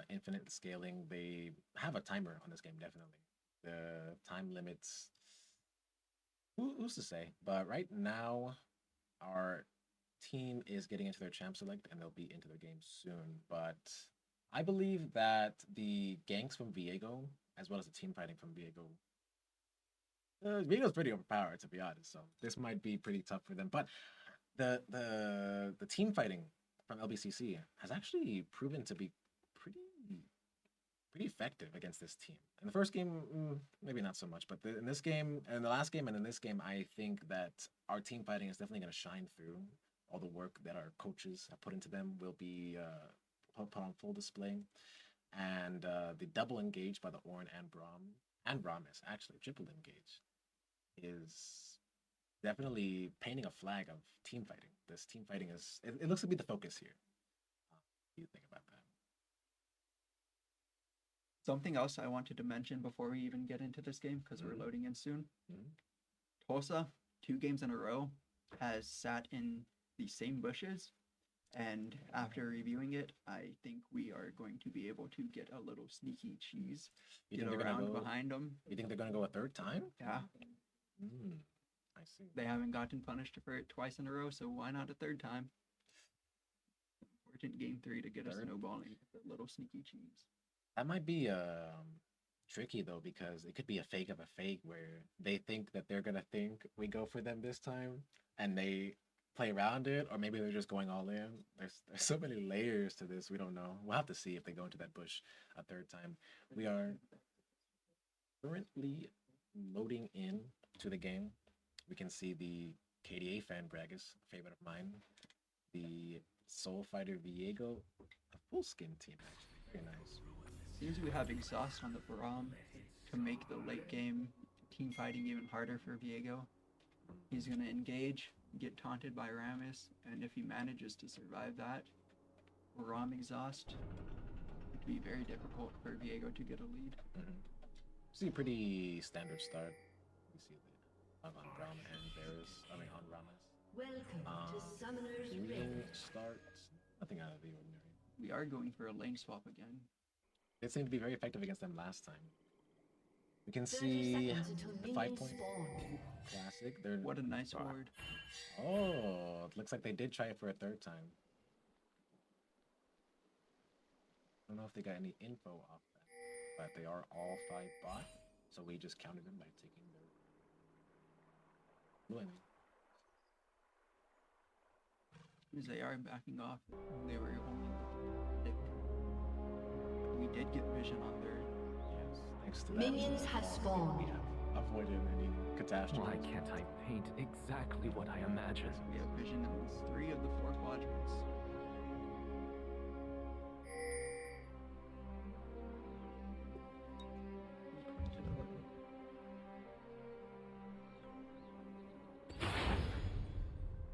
infinite scaling. They have a timer on this game, definitely. The time limits, who's to say? But right now, our team is getting into their champ select, and they'll be into their game soon. But I believe that the ganks from Viego, as well as the team fighting from Viego, Viego's pretty overpowered, to be honest. So this might be pretty tough for them. But the team fighting from LBCC has actually proven to be pretty effective against this team. In the first game, maybe not so much, but in this game, and the last game, and in this game, I think that our team fighting is definitely going to shine through. All the work that our coaches have put into them will be put on full display. And the double engage by the Ornn and Braum, and Ramis, actually, triple engage, is definitely painting a flag of team fighting. This team fighting is, it looks to be the focus here. What do you think about that? Something else I wanted to mention before we even get into this game, because we're loading in soon. Tulsa, 2 games in a row, has sat in the same bushes. And after reviewing it, I think we are going to be able to get a little sneaky cheese. You Get think they're around gonna go? behind them. You think they're gonna go a third time? Yeah, I see. they haven't gotten punished for it twice in a row, so why not a third time? Important game 3 to get us Third? snowballing with a little sneaky cheese. That might be tricky though, because it could be a fake of a fake where they think that they're gonna think we go for them this time, and they play around it, or maybe they're just going all in. There's so many layers to this. We don't know. We'll have to see if they go into that bush a third time. We are currently loading in to the game. We can see the KDA fan Gragas, a favorite of mine. The Soul Fighter Viego, a full skin team actually. Very nice. Seems we have exhaust on the Baram to make the late game team fighting even harder for Viego. He's going to engage, get taunted by Ramis, and if he manages to survive that, Baram exhaust, it would be very difficult for Viego to get a lead. See a pretty standard start. We see the on Ram and Varus, on Ramis. Welcome to Summoner's Leading Rift. start, nothing out of the ordinary. We are going for a lane swap again. It seemed to be very effective against them last time. We can 30 see seconds until the minions 5-point spawn. classic. They're What a nice ward. Oh, it looks like they did try it for a third time. I don't know if they got any info off that, but they are all 5 bot, so we just counted them by taking their win. As they are backing off, they were only looking to we did get vision on their Yes, thanks to that. Minions have spawned. We have avoided any catastrophes. Why can't I paint exactly what I imagine? we have vision in 3 of the 4 quadrants.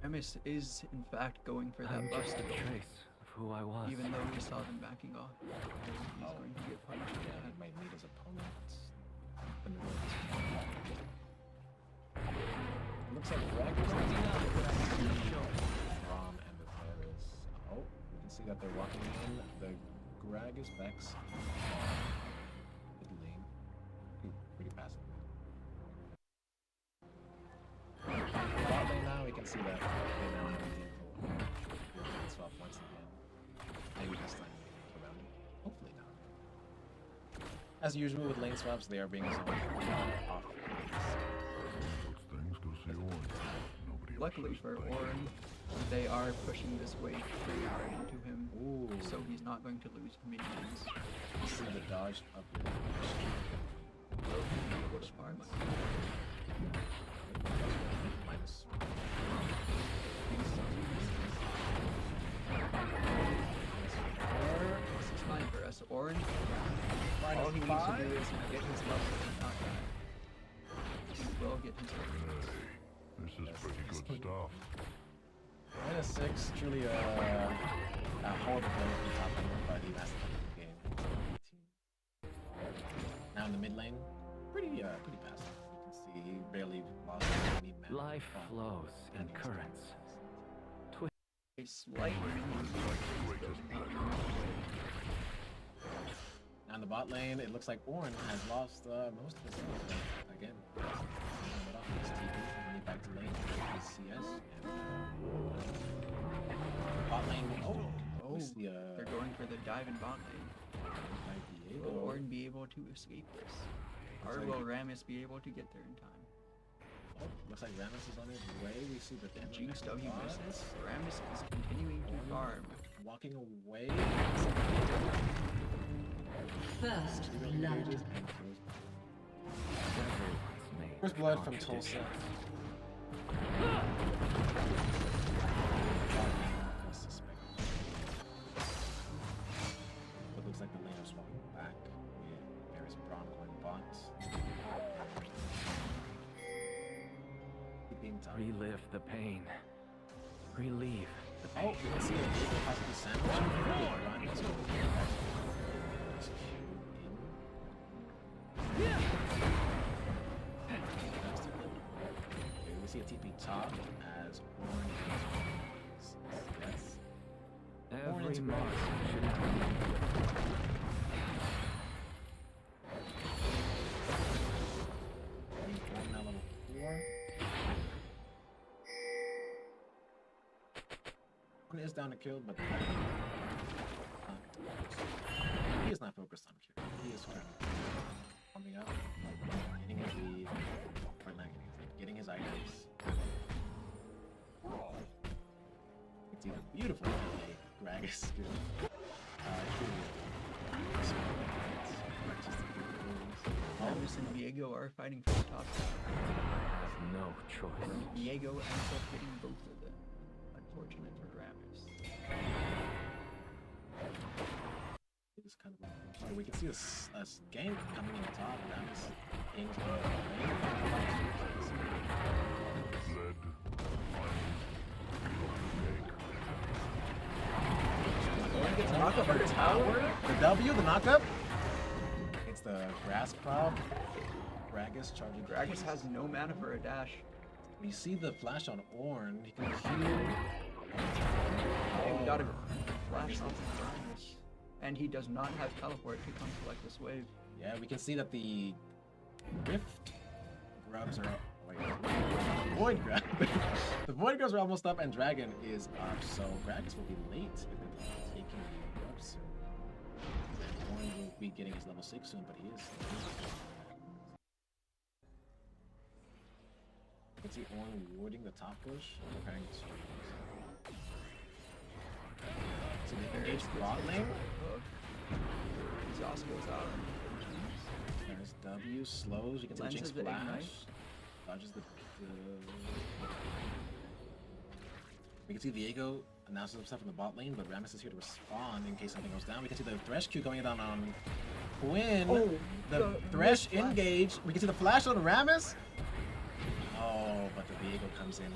Ramis is in fact going for that I'm bust just a kill, trace of who I was. even though we saw them backing off. He's going to get punished for Yeah, that. he might meet his opponent. In the middle of this. Looks like Gragas Rom and the Varus. Oh, you can see that they're walking in. The Gragas Vex. Mid lane. Pretty passive. Bot lane now, we can see that they now have the info. Short swap once again. Maybe this time we can get around it. Hopefully not. As usual with lane swaps, they are being zoned off. Those things go see Orange. Nobody Luckily for Orin, they are pushing this wave pretty hard into him, Ooh. so he's not going to lose minions. You see the dodge of the Push parts. minus. This is fine for us. Orin, all he needs to do is get his level and not die. He will get his level. This is pretty good stuff. -6, truly a horrible play from top lane, but he has to win the game. Now in the mid lane, pretty passive. You can see he barely lost any mana. Life flows in currents. A slight Now in the bot lane, it looks like Orin has lost most of his health. But again, he's TP, back to lane, CS, and bot lane. We see they're going for the dive in bot lane. Will Orin be able to escape this? Or will Ramis be able to get there in time? Oh, looks like Ramis is on his way. We see the damage. Jinx W misses. Ramis is continuing to farm. Walking away. First blood. First blood from Tulsa. It looks like the lane is swapping back. There is Braun going bot. Keeping top top. Relive the pain. Relieve the Oh, pain. you can see a possibly sandwich in here with Rhymes over here. Nice cue in. Okay, we see a TP top as Orange is yes. Every mark should have Orange now level 4. One is down to kill, but he is not focused on kill. He is coming up, getting his lead, or not getting his lead, getting his items. It's either beautiful play, Gragas skill. Rammus and Diego are fighting for the top. I have no choice. Diego ends up getting both of them. Unfortunate for Rammus. It's kind of so we can see a gank coming in the top. Rammus pings on Led. the knockup for the tower. The W, the knockup. It's the grass crop. Gragas charging. Gragas has no mana for a dash. We see the flash on Ornn. He can heal. And we got a flash off of Rammus. And he does not have teleport to come collect this wave. Yeah, we can see that the Rift grubs are. Wait, Void grub. The Void grubs are almost up, and Dragon is up. So Gragas will be late if it's taking the grubs soon. Ornn will be getting his level 6 soon, but he is. You can see Ornn warding the top push, preparing to. So they engage bot lane. Exhaust goes out. There's W, slows, you can see the Jinx Lenses the flash. ignite. Dodges the... We can see Diego announces himself in the bot lane, but Rammus is here to respond in case something goes down. We can see the Thresh Q going down on Quinn. Oh, the Thresh engage. We can see the flash on Rammus. Oh, but the Diego comes in and...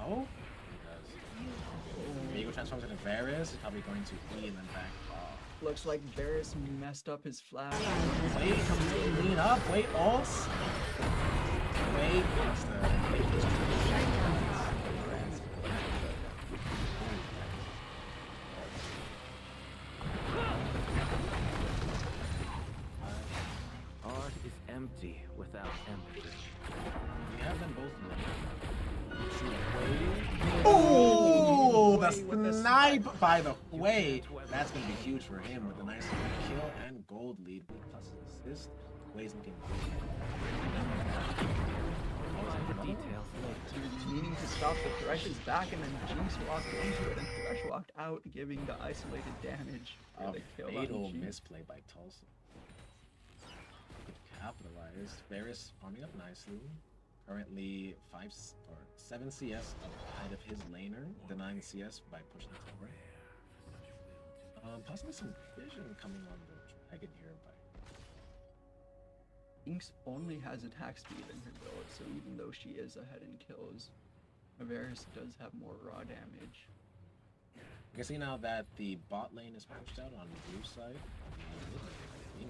Oh? He does. Diego transforms into Varus. He's probably going to E and then back off. Looks like Varus messed up his flash. Wait, comes in, lean up, wait, ults. Wait, it's the... Art is empty without empathy. We have them both running. Oh, the snipe by the Hwei. That's going to be huge for him with a nice kill and gold lead plus assist. Hwei's looking good. The details. He was meaning to stop the Thresh's back, and then Jinx walked into it, and Thresh walked out, giving the isolated damage for A the kill fatal on Jinx. misplay by Tulsa. Good capitalized. Varus farming up nicely. Currently 7 CS ahead of his laner, denying CS by pushing the tower. Possibly some vision coming on the dragon here by. Jinx only has attack speed in her build, so even though she is ahead in kills, Varus does have more raw damage. You can see now that the bot lane is pushed out on the blue side. You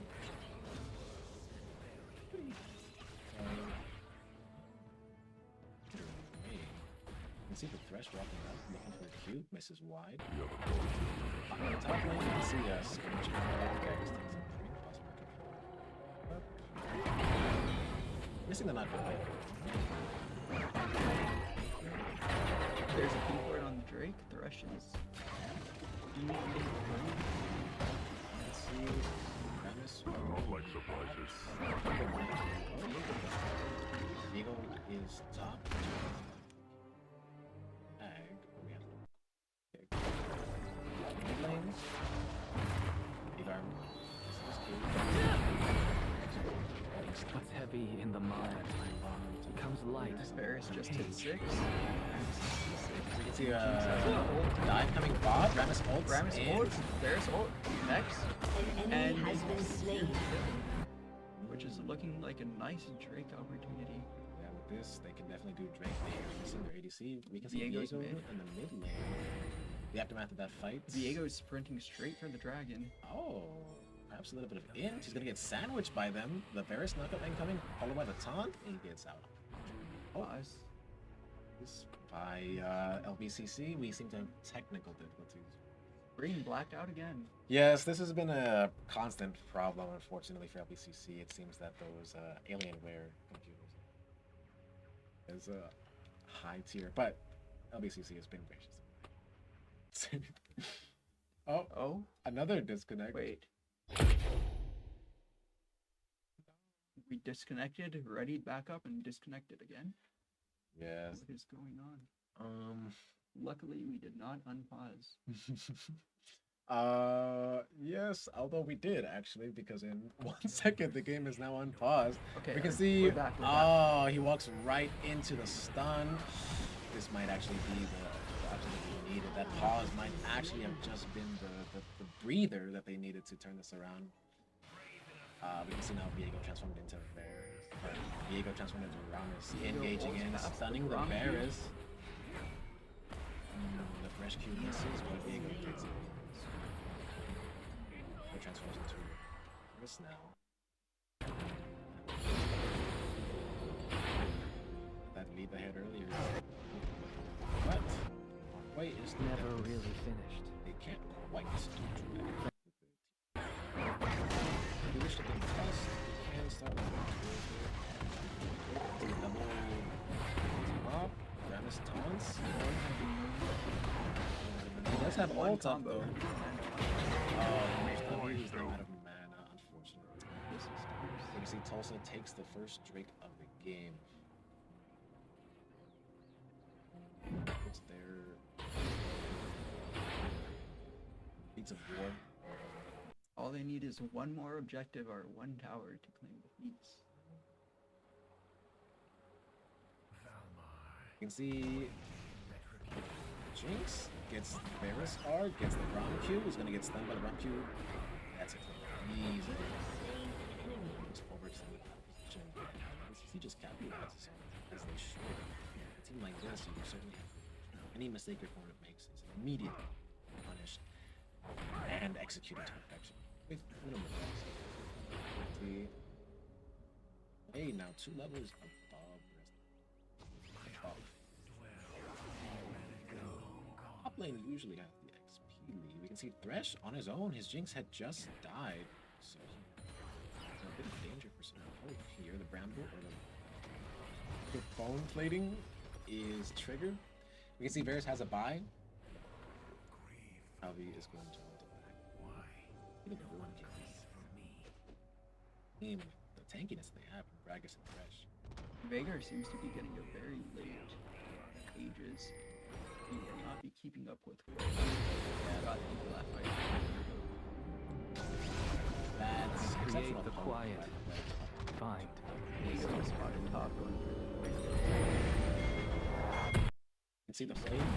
can see the Thresh walking up, looking for a Q, misses wide. On the top lane, you can see Skirmish coming out. The guy just takes some free, possibly. Missing the knife away. There's a keyword on the Drake. Thresh is Let's see. Premise. I don't like surprises. Eagle is top. Ag. We have mid lane. Big arm. What's heavy in the mind becomes light. Varus just hit 6. We can see dive coming bot. Rammus ult. Rammus ult, Varus ult, next, An and enemy has been slain. which is looking like a nice Drake opportunity. Yeah, with this, they can definitely do Drake. They're missing their ADC. We can see Diego's Diego mid. in the mid lane. The aftermath of that fight. Diego's sprinting straight for the dragon. Oh, perhaps a little bit of int. He's gonna get sandwiched by them. The Varus knockup incoming, followed by the taunt, and he gets out. Pause. This by LBCC. We seem to have technical difficulties. Green blacked out again. Yes, this has been a constant problem, unfortunately, for LBCC. It seems that those Alienware computers is a high tier, but LBCC has been gracious. Oh, Another disconnect. wait. We disconnected, readied back up, and disconnected again. Yes. What is going on? Luckily, we did not unpause. Yes, although we did actually, because in 1 second the game is now unpaused. Okay, We can we're see. back, we're back. Oh, he walks right into the stun. This might actually be the absolutely needed. That pause might actually have just been the breather that they needed to turn this around. We can see now Viego transformed into Varus. Viego transformed into Ramus, engaging in, stunning the Varus. The fresh Q misses, but Viego takes it. He transforms into Varus now. That leap ahead earlier. But Wait is Never really finished. They can't quite do that. You wish to think fast. You can start with a double top. Ramus taunts. He does have ult up though. Oh, he's out of mana, unfortunately. You can see Tulsa takes the first Drake of the game. It's their feats of war. All they need is one more objective or one tower to claim the feats. You can see Jinx gets Varus R, gets the Ram Q, is gonna get stunned by the Ram Q. That's it. Easy. Just overextended that position. He just capitalizes on it as they should. A team like this, you can certainly any mistake your opponent makes is immediately punished and executed to perfection with minimum loss. See, hey, now 2 levels above the rest. Top lane usually has the XP lead. We can see Thresh on his own. His Jinx had just died, so he's a bit of danger for some hope here. The Bramble or the bone plating is triggered. We can see Varus has a buy. Alvi is going to want it back. Why? I think everyone can name the tankiness they have from Gragas and Thresh. Veigar seems to be getting a very late ages. He will not be keeping up with what got people that fight. That's Create exceptional the hope, quiet. by the way. Find. Viego spotted top going for the You can see the flame.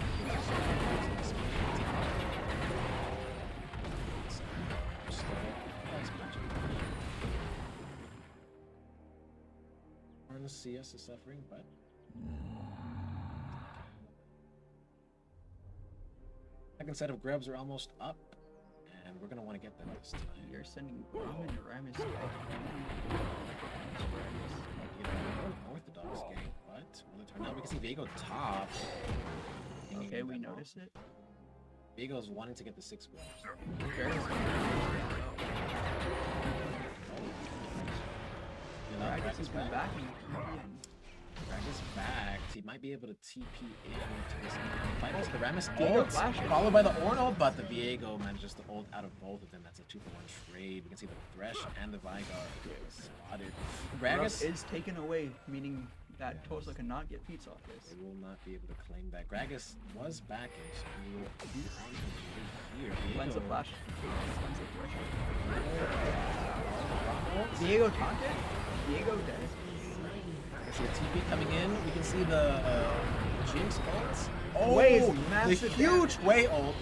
CS is suffering, but second set of grubs are almost up, and we're gonna want to get them this time. You're sending Ram and Ramus back. Orthodox gang, but will it turn out? We can see Viego top. Okay, we notice it. Viego's wanting to get the 6 grubs. Gragas has been back in Gragas back. He might be able to TP in to this fight. The Ramus Viego ult, flashes. followed by the Ornal, but the Viego manages to ult out of both of them. That's a 2-for-1 trade. We can see the Thresh and the Vigar spotted. Gragas is taken away, meaning that Tulsa cannot get feats off this. They will not be able to claim that. Gragas was backing, so he will be on here. Cleanse the flash. Cleanse the threshold. Viego. Viego taunted. Viego dead. We see a TP coming in. We can see the Jinx ults. Oh, Wave, the massive huge Wei ult.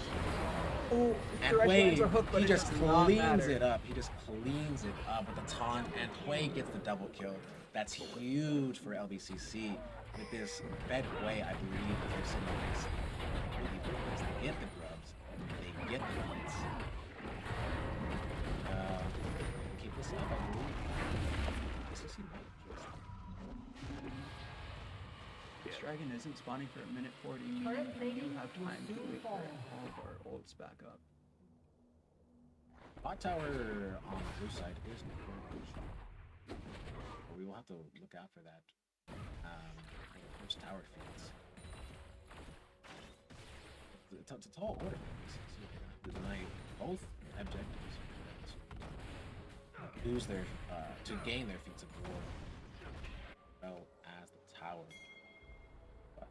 Oh, And direct Hui, lines are hooked, but he it just does not cleans matter. it up. He just cleans it up with the taunt, and Hui gets the double kill. That's huge for LBCC. With this fed Hui, I believe their signal is really good because they get the grubs, they get the hits. Keep this up, I believe. LBCC might just... This dragon isn't spawning for a minute 40, meaning we do have time to wait for all of our ults back up. Bot tower on the blue side is crucial. But we will have to look out for that. First tower feeds. It's a tall order. To deny both objectives. To lose their, to gain their feats of war, as well as the tower. But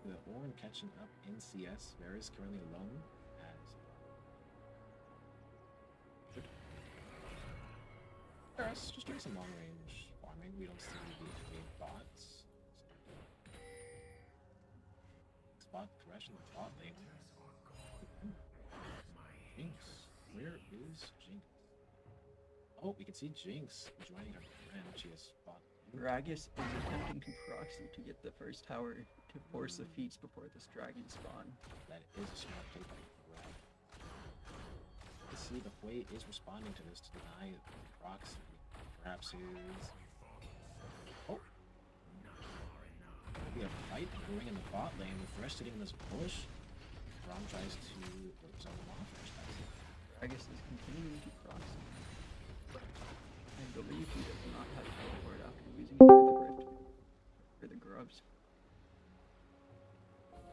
the Orn catching up in CS. Varus is currently alone as Varus just doing some long range farming. We don't see the big bots. Spot Thresh in the bot lane. Jinx. Where is Jinx? Oh, we can see Jinx joining her friend. She is spot. Gragas is attempting to proxy to get the first tower to force the feats before this dragon spawn. That is a smart play by Greg. You see the Hui is responding to this to deny the proxy. Perhaps his... Oh! We have a fight brewing in the bot lane with Thresh sitting in this bush. Rom tries to zone him off. Gragas is continuing to proxy. I believe he does not have teleport after losing it for the grubs.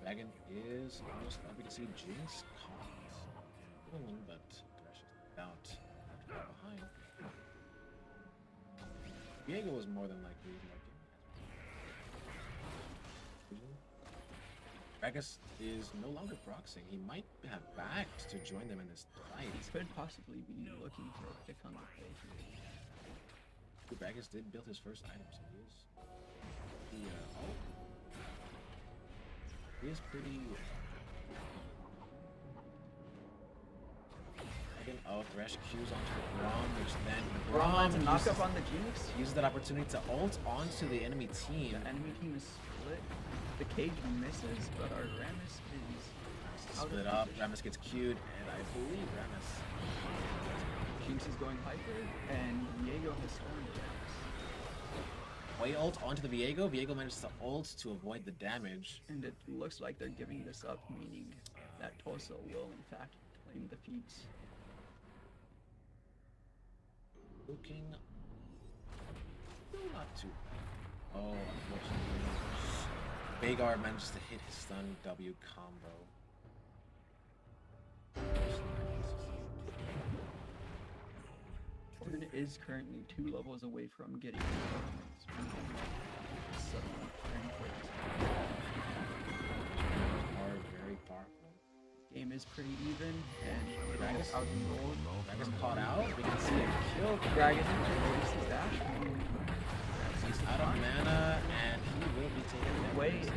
Dragon is almost up. We can see Jinx caught. But Thresh is out. Behind. Diego was more than likely Gragas is no longer proxying. He might have backed to join them in this fight. He could possibly be looking for a pick on the play here. Gragas did build his first item, so he is pretty... Again, Thresh Q's onto the Grom, which then Grom knock up on the Jinx. Uses that opportunity to ult onto the enemy team. The enemy team is split. The cage misses, but our Rammus is split up. Rammus gets Q'd, and I believe Rammus... Jinx is going hyper, and Viego has stolen the Rammus. Way ult onto the Viego. Viego manages to ult to avoid the damage. And it looks like they're giving this up, meaning that Tulsa will in fact claim the feats. Looking not too bad. Oh, unfortunately, Vhagar manages to hit his stun W combo. Orn is currently 2 levels away from getting Are very powerful. Game is pretty even, and Gragas out in gold. Gragas caught out. We can see him kill Gragas releases dash. He's out of mana, and he will be taken down. Way is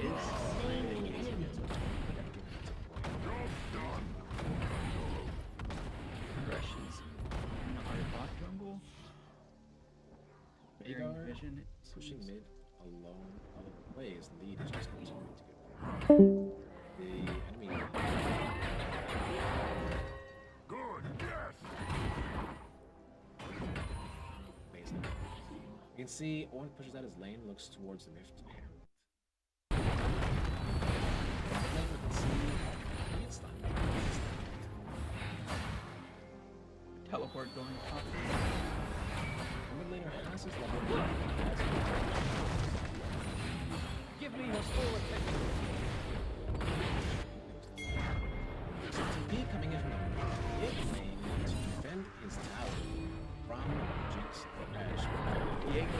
Thresh in our bot jungle. Vhagar Vision pushing mid alone. Oh, Way's lead is just continuing to get better. The enemy. Good, yes! Amazing. You can see Owen pushes out his lane, looks towards the rift. Teleport going up. Mid laner has his level 1. Give me your full attention. TP coming in from the mid lane to defend his tower from Jinx Thresh. Diego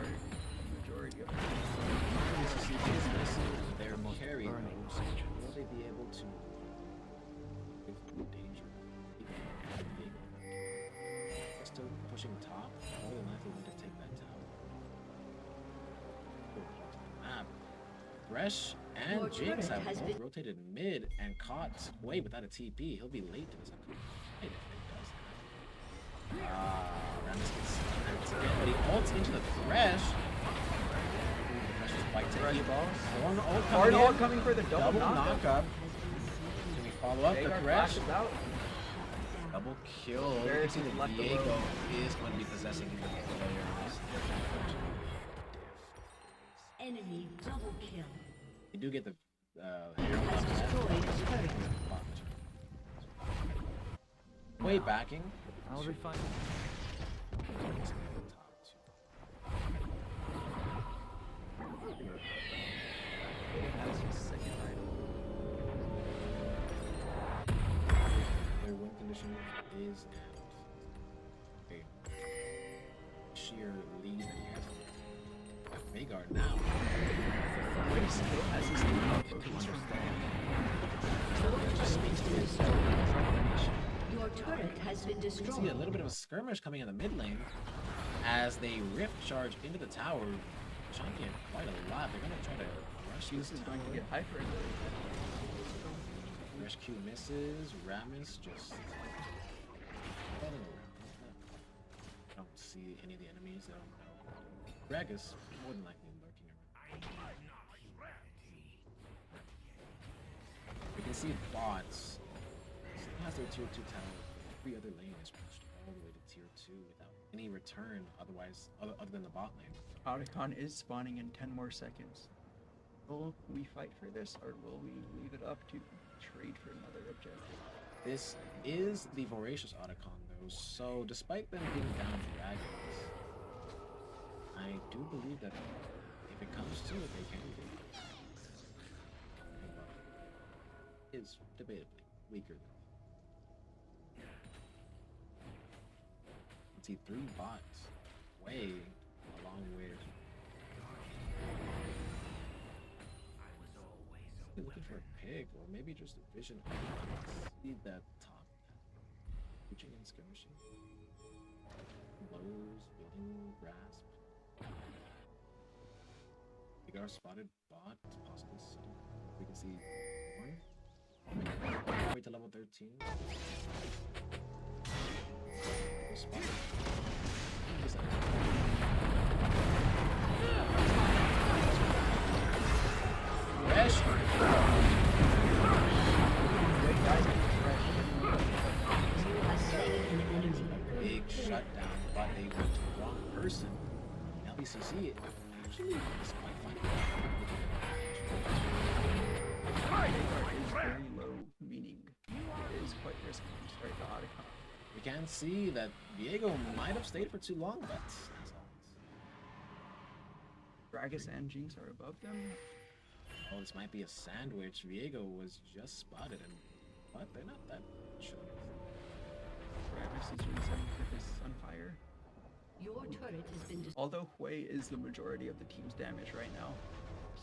is majority of their carry moves. Will they be able to with danger? Still pushing top, more than likely going to take that tower. Thresh and Your Jinx turret have has both been- rotated mid and caught Wei without a TP. He'll be late to this upgrade. If he does that. Rammus gets snapped again, but he ults into the Thresh. The Thresh is quite tanky. Horn ult Hard coming ult in. coming for the double knock. Can we follow up the Veigar Thresh? flashes out. Double kill. You Very can see that left Diego alone. is going to be possessing the players. Enemy double kill. You do get the Has destroyed a turret. Way backing. I'll refine. That's his second item. Their win condition is a sheer lead that he has with Veigar now. Wait, still has his lead potions from Just speaks to his Your turret has been You can see a destroyed. little bit of a skirmish coming in the mid lane as they rift charge into the tower. Chunky and quite a lot. They're gonna try to rush This is going to get hyper. Rush Q misses. Rammus just running around. I don't see any of the enemies. Greg is more than likely lurking around. We can see bots. Still has their tier 2 tower. Every other lane is pushed all the way to tier 2 without any return otherwise other than the bot lane. Otacon is spawning in 10 more seconds. Will we fight for this, or will we leave it up to trade for another objective? This is the Voracious Otacon though, so despite them being down dragons, I do believe that if it comes to it, they can do it. Is debatably weaker than let's see, 3 bots way along with looking for a pig or maybe just a vision. See that top reaching and skirmishing. Blows, building grasp. Veigar spotted bot, possibly so. We can see one. Wait to level 13. Spotted. Fresh. You have slain an enemy. Big shutdown, but they went to the wrong person. LBCC actually is quite fine. Veigar is very low, meaning it is quite risky to start the Otacon. We can see that Diego might have stayed for too long, but as always. Gragas and Jinx are above them. Oh, this might be a sandwich. Viego was just spotted, but they're not that sure. Gragas is doing something for his Sunfire. Your turret has been destroyed. Although Hui is the majority of the team's damage right now,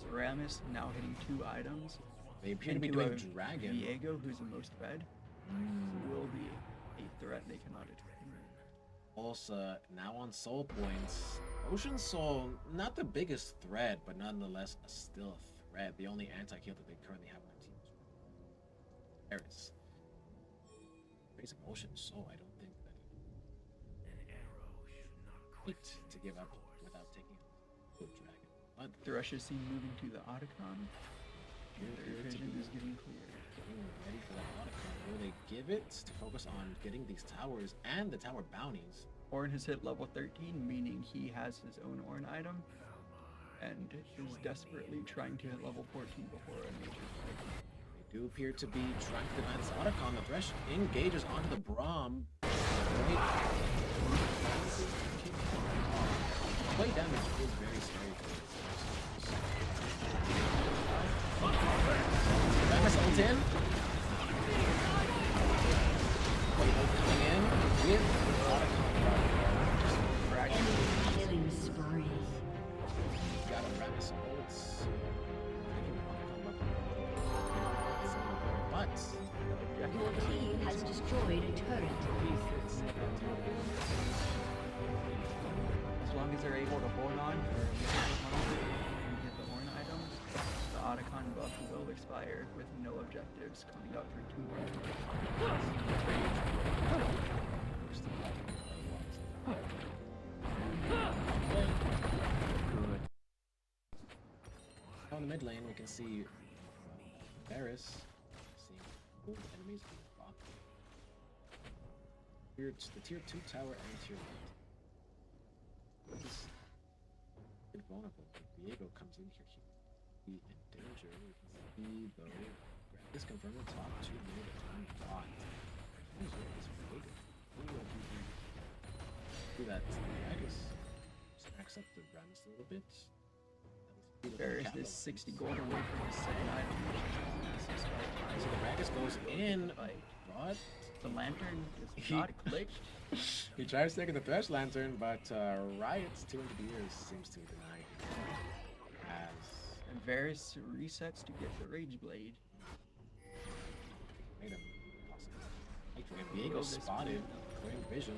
Ceramis now hitting 2 items. They appear to be into doing a dragon. Viego, who's the most fed, will be a threat they cannot attack. TULSA now on soul points. Ocean Soul, not the biggest threat, but nonetheless still a threat. The only anti-heal that they currently have on their team is Eris. Facing Ocean Soul, I don't think that wait to give up without taking the dragon. But Thresh is seen moving to the Otacon. Their vision is getting clear. getting ready for that Otacon. Will they give it to focus on getting these towers and the tower bounties? Ornn has hit level 13, meaning he has his own Ornn item, and is desperately trying to hit level 14 before a major fight. They do appear to be trying to deny this Otacon. The Thresh engages onto the Braum. Play damage is very scary for this. Rammus ult in. Wait, coming in with Otacon. Enemy killing spree. Got a Rammus ults. But Your team has destroyed a turret. As long as they're able to hold on for a little bit longer and get the Ornn items, the Otacon buff will expire with no objectives coming up for 2 more Good. On the mid lane, we can see Varus seeing all the enemies being blocked. Here, it's the tier 2 tower and tier 1. This is a bit vulnerable. If Diego comes in here, he will be in danger. We can see though, Grab is confirmed the top 2 mid and bot. What is Diego? Who will do that? Gragas stacks up the Rammus a little bit. Varus is 60 gold away from his second item, which is a massive spike. So the Gragas goes in, Fight. but The lantern is not glitched. he tries taking the Thresh Lantern, but Riot's 200 years seems to deny him. As And Varus resets to get the Rage Blade. made him possible. Like Diego spotted, clearing vision.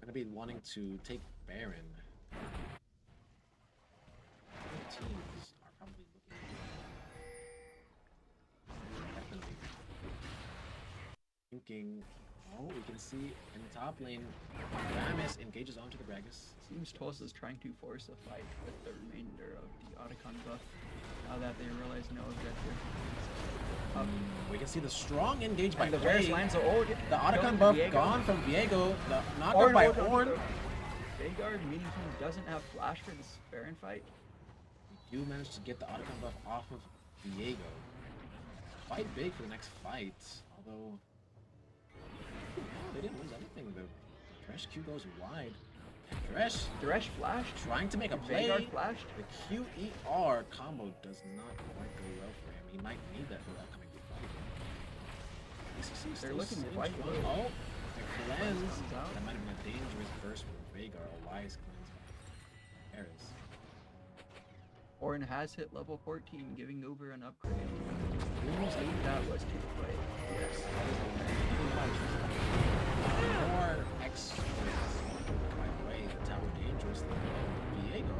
Gonna be wanting to take Baron. The teams are probably looking definitely thinking. Oh, we can see in the top lane, Rammus engages onto the Gragas. Seems Tulsa is trying to force a fight with the remainder of the Otacon buff. Now that they realize no objective. We can see the strong engage by And the Varus Play. lands ult. The Otacon Killing buff Diego. gone from Diego. The knockdown Ornn by ult onto Ornn. the Vanguard, meaning he doesn't have flash for this Baron fight. We do manage to get the Otacon buff off of Diego. Quite big for the next fight, although they didn't lose anything. The Thresh Q goes wide. Thresh flashed. Trying to make a play. Vanguard flashed. The QER combo does not quite go well for him. He might need that for the upcoming fight. BCC They're still looking sitting quite strong. low. Oh, the cleanse. Comes out. That might have been a dangerous burst from Veigar. A wise cleanse by Ares. Ornn has hit level 14, giving over an upgrade. That was to the play. Yes. More X by the way, the tower dangerous Diego.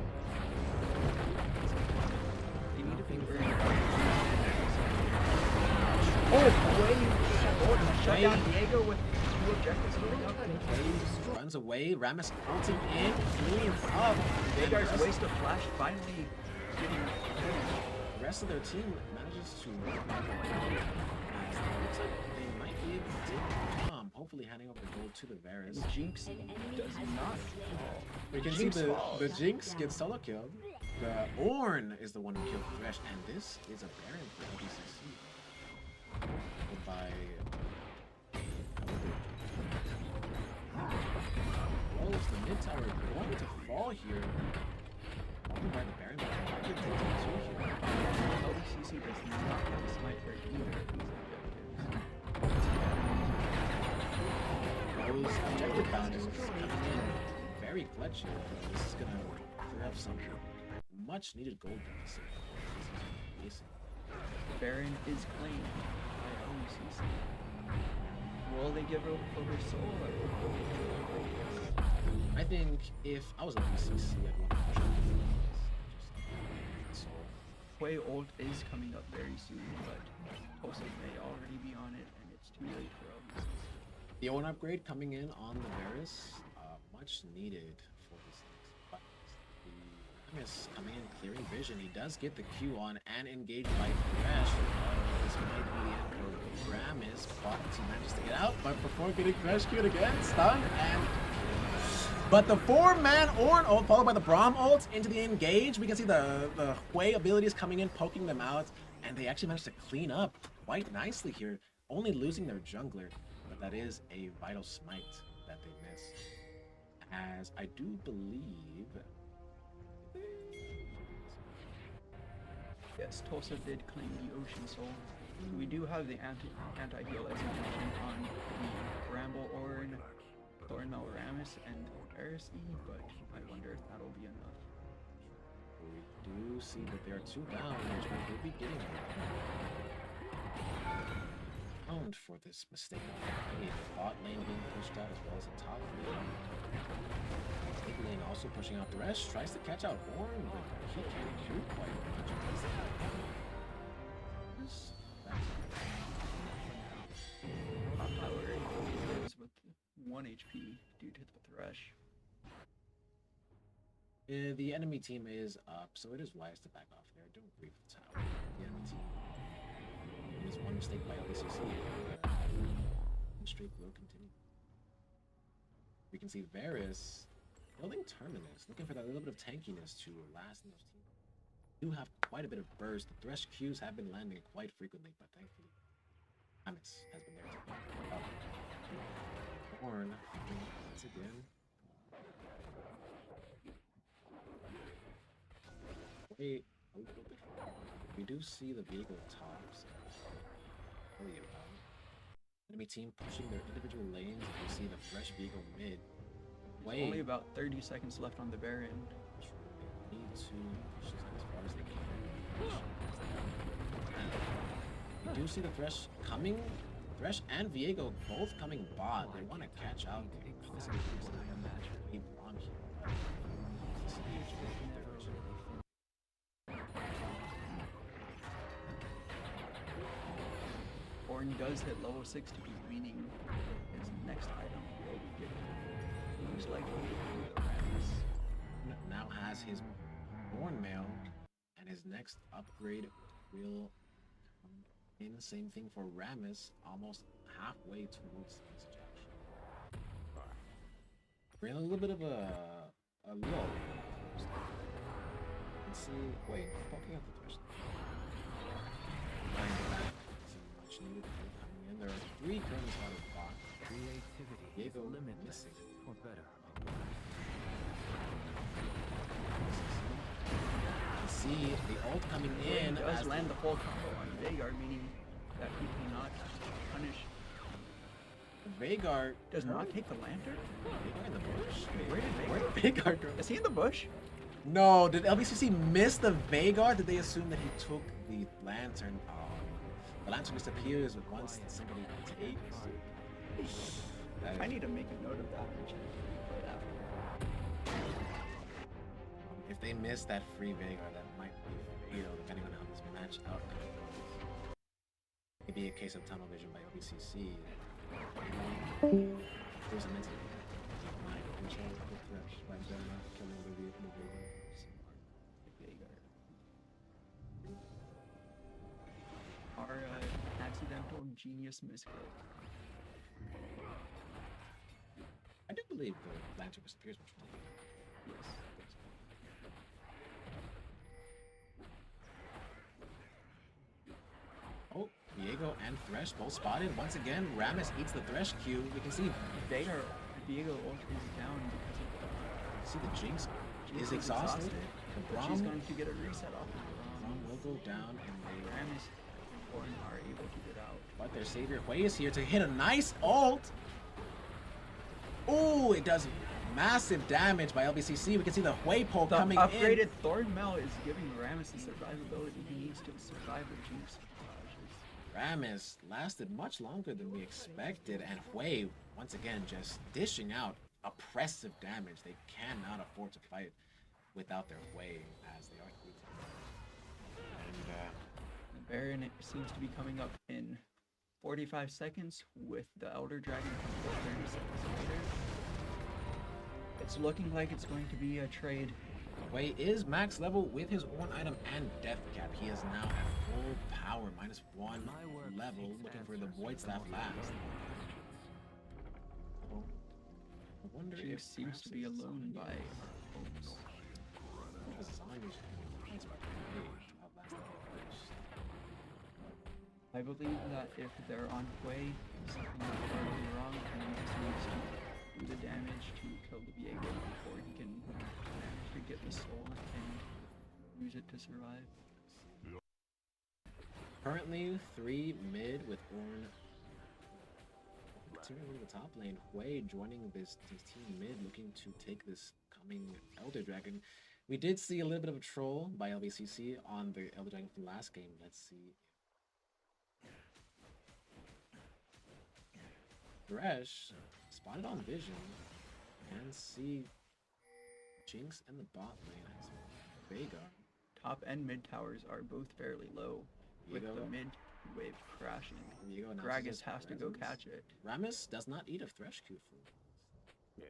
They need to be very Oh, shut down Diego with 2 objectives going up. Play runs away, Rammus ulting in, cleans up. Veigar's waste of flash finally getting The rest of their team manages to they might be able to take Tom, hopefully handing over the gold to the Varus. Jinx An enemy does has not been slain. fall. We can Jinx see falls. the Jinx gets solo killed. The Ornn is the one who killed Thresh, and this is a Baron for LBCC. Followed by Rose, the mid tower going to fall here. Followed by the Baron, but I get two here. LBCC does not have a sniper either of these objectives. Rose objective bounties coming in very clutch here. This is gonna clear up some much needed gold deficit. This is amazing. Baron is claimed by LBCC. Will they give over soul or will they give over Radius? I think if I was LBCC, I'd want to push on so Quay ult is coming up very soon, but Tulsa may already be on it, and it's too late for LBCC. the Owen upgrade coming in on the Varus, much needed for this next fight. The Rammus coming in, clearing vision. He does get the Q on and engaged by Thresh. This might be the end for Rammus, but he manages to get out. But before getting Thresh Q'd again, stunned and. But the 4-man Ornn ult followed by the Braum ult into the engage. We can see the Hui abilities coming in, poking them out, and they actually managed to clean up quite nicely here, only losing their jungler. But that is a vital smite that they miss. As I do believe. Yes, Tulsa did claim the Ocean Soul. We do have the anti-heal as I mentioned on the Bramble Ornn, Thornmail Rammus, and Varus E, but I wonder if that'll be enough. We do see that there are 2 down, which we will be getting pound for this mistake. The bot lane being pushed out as well as the top lane. Mid lane also Also pushing out Thresh, tries to catch out Orn, but he can't shoot quite much. Top tower is with 1 HP due to the Thresh. The enemy team is up, so it is wise to back off. They're doing great with the tower. The enemy team. It is one mistake by LBCC. The streak will continue. We can see Varus building Terminus, looking for that little bit of tankiness to last in those teams. Do have quite a bit of burst. The Thresh Qs have been landing quite frequently, but thankfully, Amis has been there to back up. Orn, once again. Wait a little bit. We do see the vehicle tops. Oh, yeah. Enemy team pushing their individual lanes. We see the Thresh vehicle mid. There's only about 30 seconds left on the Baron. Need to push as far as they can. We do see the Thresh coming. Thresh and Viego both coming bot. They want to catch out the possible lead on here. Orn does hit level 60, meaning his next item will be given. Most likely the Rammus. Now has his Born Mail, and his next upgrade will come in. Same thing for Rammus, almost halfway towards his objection. We're in a little bit of a lull. Let's see. Wait, poking out the Thresh. Behind the back, some much needed help coming in. There are 3 currently spotted bot. Creativity is Diego limitless, missing. or better. See the ult coming in. Orn does as land the full combo on Veigar, meaning that he cannot punish. Veigar Does not take the lantern? Veigar in the bush. Where did Veigar? Veigar go? Is he in the bush? No, did LBCC miss the Veigar? Did they assume that he took the lantern? The lantern disappears once somebody takes. I need to make a note of that. If they miss that free Veigar, that might be fatal, depending on how this match outcome goes. Maybe a case of tunnel vision by LBCC. There's a mental mind control of the Thresh by them not killing the Veigar. Our accidental genius misclick. I do believe the lantern disappears much more. Yes. Oh, Viego and Thresh both spotted. Once again, Rammus eats the Thresh Q. We can see Veigar, Viego ult is down because of see the Jinx Jinx is exhausted. The but Braum, she's going to get a reset off of Braum will go down, and they Rammus and Orn are able to get out. but their savior Hui is here to hit a nice ult. Oh, it does massive damage by LBCC. We can see the Hui pole The coming upgraded in. Thornmail is giving Rammus the survivability he needs to survive the Jinx barrages. Rammus lasted much longer than we expected, and Hui once again just dishing out oppressive damage. They cannot afford to fight without their Hui, as they are 3 and The Baron seems to be coming up in 45 seconds with the Elder Dragon coming up 30 seconds later. It's looking like it's going to be a trade. Hui is max level with his own item and death cap. He is now at full power, -1 level, looking for the Void Staff last. Oh, I wonder She if seems perhaps to be it's alone Zanya. by hopes. Because Zanya's points about to outlast the first. I believe that if they're on Hui, something is horribly wrong, and he just needs to do the damage to kill the Viego before he can manage to get the soul and use it to survive. Currently 3 mid with Orn continuing the top lane. Hui joining this team mid, looking to take this coming Elder Dragon. We did see a little bit of a troll by LBCC on the Elder Dragon from last game. Let's see. Thresh spotted on vision and see Jinx and the bot lane has Veigar. Top and mid towers are both fairly low, with the Viego. mid wave crashing. Viego announces Gragas his has to go presence. catch it. Rammus does not eat a Thresh-Q food. Yeah.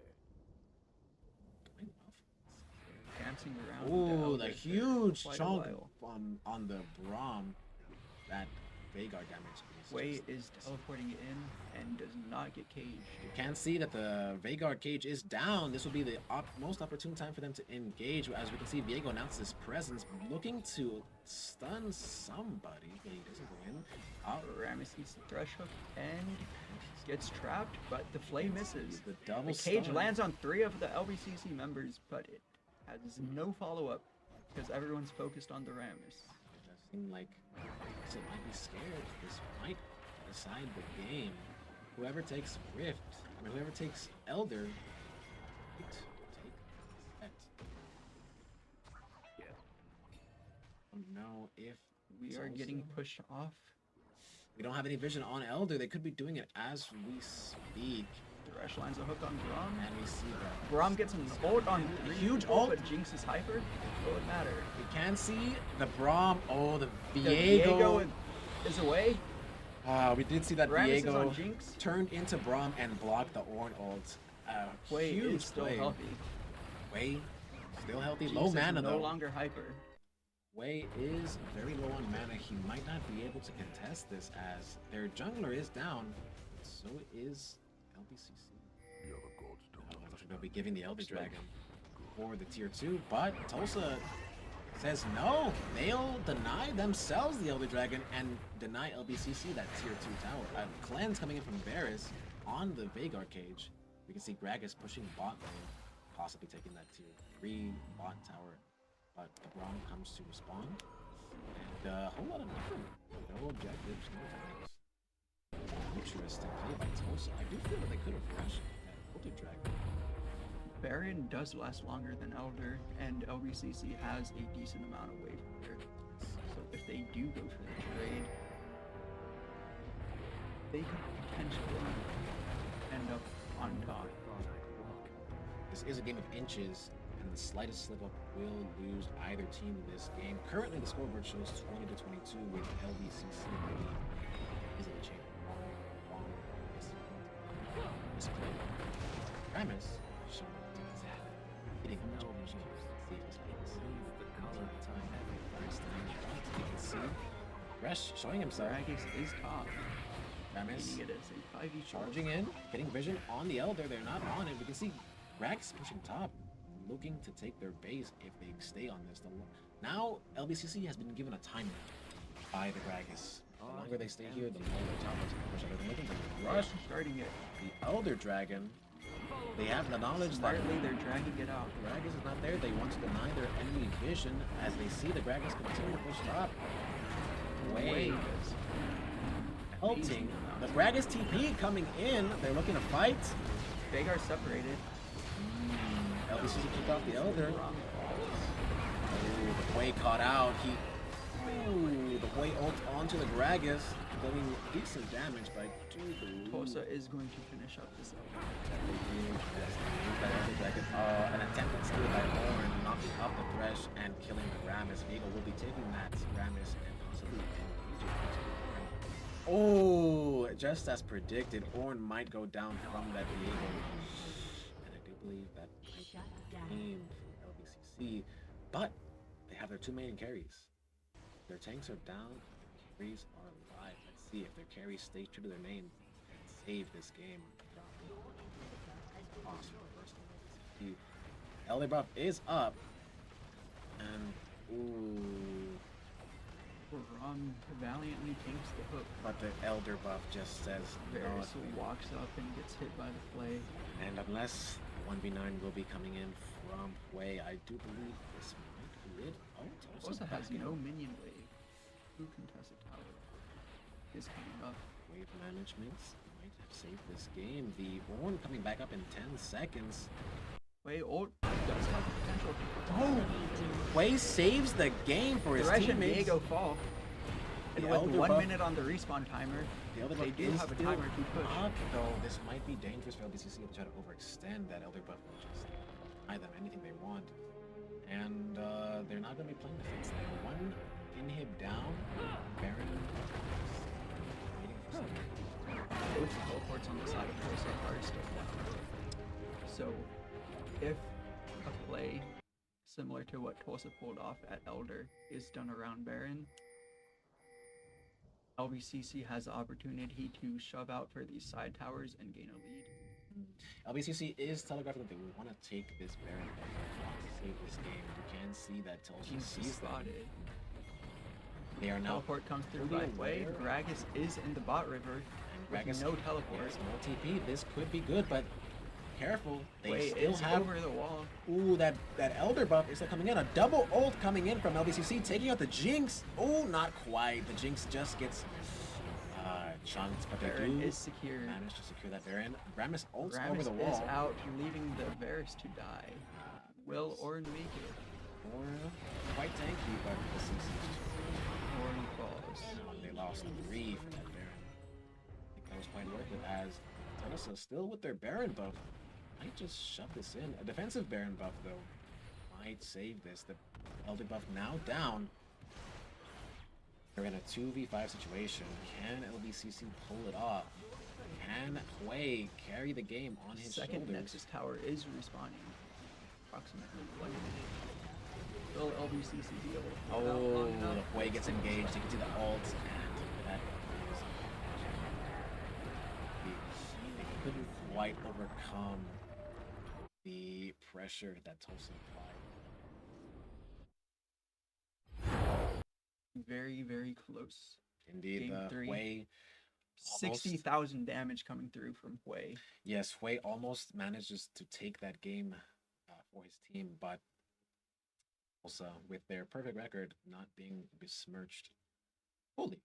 Going off. Dancing around. Ooh, Elder the for huge quite a chunk while. on the Braum. That Veigar damage is Wei just is teleporting in and does not get caged. You can see that the Veigar cage is down. This will be the most opportune time for them to engage. As we can see, Viego announces his presence, looking to stun somebody. But he doesn't go in. Rammus eats the thresh hook and gets trapped, but the flame misses. The double The cage stun. lands on 3 of the LBCC members, but it has no follow-up because everyone's focused on the Rammus. It does seem like it might be scared. This might decide the game. Whoever takes Rift, whoever takes Elder, might take set. Yeah. I don't know if We are TULSA- getting pushed off. We don't have any vision on Elder. They could be doing it as we speak. Thresh lands a hook on Braum. And we see that. Braum gets an ult on 3 huge people, ult. but Jinx is hyper. Will it matter? We can see the Braum. Oh, the The Viego. is away. We did see that Rammus is on Viego Jinx. turned into Braum and blocked the Ornn ult. Wei Huge is still play. healthy. Wei, still healthy. Jinx Low is mana no though. longer hyper. Wei is very low on mana. He might not be able to contest this as their jungler is down. So is LBCC. The other gods don't They'll understand. be giving the Elder Dragon for the tier 2, but TULSA says no. They'll deny themselves the Elder Dragon and deny LBCC that tier 2 tower. A cleanse coming in from Varus on the Veigar cage. We can see Gragas pushing bot lane, possibly taking that tier 3 bot tower. But the Braum comes to respond. And a whole lot of nothing. No objectives, no tanks. Interesting play by TULSA. I do feel that they could have rushed that Elder Dragon. Baron does last longer than Elder, and LBCC has a decent amount of wave clear. So if they do go for the trade, they could potentially end up on top. This is a game of inches, and the slightest slip up will lose either team in this game. Currently, the scoreboard shows 20 to 22 with LBCC leading. Easily changed. Wrong. Misplay. Rammus showing hitting a much better shot. See his face. The color time. First time, you can see Resh showing himself. Gragas is top. Rammus Meaning it is a 5v charging in, getting vision on the Elder. They're not on it. We can see Gragas pushing top, looking to take their base if they stay on this. Now LBCC has been given a timer by the Gragas. The longer they stay here, the more the top is going to push everything. Looking to rush starting it. the Elder Dragon. They have the knowledge that Smartly, they're dragging it out. Gragas is not there. They want to deny their enemy vision as they see the Gragas continue to push top. Way helping. The Gragas TP coming in. They're looking to fight. Veigar separated. LBCC kicked off the Elder. Ooh, the Wei caught out. The Wei ult onto the Gragas, doing decent damage, but I do believe TULSA is going to finish up this Elder. An attempt at steal by Ornn, knocking up the Thresh and killing the Rammus. Viego will be taking that Rammus and possibly engaging into Ornn. Oh, just as predicted, Ornn might go down from that Viego. And I do believe that might Shut be down. the game for LBCC. But they have their 2 main carries. Their tanks are down, their carries are alive. Let's see if their carries stay true to their name and save this game. Awesome. First of all, Elder buff is up. And ooh. Braum valiantly takes the hook. But the Elder buff just says Varus no. walks up and gets hit by the play. And unless 1v9 will be coming in from Wei, I do believe this might be it. Oh, TULSA has backing no up. minion wave. Who contested tower is coming up. Wave management might have saved this game. The Ornn coming back up in 10 seconds. Wei ult does have the potential. Oh! Wei saves the game for his Thresh and teammates. Viego fall. And The with Elder 1 buff- minute on the respawn timer, The Elder they buff do is have a still timer to push. up, though. This might be dangerous for LBCC to try to overextend that Elder buff and just deny them anything they want. it down. Baron waiting for something. Both teleports on the side of Tulsa are still down. So, if a play similar to what Tulsa pulled off at Elder is done around Baron, LBCC has the opportunity to shove out for these side towers and gain a lead. LBCC is telegraphing that they want to take this Baron buff. They want to save this game. You can see that Tulsa He's sees them. spotted. They are now Teleport comes through fully right way. aware. Gragas is in the bot river. And With Gragas, no teleport. yes, no TP. This could be good, but careful. They Way still is have. over the wall. Ooh, that Elder buff is still coming in. A double ult coming in from LBCC, taking out the Jinx. Oh, not quite. The Jinx just gets chunked, but they Baron do is secure. manage to secure that Baron. Rammus ults Rammus over the wall. is out, leaving the Varus to die. Will Ornn make it? Or quite tanky, but the CC Ornn falls. they lost 3 from that Baron. I think that was quite worth it, as Tulsa still with their Baron buff might just shove this in. A defensive Baron buff, though, might save this. The Elder buff now down. They're in a 2v5 situation. Can LBCC pull it off? Can Hui carry the game on his Second shoulders? Nexus Tower is respawning. Approximately 1 minute. Will LBCC be able to hold out Oh, long enough? the Hui gets engaged. You can see the ult, and that is... They couldn't quite overcome the pressure that Tulsa applied. Very, very close. Indeed, Game the 3. Hui... 60,000 damage coming through from Hui. Yes, Hui almost manages to take that game for his team, but also with their perfect record not being besmirched fully,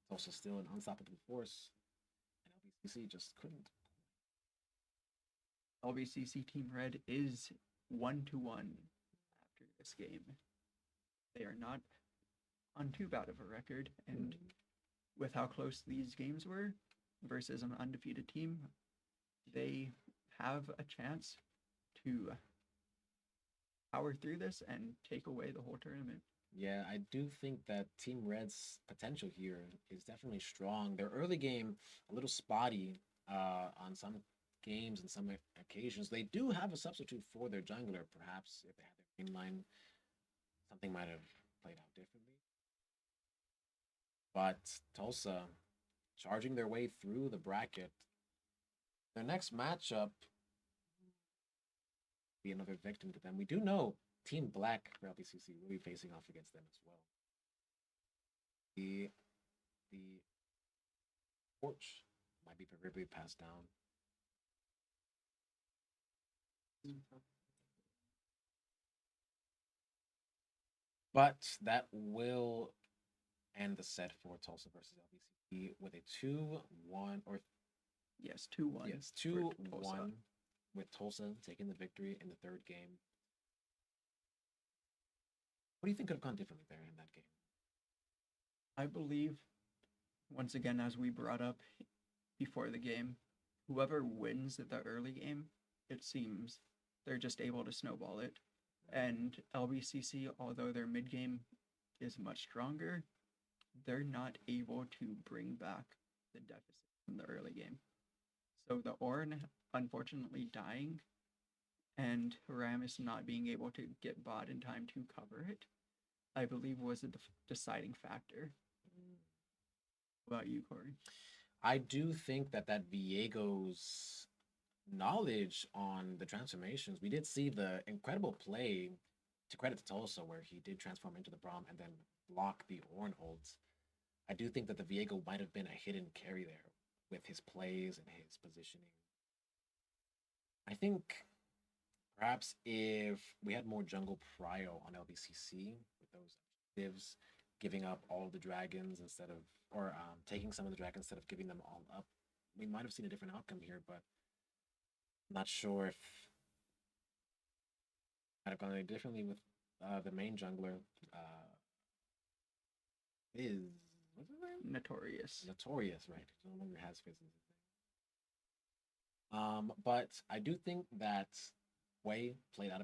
it's also still an unstoppable force, and LBCC just couldn't. LBCC Team Red is 1-1 after this game. They are not on too bad of a record, and with how close these games were versus an undefeated team, they have a chance to power through this and take away the whole tournament. Yeah, I do think that Team Red's potential here is definitely strong. Their early game, a little spotty on some games and some occasions. They do have a substitute for their jungler, perhaps. If they had their main line, something might have played out differently. But Tulsa charging their way through the bracket. Their next matchup be another victim to them. We do know Team Black for LBCC will be facing off against them as well. The torch might be proverbially passed down. But that will end the set for Tulsa versus LBCC with a 2-1 or Yes, 2-1. yes, for 2-1 Tulsa. with Tulsa taking the victory in the third game. What do you think could have gone differently there in that game? I believe, once again, as we brought up before the game, whoever wins the early game, it seems they're just able to snowball it. And LBCC, although their mid game is much stronger, they're not able to bring back the deficit from the early game. So the Ornn unfortunately dying and Rammus not being able to get bot in time to cover it, I believe was a deciding factor. What about you, Corey? I do think that Viego's knowledge on the transformations, we did see the incredible play, to credit to Tulsa, where he did transform into the Braum and then block the Ornn ult. I do think that the Viego might have been a hidden carry there with his plays and his positioning. I think perhaps if we had more jungle prio on LBCC with those objectives, giving up all the dragons instead of, or taking some of the dragons instead of giving them all up, we might have seen a different outcome here, but I'm not sure if might have gone any differently with the main jungler. What's his name? Notorious. Notorious, right? No longer has Fizz as his name. But I do think that Wei played out of